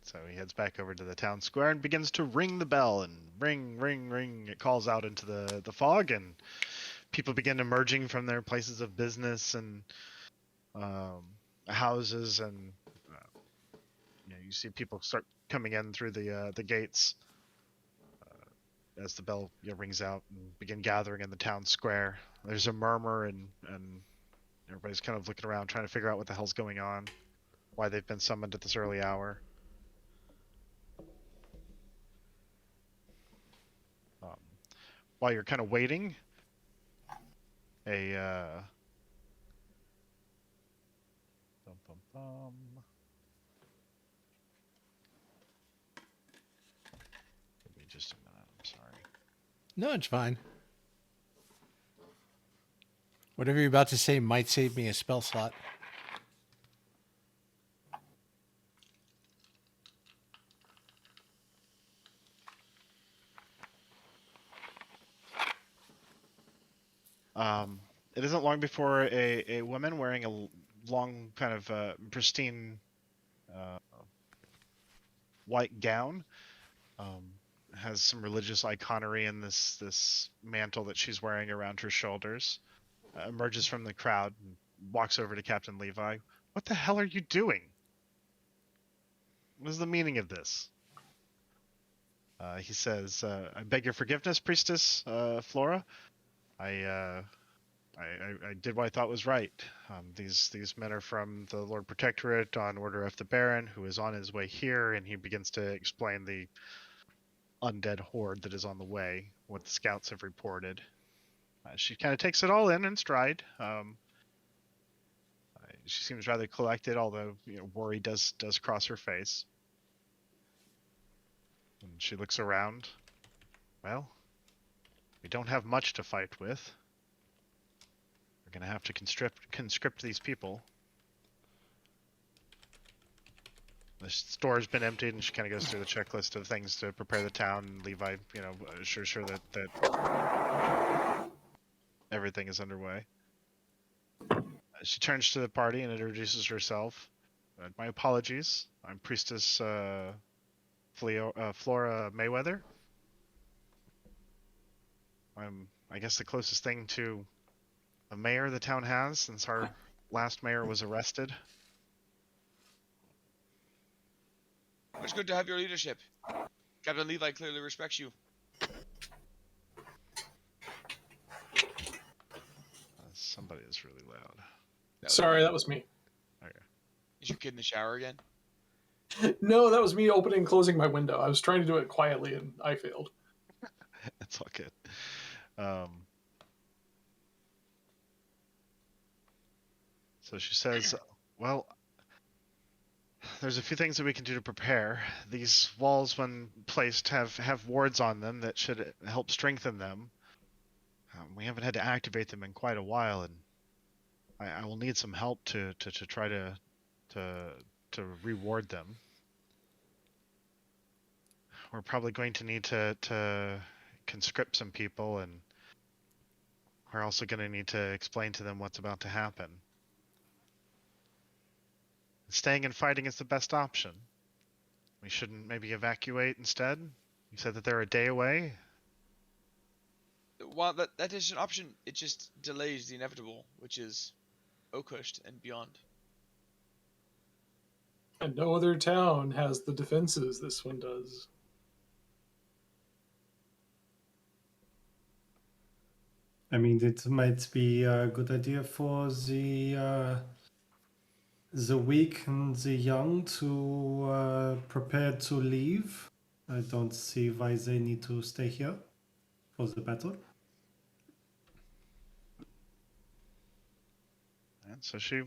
[SPEAKER 3] So he heads back over to the town square and begins to ring the bell, and ring, ring, ring. It calls out into the fog, and people begin emerging from their places of business and houses, and you see people start coming in through the gates as the bell rings out, and begin gathering in the town square. There's a murmur, and everybody's kind of looking around trying to figure out what the hell's going on, why they've been summoned at this early hour. While you're kind of waiting, a Give me just a minute. I'm sorry.
[SPEAKER 5] No, it's fine. Whatever you're about to say might save me a spell slot.
[SPEAKER 3] It isn't long before a woman wearing a long kind of pristine white gown, has some religious iconery in this mantle that she's wearing around her shoulders, emerges from the crowd and walks over to Captain Levi. "What the hell are you doing? What is the meaning of this?" He says, "I beg your forgiveness, Priestess Flora. I did what I thought was right. These men are from the Lord Protectorate on order of the Baron, who is on his way here," and he begins to explain the undead horde that is on the way, what the scouts have reported. She kind of takes it all in stride. She seems rather collected, although worry does cross her face. And she looks around. "Well, we don't have much to fight with. We're going to have to conscript these people. The store's been emptied, and she kind of goes through the checklist of things to prepare the town. And Levi, sure that everything is underway. She turns to the party and introduces herself. My apologies. I'm Priestess Flora Mayweather. I'm, I guess, the closest thing to a mayor the town has since our last mayor was arrested.
[SPEAKER 1] It's good to have your leadership. Captain Levi clearly respects you.
[SPEAKER 3] Somebody is really loud.
[SPEAKER 2] Sorry, that was me.
[SPEAKER 3] Okay.
[SPEAKER 1] Is your kid in the shower again?
[SPEAKER 2] No, that was me opening and closing my window. I was trying to do it quietly and I failed.
[SPEAKER 3] That's all good. So she says, well, there's a few things that we can do to prepare. These walls, when placed, have wards on them that should help strengthen them. We haven't had to activate them in quite a while, and I will need some help to try to reward them. We're probably going to need to conscript some people, and we're also going to need to explain to them what's about to happen. Staying and fighting is the best option. We shouldn't maybe evacuate instead? You said that they're a day away?
[SPEAKER 1] Well, that is an option. It just delays the inevitable, which is Oakhurst and beyond.
[SPEAKER 2] And no other town has the defenses this one does.
[SPEAKER 4] I mean, it might be a good idea for the weak and the young to prepare to leave. I don't see why they need to stay here for the battle.
[SPEAKER 3] And so she,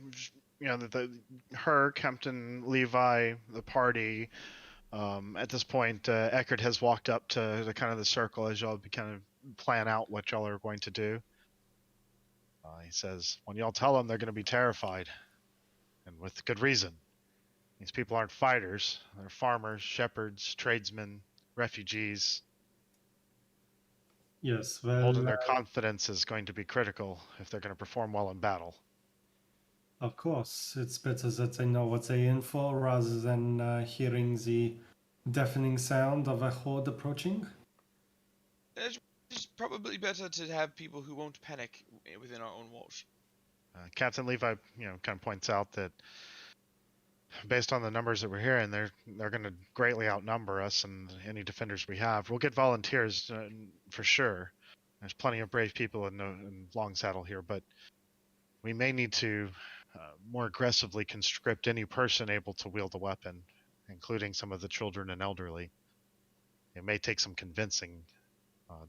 [SPEAKER 3] her, Captain Levi, the party, at this point, Eckert has walked up to the kind of the circle as y'all kind of plan out what y'all are going to do. He says, when y'all tell them, they're going to be terrified. And with good reason. These people aren't fighters. They're farmers, shepherds, tradesmen, refugees.
[SPEAKER 4] Yes, well,
[SPEAKER 3] Holding their confidence is going to be critical if they're going to perform well in battle.
[SPEAKER 4] of course, it's better that they know what they're in for rather than hearing the deafening sound of a horde approaching.
[SPEAKER 1] It's probably better to have people who won't panic within our own walls.
[SPEAKER 3] Captain Levi, kind of points out that based on the numbers that we're hearing, they're going to greatly outnumber us and any defenders we have. We'll get volunteers for sure. There's plenty of brave people in Long Saddle here, but we may need to more aggressively conscript any person able to wield a weapon, including some of the children and elderly. It may take some convincing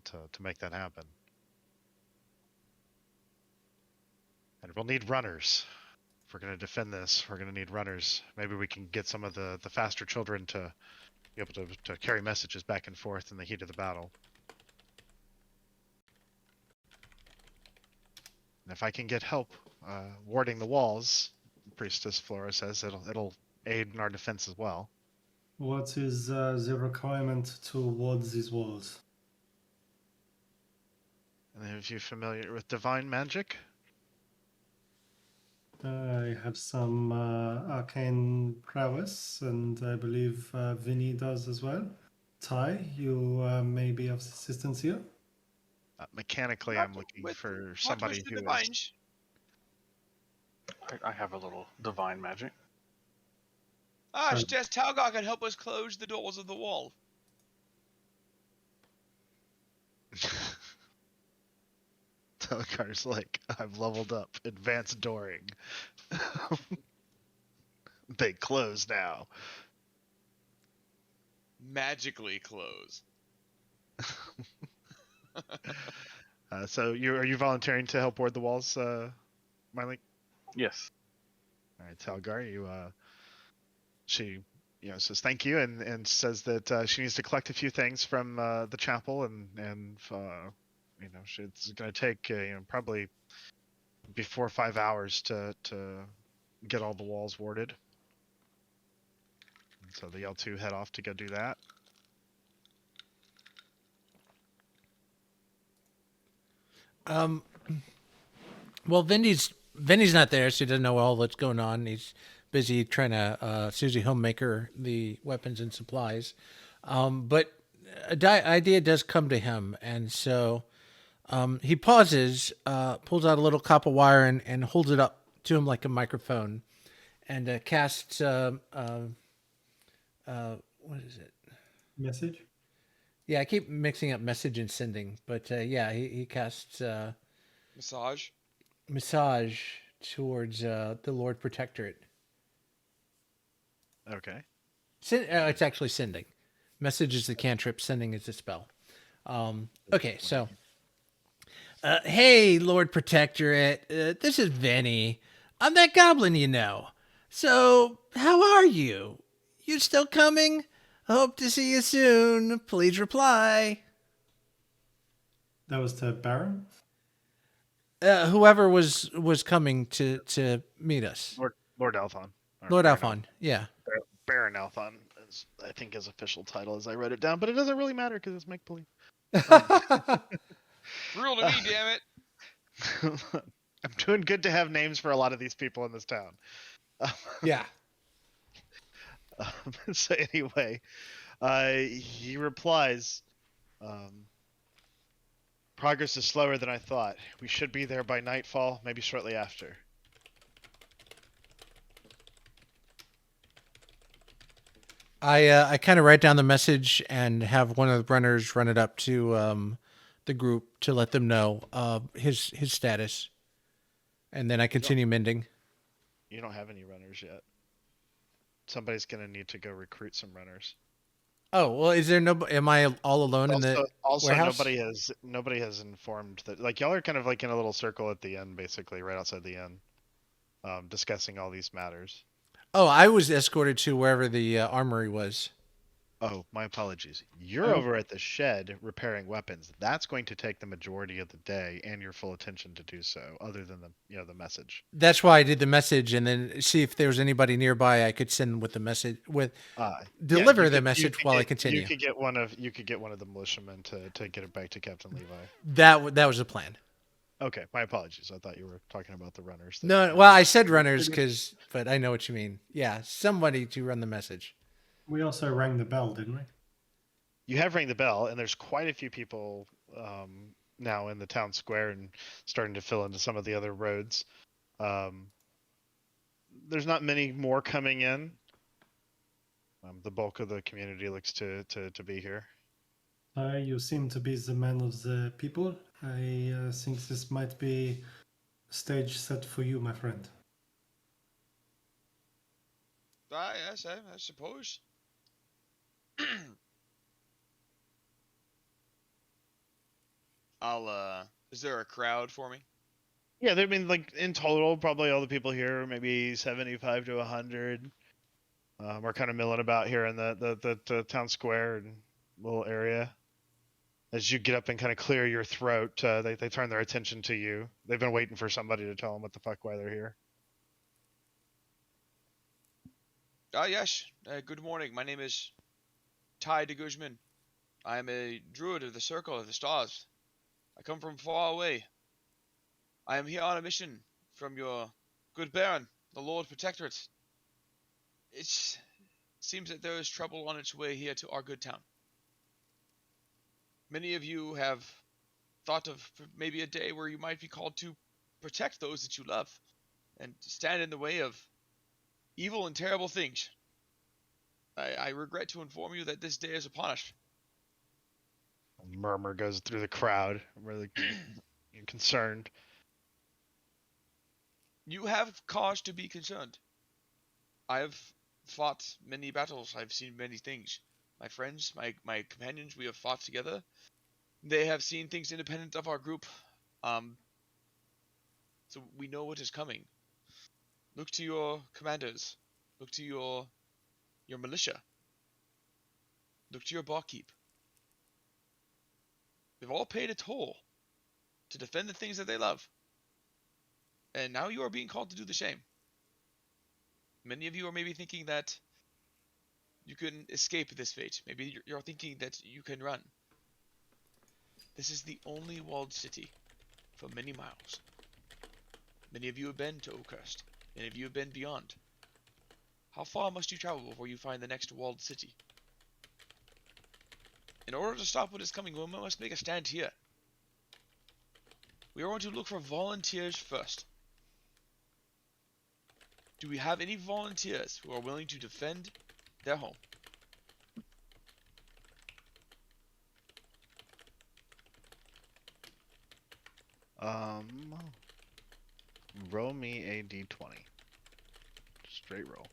[SPEAKER 3] to make that happen. And we'll need runners. If we're going to defend this, we're going to need runners. Maybe we can get some of the faster children to be able to carry messages back and forth in the heat of the battle. And if I can get help warding the walls, Priestess Flora says it'll aid in our defense as well.
[SPEAKER 4] What is the requirement to ward these walls?
[SPEAKER 3] And are you familiar with divine magic?
[SPEAKER 4] I have some arcane prowess, and I believe Vinny does as well. Tyee, you may be of assistance here.
[SPEAKER 3] Mechanically, I'm looking for somebody who is...
[SPEAKER 6] I have a little divine magic.
[SPEAKER 1] She says Talgar can help us close the doors of the wall.
[SPEAKER 3] Talgar's like, I've leveled up. Advanced dooring. They close now.
[SPEAKER 1] Magically close.
[SPEAKER 3] So are you volunteering to help ward the walls, Mindleak?
[SPEAKER 6] Yes.
[SPEAKER 3] All right, Talgar, she says thank you and says that she needs to collect a few things from the chapel and it's going to take probably before 5 hours to get all the walls warded. So the L2 head off to go do that.
[SPEAKER 5] Well, Vinny's not there, so he doesn't know all that's going on. He's busy trying to Susie Homemaker the weapons and supplies. But idea does come to him, and so he pauses, pulls out a little copper wire, and holds it up to him like a microphone, and casts what is it?
[SPEAKER 4] Message.
[SPEAKER 5] Yeah, I keep mixing up message and sending, but yeah, he casts massage towards the Lord Protectorate.
[SPEAKER 3] Okay.
[SPEAKER 5] It's actually sending. Message is the cantrip, sending is the spell. Okay, so hey, Lord Protectorate, this is Vinny. I'm that goblin you know. So, how are you? You still coming? Hope to see you soon. Please reply.
[SPEAKER 4] That was to Baron.
[SPEAKER 5] Whoever was coming to meet us.
[SPEAKER 3] Lord Alphon. Or
[SPEAKER 5] Lord
[SPEAKER 3] Baron
[SPEAKER 5] Alphon, yeah.
[SPEAKER 3] Baron Alphon is, I think, his official title as I wrote it down, but it doesn't really matter because it's make believe.
[SPEAKER 1] Real to me, damn it.
[SPEAKER 3] I'm doing good to have names for a lot of these people in this town.
[SPEAKER 5] Yeah.
[SPEAKER 3] So anyway, he replies, progress is slower than I thought. We should be there by nightfall, maybe shortly after.
[SPEAKER 5] I kind of write down the message and have one of the runners run it up to the group to let them know his status, and then I continue mending.
[SPEAKER 3] You don't have any runners yet. Somebody's gonna need to go recruit some runners.
[SPEAKER 5] Oh well, is there no? Am I all alone in the warehouse?
[SPEAKER 3] Nobody has informed that. Like y'all are kind of like in a little circle at the end, basically right outside the inn, discussing all these matters.
[SPEAKER 5] Oh, I was escorted to wherever the armory was.
[SPEAKER 3] Oh, my apologies. You're over at the shed repairing weapons. That's going to take the majority of the day and your full attention to do so, other than the message.
[SPEAKER 5] That's why I did the message, and then see if there was anybody nearby I could send with the message deliver the message while I continue.
[SPEAKER 3] You could get one of the militiamen to get it back to Captain Levi.
[SPEAKER 5] That was the plan.
[SPEAKER 3] Okay, my apologies. I thought you were talking about the runners.
[SPEAKER 5] No, well, I said runners but I know what you mean. Yeah, somebody to run the message.
[SPEAKER 4] We also rang the bell, didn't we?
[SPEAKER 3] You have rang the bell, and there's quite a few people now in the town square and starting to fill into some of the other roads. There's not many more coming in. The bulk of the community looks to be here.
[SPEAKER 4] You seem to be the man of the people. I think this might be a stage set for you, my friend.
[SPEAKER 1] Yes, I suppose. Is there a crowd for me?
[SPEAKER 3] Yeah, there have been, like, in total, probably all the people here, maybe 75 to 100. We're kind of milling about here in the town square and little area. As you get up and kind of clear your throat, they turn their attention to you. They've been waiting for somebody to tell them what the fuck why they're here.
[SPEAKER 1] Yes. Good morning. My name is Tyee Guzman. I am a druid of the Circle of the Stars. I come from far away. I am here on a mission from your good Baron, the Lord Protectorate. It seems that there is trouble on its way here to our good town. Many of you have thought of maybe a day where you might be called to protect those that you love and stand in the way of evil and terrible things. I regret to inform you that this day is upon us.
[SPEAKER 3] A murmur goes through the crowd, really concerned.
[SPEAKER 1] You have cause to be concerned. I have fought many battles. I've seen many things. My friends, my companions, we have fought together. They have seen things independent of our group. So we know what is coming. Look to your commanders. Look to your militia. Look to your barkeep. They've all paid a toll to defend the things that they love. And now you are being called to do the same. Many of you are maybe thinking that You can escape this fate. Maybe you're thinking that you can run. This is the only walled city for many miles. Many of you have been to Oakhurst. Many of you have been beyond. How far must you travel before you find the next walled city? In order to stop what is coming, we must make a stand here. We are going to look for volunteers first. Do we have any volunteers who are willing to defend their home?
[SPEAKER 3] Roll me a d20. Straight roll.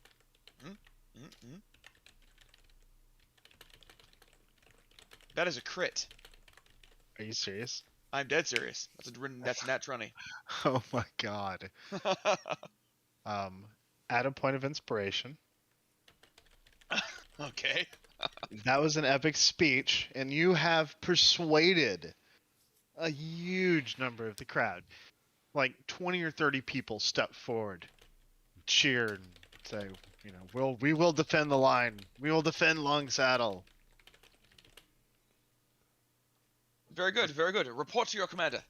[SPEAKER 1] That is a crit.
[SPEAKER 3] Are you serious?
[SPEAKER 1] I'm dead serious. That's a nat 20.
[SPEAKER 3] Oh my god. Add a point of inspiration.
[SPEAKER 1] Okay.
[SPEAKER 3] That was an epic speech, and you have persuaded a huge number of the crowd. Like 20 or 30 people step forward, cheer, and say, we will defend the line. We will defend Long Saddle.
[SPEAKER 1] Very good, very good. Report to your commander.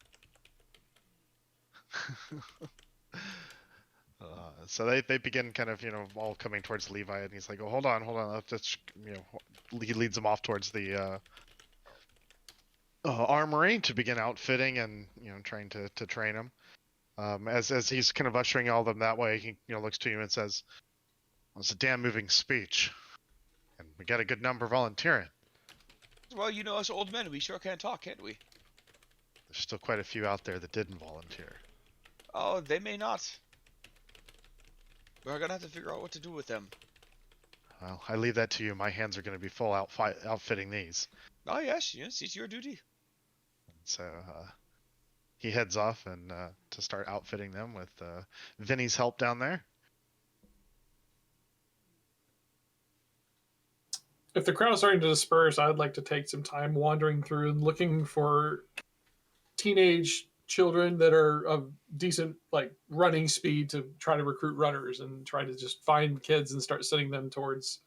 [SPEAKER 3] So they begin kind of, all coming towards Levi, and he's like, oh, hold on. Let's, he leads them off towards the armory to begin outfitting and, trying to train him. As he's kind of ushering all of them that way, he, looks to you and says, well, it's a damn moving speech. And we got a good number volunteering.
[SPEAKER 1] Well, us old men, we sure can talk, can't we?
[SPEAKER 3] There's still quite a few out there that didn't volunteer.
[SPEAKER 1] Oh, they may not. We're gonna have to figure out what to do with them.
[SPEAKER 3] Well, I leave that to you. My hands are going to be full outfitting these.
[SPEAKER 1] Oh, yes, it's your duty.
[SPEAKER 3] So he heads off and to start outfitting them with Vinny's help down there.
[SPEAKER 2] If the crowd is starting to disperse, I'd like to take some time wandering through and looking for teenage children that are of decent running speed to try to recruit runners and try to just find kids and start sending them towards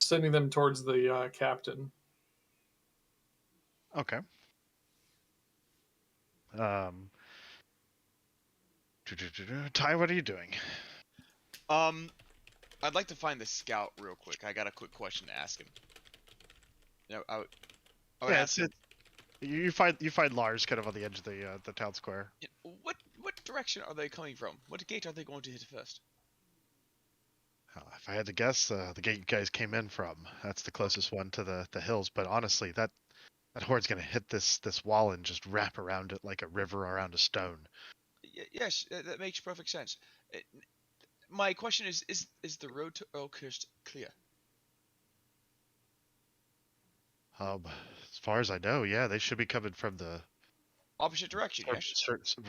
[SPEAKER 2] the captain.
[SPEAKER 3] Okay. Ty, what are you doing?
[SPEAKER 1] I'd like to find the scout real quick. I got a quick question to ask him. I would ask him.
[SPEAKER 3] You find Lars kind of on the edge of the town square.
[SPEAKER 1] What direction are they coming from? What gate are they going to hit first?
[SPEAKER 3] If I had to guess, the gate you guys came in from. That's the closest one to the hills. But honestly, that horde's gonna hit this wall and just wrap around it like a river around a stone.
[SPEAKER 1] Yes, that makes perfect sense. My question is the road to Oakhurst clear?
[SPEAKER 3] As far as I know, yeah, they should be coming from the
[SPEAKER 1] Opposite direction, yes?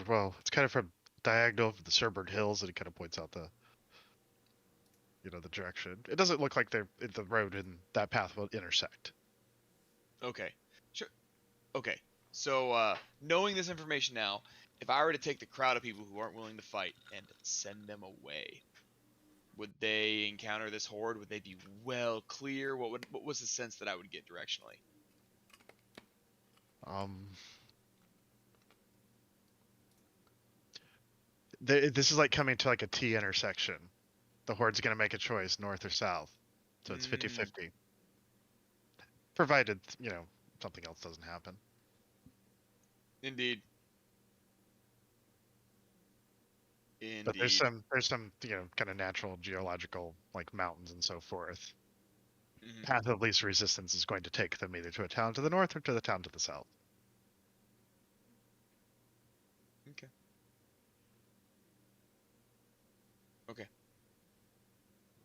[SPEAKER 3] Well, it's kind of from diagonal of the Cerberd Hills, and it kind of points out the direction. It doesn't look like the road and that path will intersect.
[SPEAKER 1] Okay, sure. Okay, so knowing this information now, if I were to take the crowd of people who aren't willing to fight and send them away, would they encounter this horde? Would they be well clear? What was the sense that I would get directionally?
[SPEAKER 3] This is like coming to like a T intersection. The horde's going to make a choice, north or south. So it's 50-50. Provided, something else doesn't happen.
[SPEAKER 1] Indeed.
[SPEAKER 3] But there's some kind of natural geological mountains and so forth.
[SPEAKER 1] Mm-hmm.
[SPEAKER 3] Path of least resistance is going to take them either to a town to the north or to the town to the south.
[SPEAKER 1] Okay. Okay.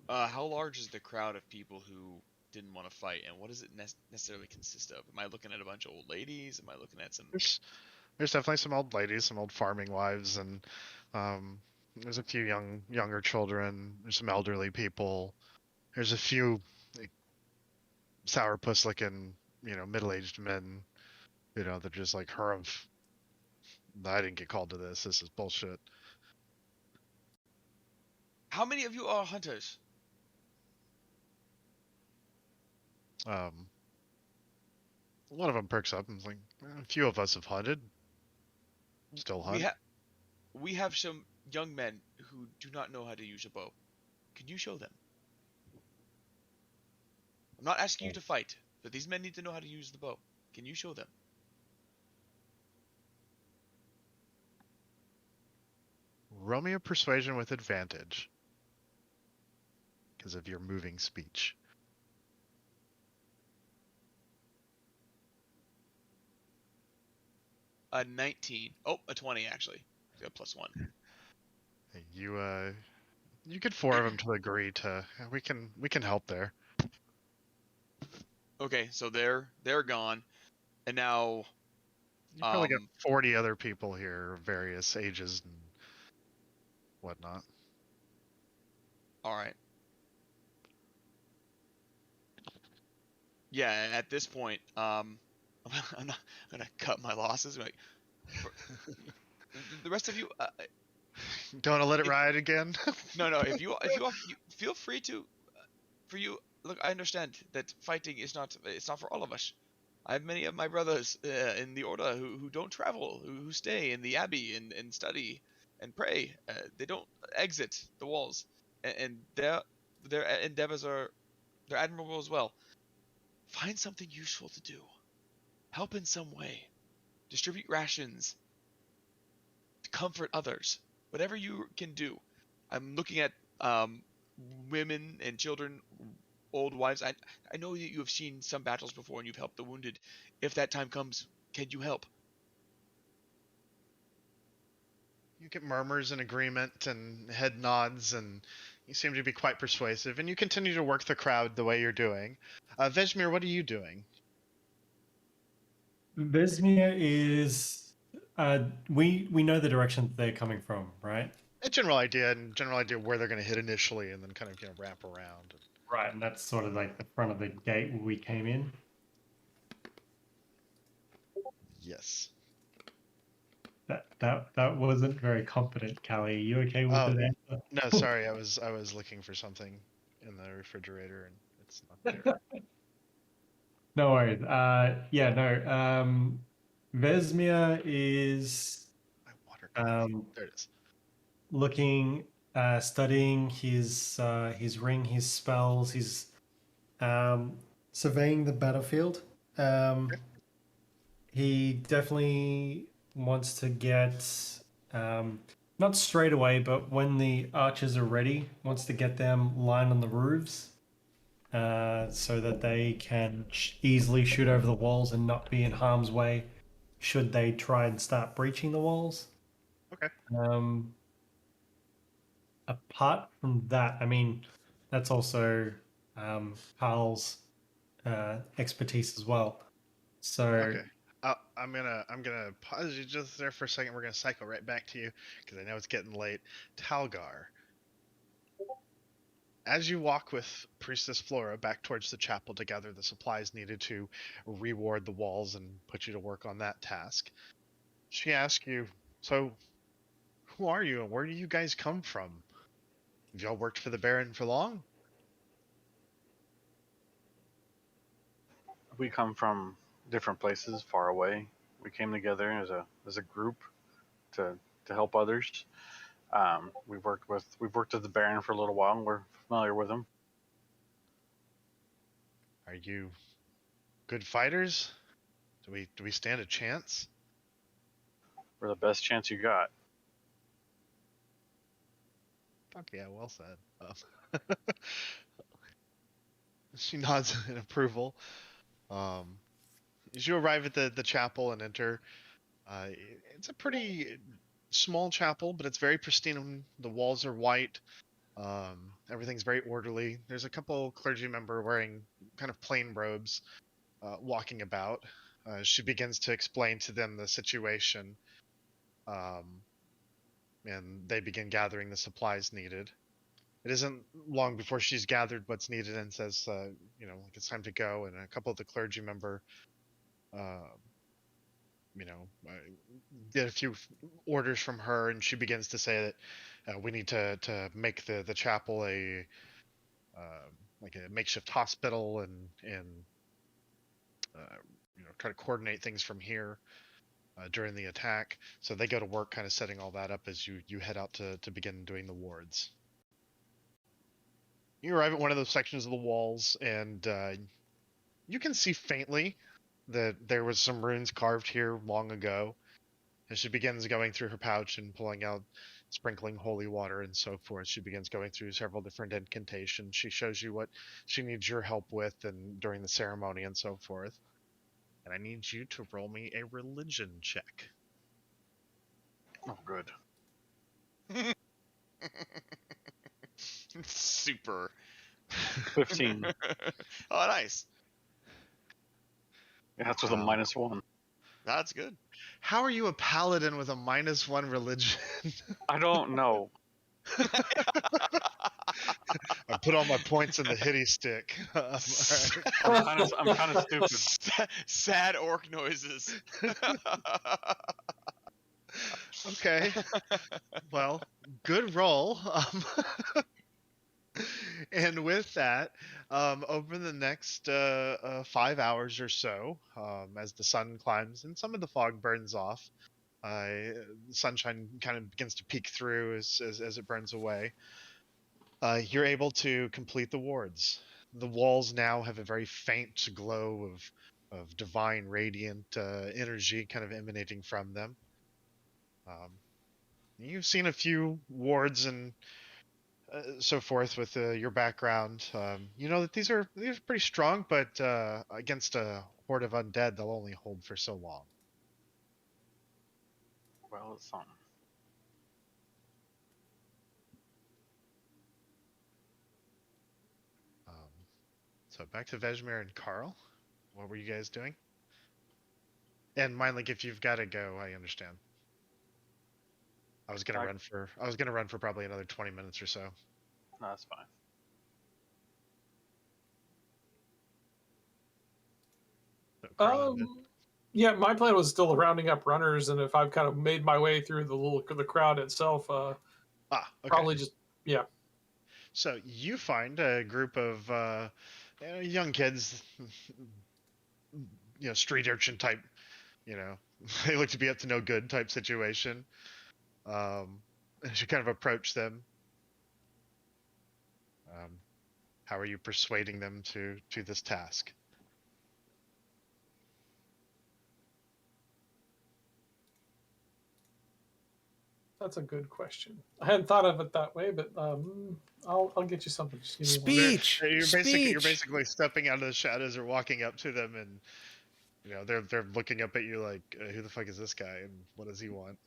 [SPEAKER 1] How large is the crowd of people who didn't want to fight, and what does it necessarily consist of? Am I looking at a bunch of old ladies? Am I looking at some...
[SPEAKER 3] There's definitely some old ladies, some old farming wives, and there's a few younger children. There's some elderly people. There's a few sourpuss-looking, middle-aged men. They're just like, Hurumph. I didn't get called to this. This is bullshit.
[SPEAKER 1] How many of you are hunters?
[SPEAKER 3] One of them perks up and is like, a few of us have hunted. Still
[SPEAKER 1] We
[SPEAKER 3] hunt.
[SPEAKER 1] have we have some young men who do not know how to use a bow. Can you show them? I'm not asking you to fight, but these men need to know how to use the bow. Can you show them?
[SPEAKER 3] Roll me a persuasion with advantage. Because of your moving speech.
[SPEAKER 1] A 19. Oh, a 20 actually. A +1.
[SPEAKER 3] You get four of them to agree to. We can help there.
[SPEAKER 1] Okay, so they're gone, and now
[SPEAKER 3] You probably got 40 other people here, of various ages and whatnot.
[SPEAKER 1] all right. Yeah, at this point, I'm gonna cut my losses. Like, the rest of you,
[SPEAKER 3] Don't want to let it
[SPEAKER 1] If-
[SPEAKER 3] ride again?
[SPEAKER 1] no, if you feel free to, for you. Look, I understand that fighting is not it's not for all of us. I have many of my brothers in the Order who don't travel, who stay in the Abbey and study and pray. They don't exit the walls, and their endeavors they're admirable as well. Find something useful to do. Help in some way. Distribute rations. Comfort others. Whatever you can do. I'm looking at women and children, old wives. I know that you have seen some battles before and you've helped the wounded. If that time comes, can you help?
[SPEAKER 3] You get murmurs and agreement and head nods, and you seem to be quite persuasive, and you continue to work the crowd the way you're doing. Vesmir, what are you doing?
[SPEAKER 4] Vesmir is. We know the direction that they're coming from, right?
[SPEAKER 3] A general idea where they're going to hit initially, and then kind of wrap around.
[SPEAKER 4] Right, and that's sort of like the front of the gate where we came in.
[SPEAKER 3] Yes.
[SPEAKER 4] That wasn't very confident, Callie. Are you okay with
[SPEAKER 3] Oh,
[SPEAKER 4] that?
[SPEAKER 3] No, sorry, I was looking for something in the refrigerator, and it's not there.
[SPEAKER 4] No worries. Yeah, no. Vesmir is
[SPEAKER 3] My water. There it is.
[SPEAKER 4] looking, studying his ring, his spells. He's surveying the battlefield. He definitely wants to get, not straight away, but when the archers are ready, wants to get them lined on the roofs, so that they can easily shoot over the walls and not be in harm's way should they try and start breaching the walls.
[SPEAKER 3] Okay.
[SPEAKER 4] Apart from that, I mean, that's also Karl's expertise as well. So
[SPEAKER 3] Okay. I'm gonna pause you just there for a second. We're gonna cycle right back to you because I know it's getting late. Talgar, as you walk with Priestess Flora back towards the chapel to gather the supplies needed to reward the walls and put you to work on that task, she asks you, "So, who are you and where do you guys come from? Have y'all worked for the Baron for long?"
[SPEAKER 6] We come from different places far away. We came together as a group to help others. We've worked with the Baron for a little while, and we're familiar with him.
[SPEAKER 3] Are you good fighters? Do we stand a chance?
[SPEAKER 6] We're the best chance you got.
[SPEAKER 3] Fuck yeah, well said. She nods in approval. As you arrive at the chapel and enter, it's a pretty small chapel, but it's very pristine. The walls are white. Everything's very orderly. There's a couple clergy member wearing kind of plain robes, walking about. She begins to explain to them the situation, and they begin gathering the supplies needed. It isn't long before she's gathered what's needed and says, like it's time to go. And a couple of the clergy member, get a few orders from her, and she begins to say that we need to make the chapel a like a makeshift hospital and try to coordinate things from here during the attack. So they go to work kind of setting all that up as you head out to begin doing the wards. You arrive at one of those sections of the walls, and you can see faintly that there was some runes carved here long ago. As she begins going through her pouch and pulling out, sprinkling holy water and so forth, she begins going through several different incantations. She shows you what she needs your help with and during the ceremony and so forth. And I need you to roll me a religion check.
[SPEAKER 6] Oh, good.
[SPEAKER 1] Super.
[SPEAKER 6] 15.
[SPEAKER 1] Oh, nice.
[SPEAKER 6] Yeah, that's with a -1.
[SPEAKER 1] That's good.
[SPEAKER 3] How are you a paladin with a -1 religion?
[SPEAKER 6] I don't know.
[SPEAKER 3] I put all my points in the hitty stick.
[SPEAKER 6] I'm kind of stupid.
[SPEAKER 1] Sad orc noises.
[SPEAKER 3] Okay. Well, good roll. And with that, over the next 5 hours or so, as the sun climbs and some of the fog burns off, the sunshine kind of begins to peek through as it burns away. You're able to complete the wards. The walls now have a very faint glow of divine radiant energy kind of emanating from them. You've seen a few wards and so forth with your background. You know that these are pretty strong, but against a horde of undead, they'll only hold for so long.
[SPEAKER 6] Well, it's something.
[SPEAKER 3] So back to Vesmir and Karl. What were you guys doing? And Mindleak, if you've got to go, I understand. I was gonna run for probably another 20 minutes or so.
[SPEAKER 6] No, that's fine.
[SPEAKER 3] So Karl,
[SPEAKER 2] Yeah, my plan was still rounding up runners, and if I've kind of made my way through the crowd itself,
[SPEAKER 3] okay.
[SPEAKER 2] probably just
[SPEAKER 3] So you find a group of young kids, street urchin type, they look to be up to no good type situation. As you kind of approach them, how are you persuading them to this task?
[SPEAKER 2] That's a good question. I hadn't thought of it that way, but I'll get you something. Just give me one.
[SPEAKER 5] Speech.
[SPEAKER 3] You're basically stepping out of the shadows or walking up to them, and they're looking up at you like, who the fuck is this guy, and what does he want?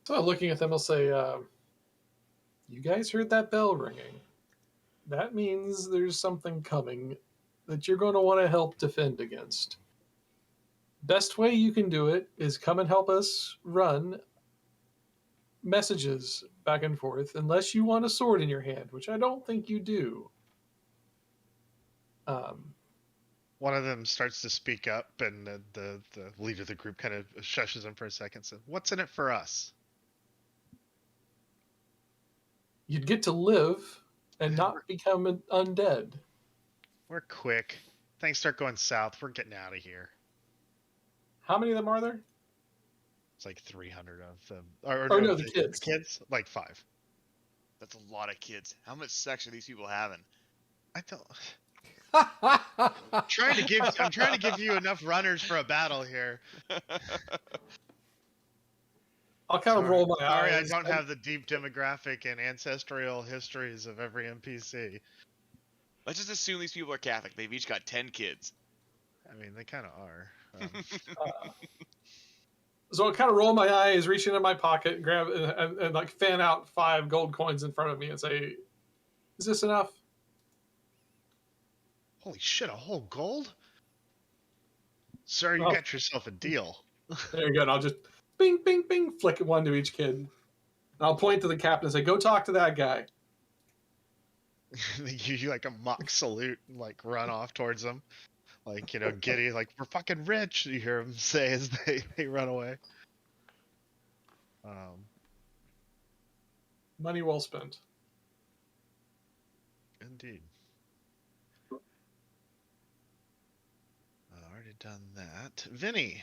[SPEAKER 2] So looking at them, I'll say, "You guys heard that bell ringing? That means there's something coming that you're going to want to help defend against. Best way you can do it is come and help us run messages back and forth, unless you want a sword in your hand, which I don't think you do."
[SPEAKER 3] One of them starts to speak up, and the leader of the group kind of shushes him for a second. Says, "What's in it for us?"
[SPEAKER 2] You'd get to live and not become an undead.
[SPEAKER 3] We're quick. Things start going south. We're getting out of here.
[SPEAKER 2] How many of them are there?
[SPEAKER 3] It's like 300 of them.
[SPEAKER 2] No, the kids.
[SPEAKER 3] The kids, like 5.
[SPEAKER 1] That's a lot of kids. How much sex are these people having?
[SPEAKER 3] I don't. I'm trying to give you enough runners for a battle here.
[SPEAKER 2] I'll kind of roll my
[SPEAKER 3] Sorry,
[SPEAKER 2] eyes.
[SPEAKER 3] I don't have the deep demographic and ancestral histories of every NPC.
[SPEAKER 1] Let's just assume these people are Catholic. They've each got 10 kids.
[SPEAKER 3] I mean, they kind of are.
[SPEAKER 2] So I kind of roll my eyes, reach into my pocket, and grab and like fan out 5 gold coins in front of me and say, "Is this enough?"
[SPEAKER 3] Holy shit, a whole gold? Sir, you
[SPEAKER 2] Oh.
[SPEAKER 3] got yourself a deal.
[SPEAKER 2] There you go. And I'll just bing, bing, bing, flick one to each kid. And I'll point to the captain and say, "Go talk to that guy."
[SPEAKER 3] You like a mock salute and like run off towards them. Like, giddy, like, "We're fucking rich," you hear them say as they run away.
[SPEAKER 2] Money well spent.
[SPEAKER 3] Indeed. done that. Vinny,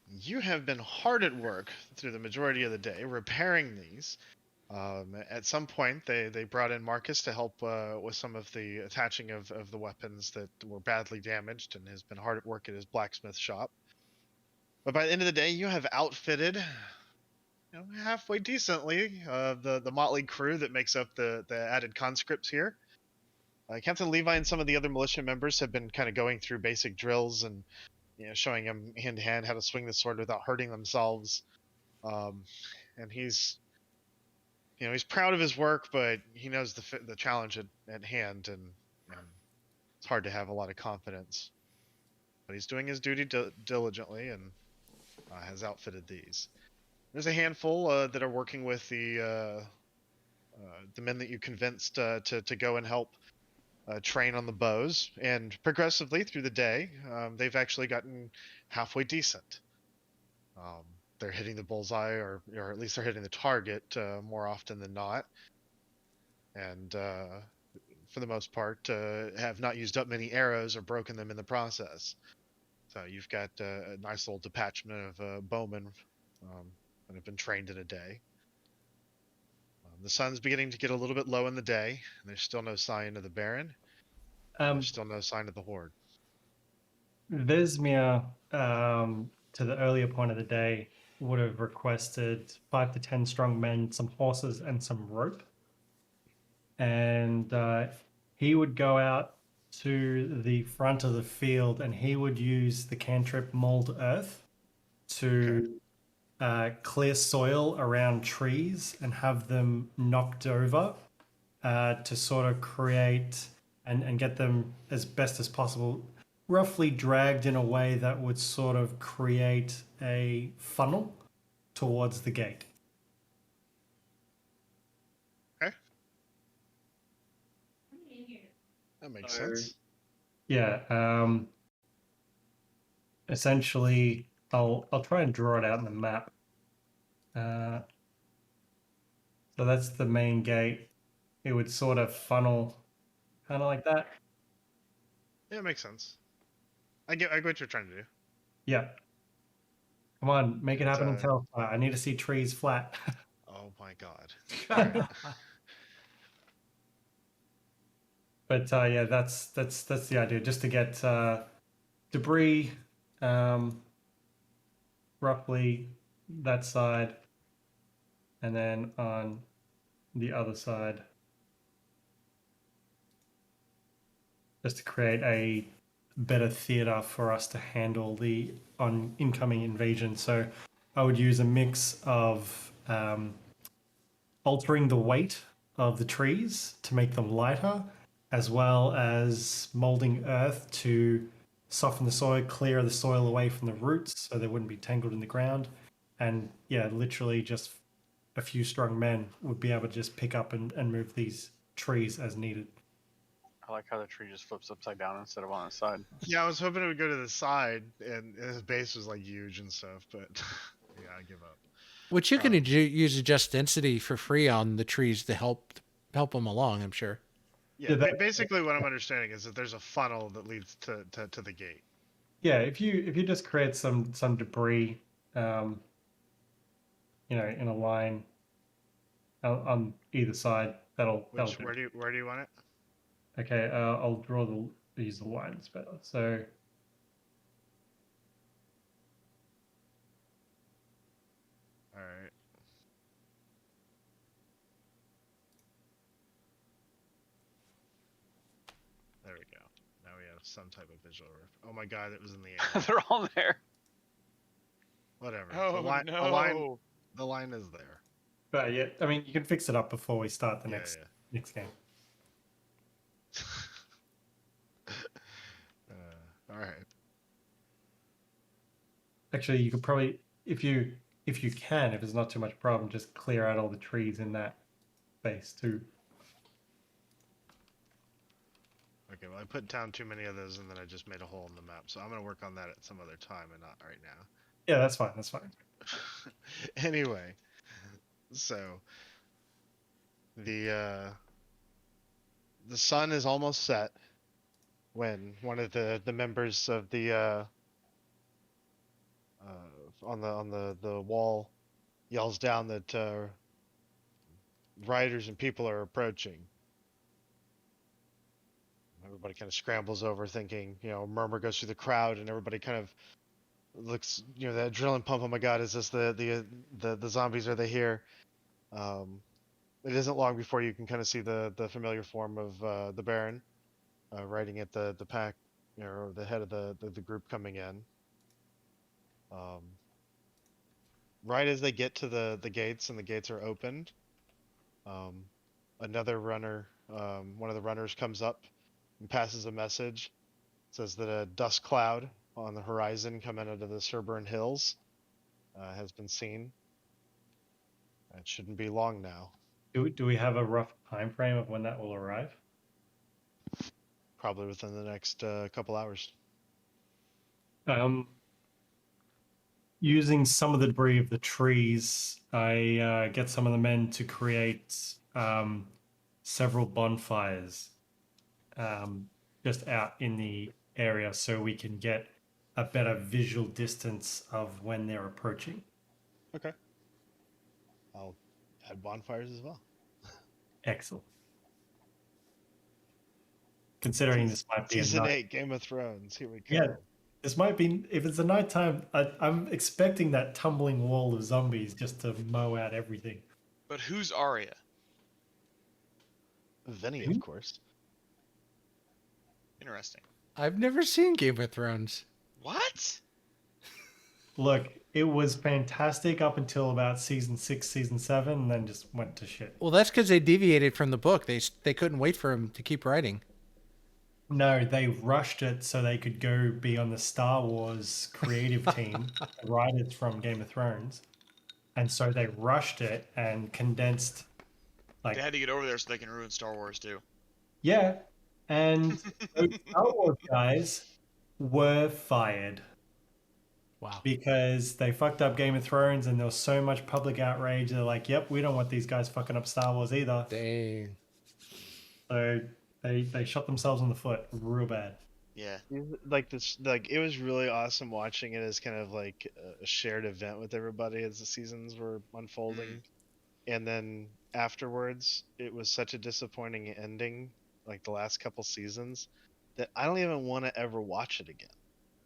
[SPEAKER 3] you have been hard at work through the majority of the day repairing these. At some point, they brought in Marcus to help with some of the attaching of the weapons that were badly damaged, and has been hard at work at his blacksmith shop. But by the end of the day, you have outfitted, halfway decently the motley crew that makes up the added conscripts here. Captain Levi and some of the other militia members have been kind of going through basic drills and showing them hand to hand how to swing the sword without hurting themselves. And he's proud of his work, but he knows the challenge at hand, and it's hard to have a lot of confidence. But he's doing his duty diligently and has outfitted these. There's a handful that are working with the men that you convinced to go and help train on the bows, and progressively through the day, they've actually gotten halfway decent. They're hitting the bullseye, or at least they're hitting the target more often than not, and for the most part, have not used up many arrows or broken them in the process. So you've got a nice little detachment of bowmen that have been trained in a day. The sun's beginning to get a little bit low in the day, and there's still no sign of the Baron. There's still no sign of the Horde.
[SPEAKER 4] Vesmir, to the earlier point of the day, would have requested 5 to 10 strong men, some horses, and some rope. And he would go out to the front of the field, and he would use the cantrip Mold Earth to clear soil around trees and have them knocked over to sort of create and get them as best as possible roughly dragged in a way that would sort of create a funnel towards the gate.
[SPEAKER 3] Okay. That makes sense.
[SPEAKER 4] Yeah. Essentially, I'll try and draw it out in the map. So that's the main gate. It would sort of funnel kind of like that.
[SPEAKER 3] Yeah, it makes sense. I get what you're trying to do.
[SPEAKER 4] Yeah. Come on, make it happen in Talespire. I need to see trees flat.
[SPEAKER 3] Oh my god.
[SPEAKER 4] But yeah, that's the idea. Just to get debris, roughly that side, and then on the other side, just to create a better theater for us to handle the incoming invasion. So I would use a mix of altering the weight of the trees to make them lighter, as well as molding earth to soften the soil, clear the soil away from the roots so they wouldn't be tangled in the ground. And yeah, literally just a few strong men would be able to just pick up and move these trees as needed.
[SPEAKER 6] I like how the tree just flips upside down instead of on its side.
[SPEAKER 3] Yeah, I was hoping it would go to the side, and his base was like huge and stuff, but yeah, I give up.
[SPEAKER 5] Which you can use adjust density for free on the trees to help them along, I'm sure.
[SPEAKER 3] Yeah, basically what I'm understanding is that there's a funnel that leads to the gate.
[SPEAKER 4] Yeah, if you just create some debris, in a line on either side, that'll do.
[SPEAKER 3] Where do you want it?
[SPEAKER 4] Okay, I'll use the lines better. So
[SPEAKER 3] All right. There we go. Now we have some type of visual. Oh my god, it was in the air.
[SPEAKER 6] They're all there.
[SPEAKER 3] Whatever.
[SPEAKER 1] Oh, no.
[SPEAKER 3] The line is there.
[SPEAKER 4] but yeah, I mean, you can fix it up before we start the
[SPEAKER 3] Yeah,
[SPEAKER 4] next game.
[SPEAKER 3] All right.
[SPEAKER 4] Actually, you could probably, if you can, if it's not too much problem, just clear out all the trees in that space too.
[SPEAKER 3] Okay, well, I put down too many of those, and then I just made a hole in the map. So I'm gonna work on that at some other time, and not right now.
[SPEAKER 4] Yeah, that's fine. That's fine.
[SPEAKER 3] Anyway, so the sun is almost set when one of the members of the on the wall yells down that riders and people are approaching. Everybody kind of scrambles over, thinking, a murmur goes through the crowd, and everybody kind of looks, the adrenaline pump. Oh my God, is this the zombies? Are they here? It isn't long before you can kind of see the familiar form of the Baron riding at the pack, or the head of the group coming in. Right as they get to the gates and the gates are opened, another runner, one of the runners comes up and passes a message. It says that a dust cloud on the horizon coming out of the Seraphic Hills has been seen. It shouldn't be long now.
[SPEAKER 7] Do we have a rough time frame of when that will arrive?
[SPEAKER 3] Probably within the next couple hours.
[SPEAKER 7] Using some of the debris of the trees, I get some of the men to create several bonfires just out in the area so we can get a better visual distance of when they're approaching.
[SPEAKER 3] Okay. I'll add bonfires as well.
[SPEAKER 7] Excellent. Considering this might be
[SPEAKER 3] Season 8 Game of Thrones. Here we go.
[SPEAKER 7] Yeah. This might be, if it's a nighttime, I'm expecting that tumbling wall of zombies just to mow out everything.
[SPEAKER 1] But who's Arya?
[SPEAKER 3] Vinny, of course.
[SPEAKER 1] Interesting.
[SPEAKER 5] I've never seen Game of Thrones.
[SPEAKER 1] What?
[SPEAKER 7] Look, it was fantastic up until about season 6, season 7, and then just went to shit.
[SPEAKER 5] Well, that's because they deviated from the book. They couldn't wait for him to keep writing.
[SPEAKER 7] No, they rushed it so they could go be on the Star Wars creative team, the writers from Game of Thrones. And so they rushed it and condensed,
[SPEAKER 1] They had to get over there so they can ruin Star Wars too.
[SPEAKER 7] Yeah, and those Star Wars guys were fired.
[SPEAKER 5] Wow.
[SPEAKER 7] Because they fucked up Game of Thrones and there was so much public outrage. They're like, yep, we don't want these guys fucking up Star Wars either.
[SPEAKER 5] Dang.
[SPEAKER 7] So they shot themselves in the foot real bad.
[SPEAKER 1] Yeah.
[SPEAKER 3] It was really awesome watching it as kind of like a shared event with everybody as the seasons were unfolding. And then afterwards, it was such a disappointing ending, like the last couple seasons, that I don't even want to ever watch it again.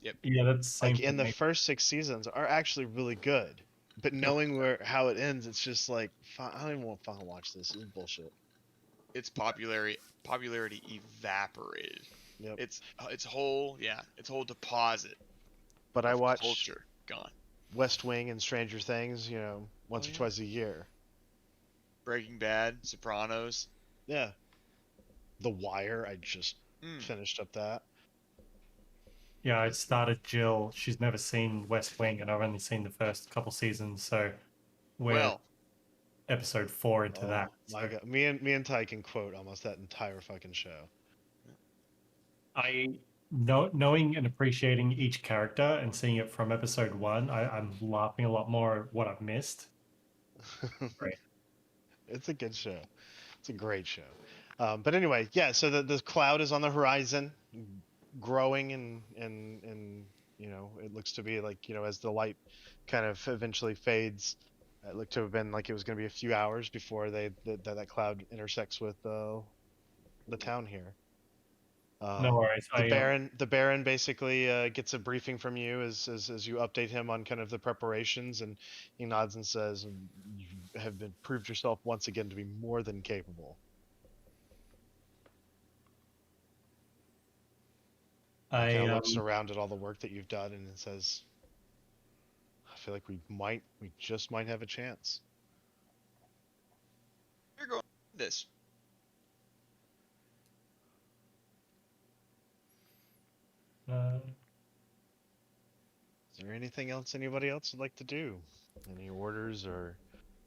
[SPEAKER 1] Yep.
[SPEAKER 7] Yeah, that's the same
[SPEAKER 3] Like in
[SPEAKER 7] for
[SPEAKER 3] the
[SPEAKER 7] me.
[SPEAKER 3] first 6 seasons are actually really good, but knowing how it ends, it's just like, I don't even want to fucking watch this. This is bullshit.
[SPEAKER 1] Its popularity evaporated.
[SPEAKER 3] Yep.
[SPEAKER 1] Its whole deposit.
[SPEAKER 3] But I
[SPEAKER 1] of
[SPEAKER 3] watch
[SPEAKER 1] culture gone.
[SPEAKER 3] West Wing and Stranger Things, once or twice a year.
[SPEAKER 1] Breaking Bad, Sopranos.
[SPEAKER 3] Yeah. The Wire, I just finished up that.
[SPEAKER 7] Yeah, I started Jill. She's never seen West Wing, and I've only seen the first couple seasons, so we're episode 4 into that.
[SPEAKER 3] My
[SPEAKER 7] So
[SPEAKER 3] God. Me and Tyee can quote almost that entire fucking show.
[SPEAKER 7] knowing and appreciating each character and seeing it from episode 1, I'm laughing a lot more at what I've missed. Great.
[SPEAKER 3] It's a good show. It's a great show. But anyway, yeah. So the cloud is on the horizon, growing and it looks to be like as the light kind of eventually fades, it looked to have been like it was going to be a few hours before that cloud intersects with the town here.
[SPEAKER 7] No worries.
[SPEAKER 3] The Baron basically gets a briefing from you as you update him on kind of the preparations, and he nods and says, "You have proved yourself once again to be more than capable." Kind of looks around at all the work that you've done, and it says, "I feel like we just might have a chance."
[SPEAKER 1] You're going with this.
[SPEAKER 3] Is there anything else anybody else would like to do? Any orders or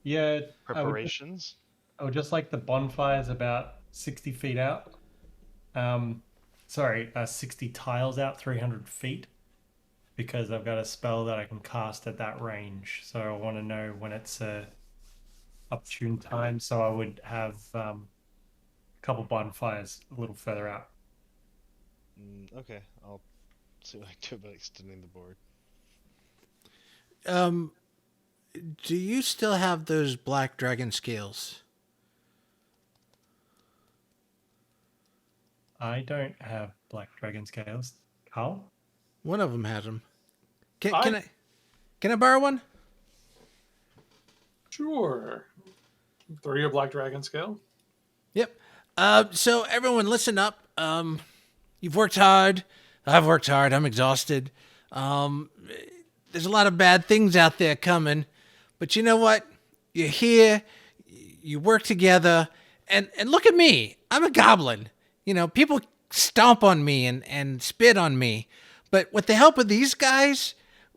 [SPEAKER 7] yeah,
[SPEAKER 3] preparations?
[SPEAKER 7] I would just like the bonfires about 60 feet out. 60 tiles out, 300 feet. Because I've got a spell that I can cast at that range. So I want to know when it's a opportune time. So I would have a couple bonfires a little further out.
[SPEAKER 3] Okay, I'll see what I can do about extending the board.
[SPEAKER 5] Do you still have those black dragon scales?
[SPEAKER 7] I don't have black dragon scales. Karl?
[SPEAKER 5] One of them has them. Can,
[SPEAKER 2] I-
[SPEAKER 5] can I can I borrow one?
[SPEAKER 2] Sure. 3 a black dragon scale.
[SPEAKER 5] Yep. So everyone, listen up. You've worked hard. I've worked hard. I'm exhausted. There's a lot of bad things out there coming, but you know what? You're here. You work together, and look at me. I'm a goblin. You know, people stomp on me and spit on me, but with the help of these guys,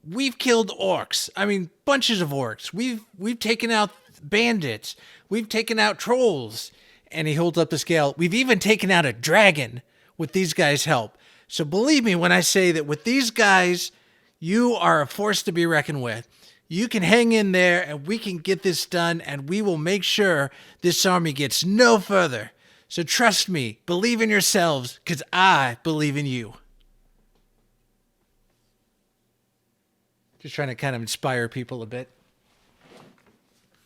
[SPEAKER 5] we've killed orcs. I mean, bunches of orcs. We've taken out bandits. We've taken out trolls. And he holds up the scale. We've even taken out a dragon with these guys' help. So believe me when I say that with these guys, you are a force to be reckoned with. You can hang in there and we can get this done and we will make sure this army gets no further. So trust me, believe in yourselves, because I believe in you. Just trying to kind of inspire people a bit.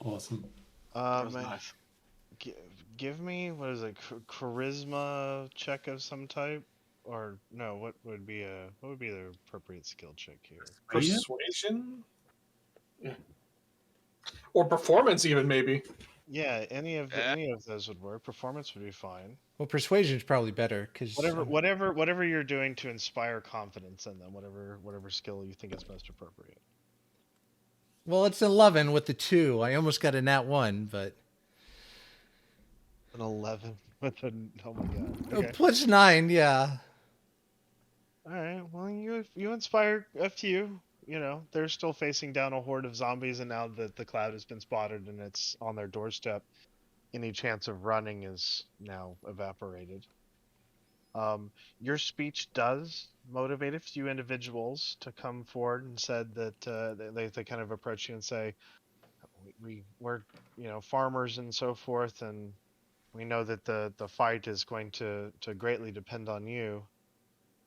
[SPEAKER 7] Awesome.
[SPEAKER 6] That was nice.
[SPEAKER 3] Give me, what is it, charisma check of some type, or no? What would be the appropriate skill check here?
[SPEAKER 2] Persuasion? Yeah. Or performance, even, maybe.
[SPEAKER 3] Yeah, any of those would work. Performance would be fine.
[SPEAKER 5] Well, persuasion's probably better because
[SPEAKER 3] Whatever you're doing to inspire confidence in them, whatever skill you think is most appropriate.
[SPEAKER 5] well, it's 11 with the 2. I almost got a nat 1, but
[SPEAKER 3] An 11 with an oh my god. Okay.
[SPEAKER 5] plus 9, yeah.
[SPEAKER 3] All right. Well, you inspire a few. You know, they're still facing down a horde of zombies, and now that the cloud has been spotted and it's on their doorstep, any chance of running is now evaporated. Your speech does motivate a few individuals to come forward and said that they kind of approach you and say, we're farmers and so forth, and we know that the fight is going to greatly depend on you.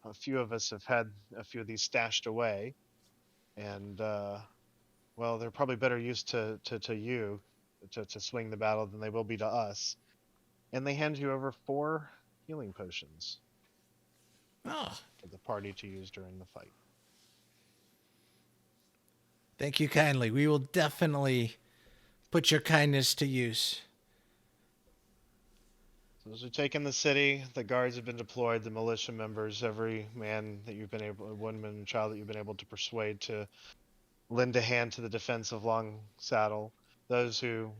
[SPEAKER 3] A few of us have had a few of these stashed away, and well, they're probably better used to you to swing the battle than they will be to us. And they hand you over 4 healing potions
[SPEAKER 5] Oh,
[SPEAKER 3] for the party to use during the fight.
[SPEAKER 5] thank you kindly. We will definitely put your kindness to use.
[SPEAKER 3] So as we take in the city, the guards have been deployed, the militia members, every man that you've been able, woman and child that you've been able to persuade to lend a hand to the defense of Long Saddle. Those who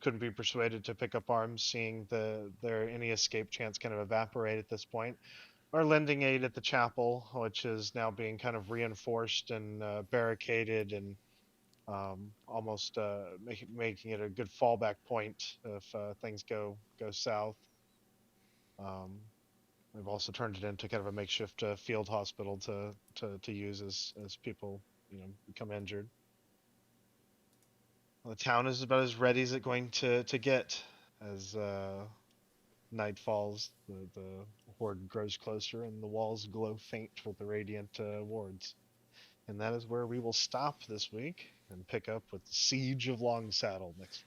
[SPEAKER 3] couldn't be persuaded to pick up arms, seeing their any escape chance kind of evaporate at this point, are lending aid at the chapel, which is now being kind of reinforced and barricaded and almost making it a good fallback point if things go south. We've also turned it into kind of a makeshift field hospital to use as people become injured. The town is about as ready as it's going to get as night falls. The horde grows closer and the walls glow faint with the radiant wards. And that is where we will stop this week and pick up with the Siege of Long Saddle next week.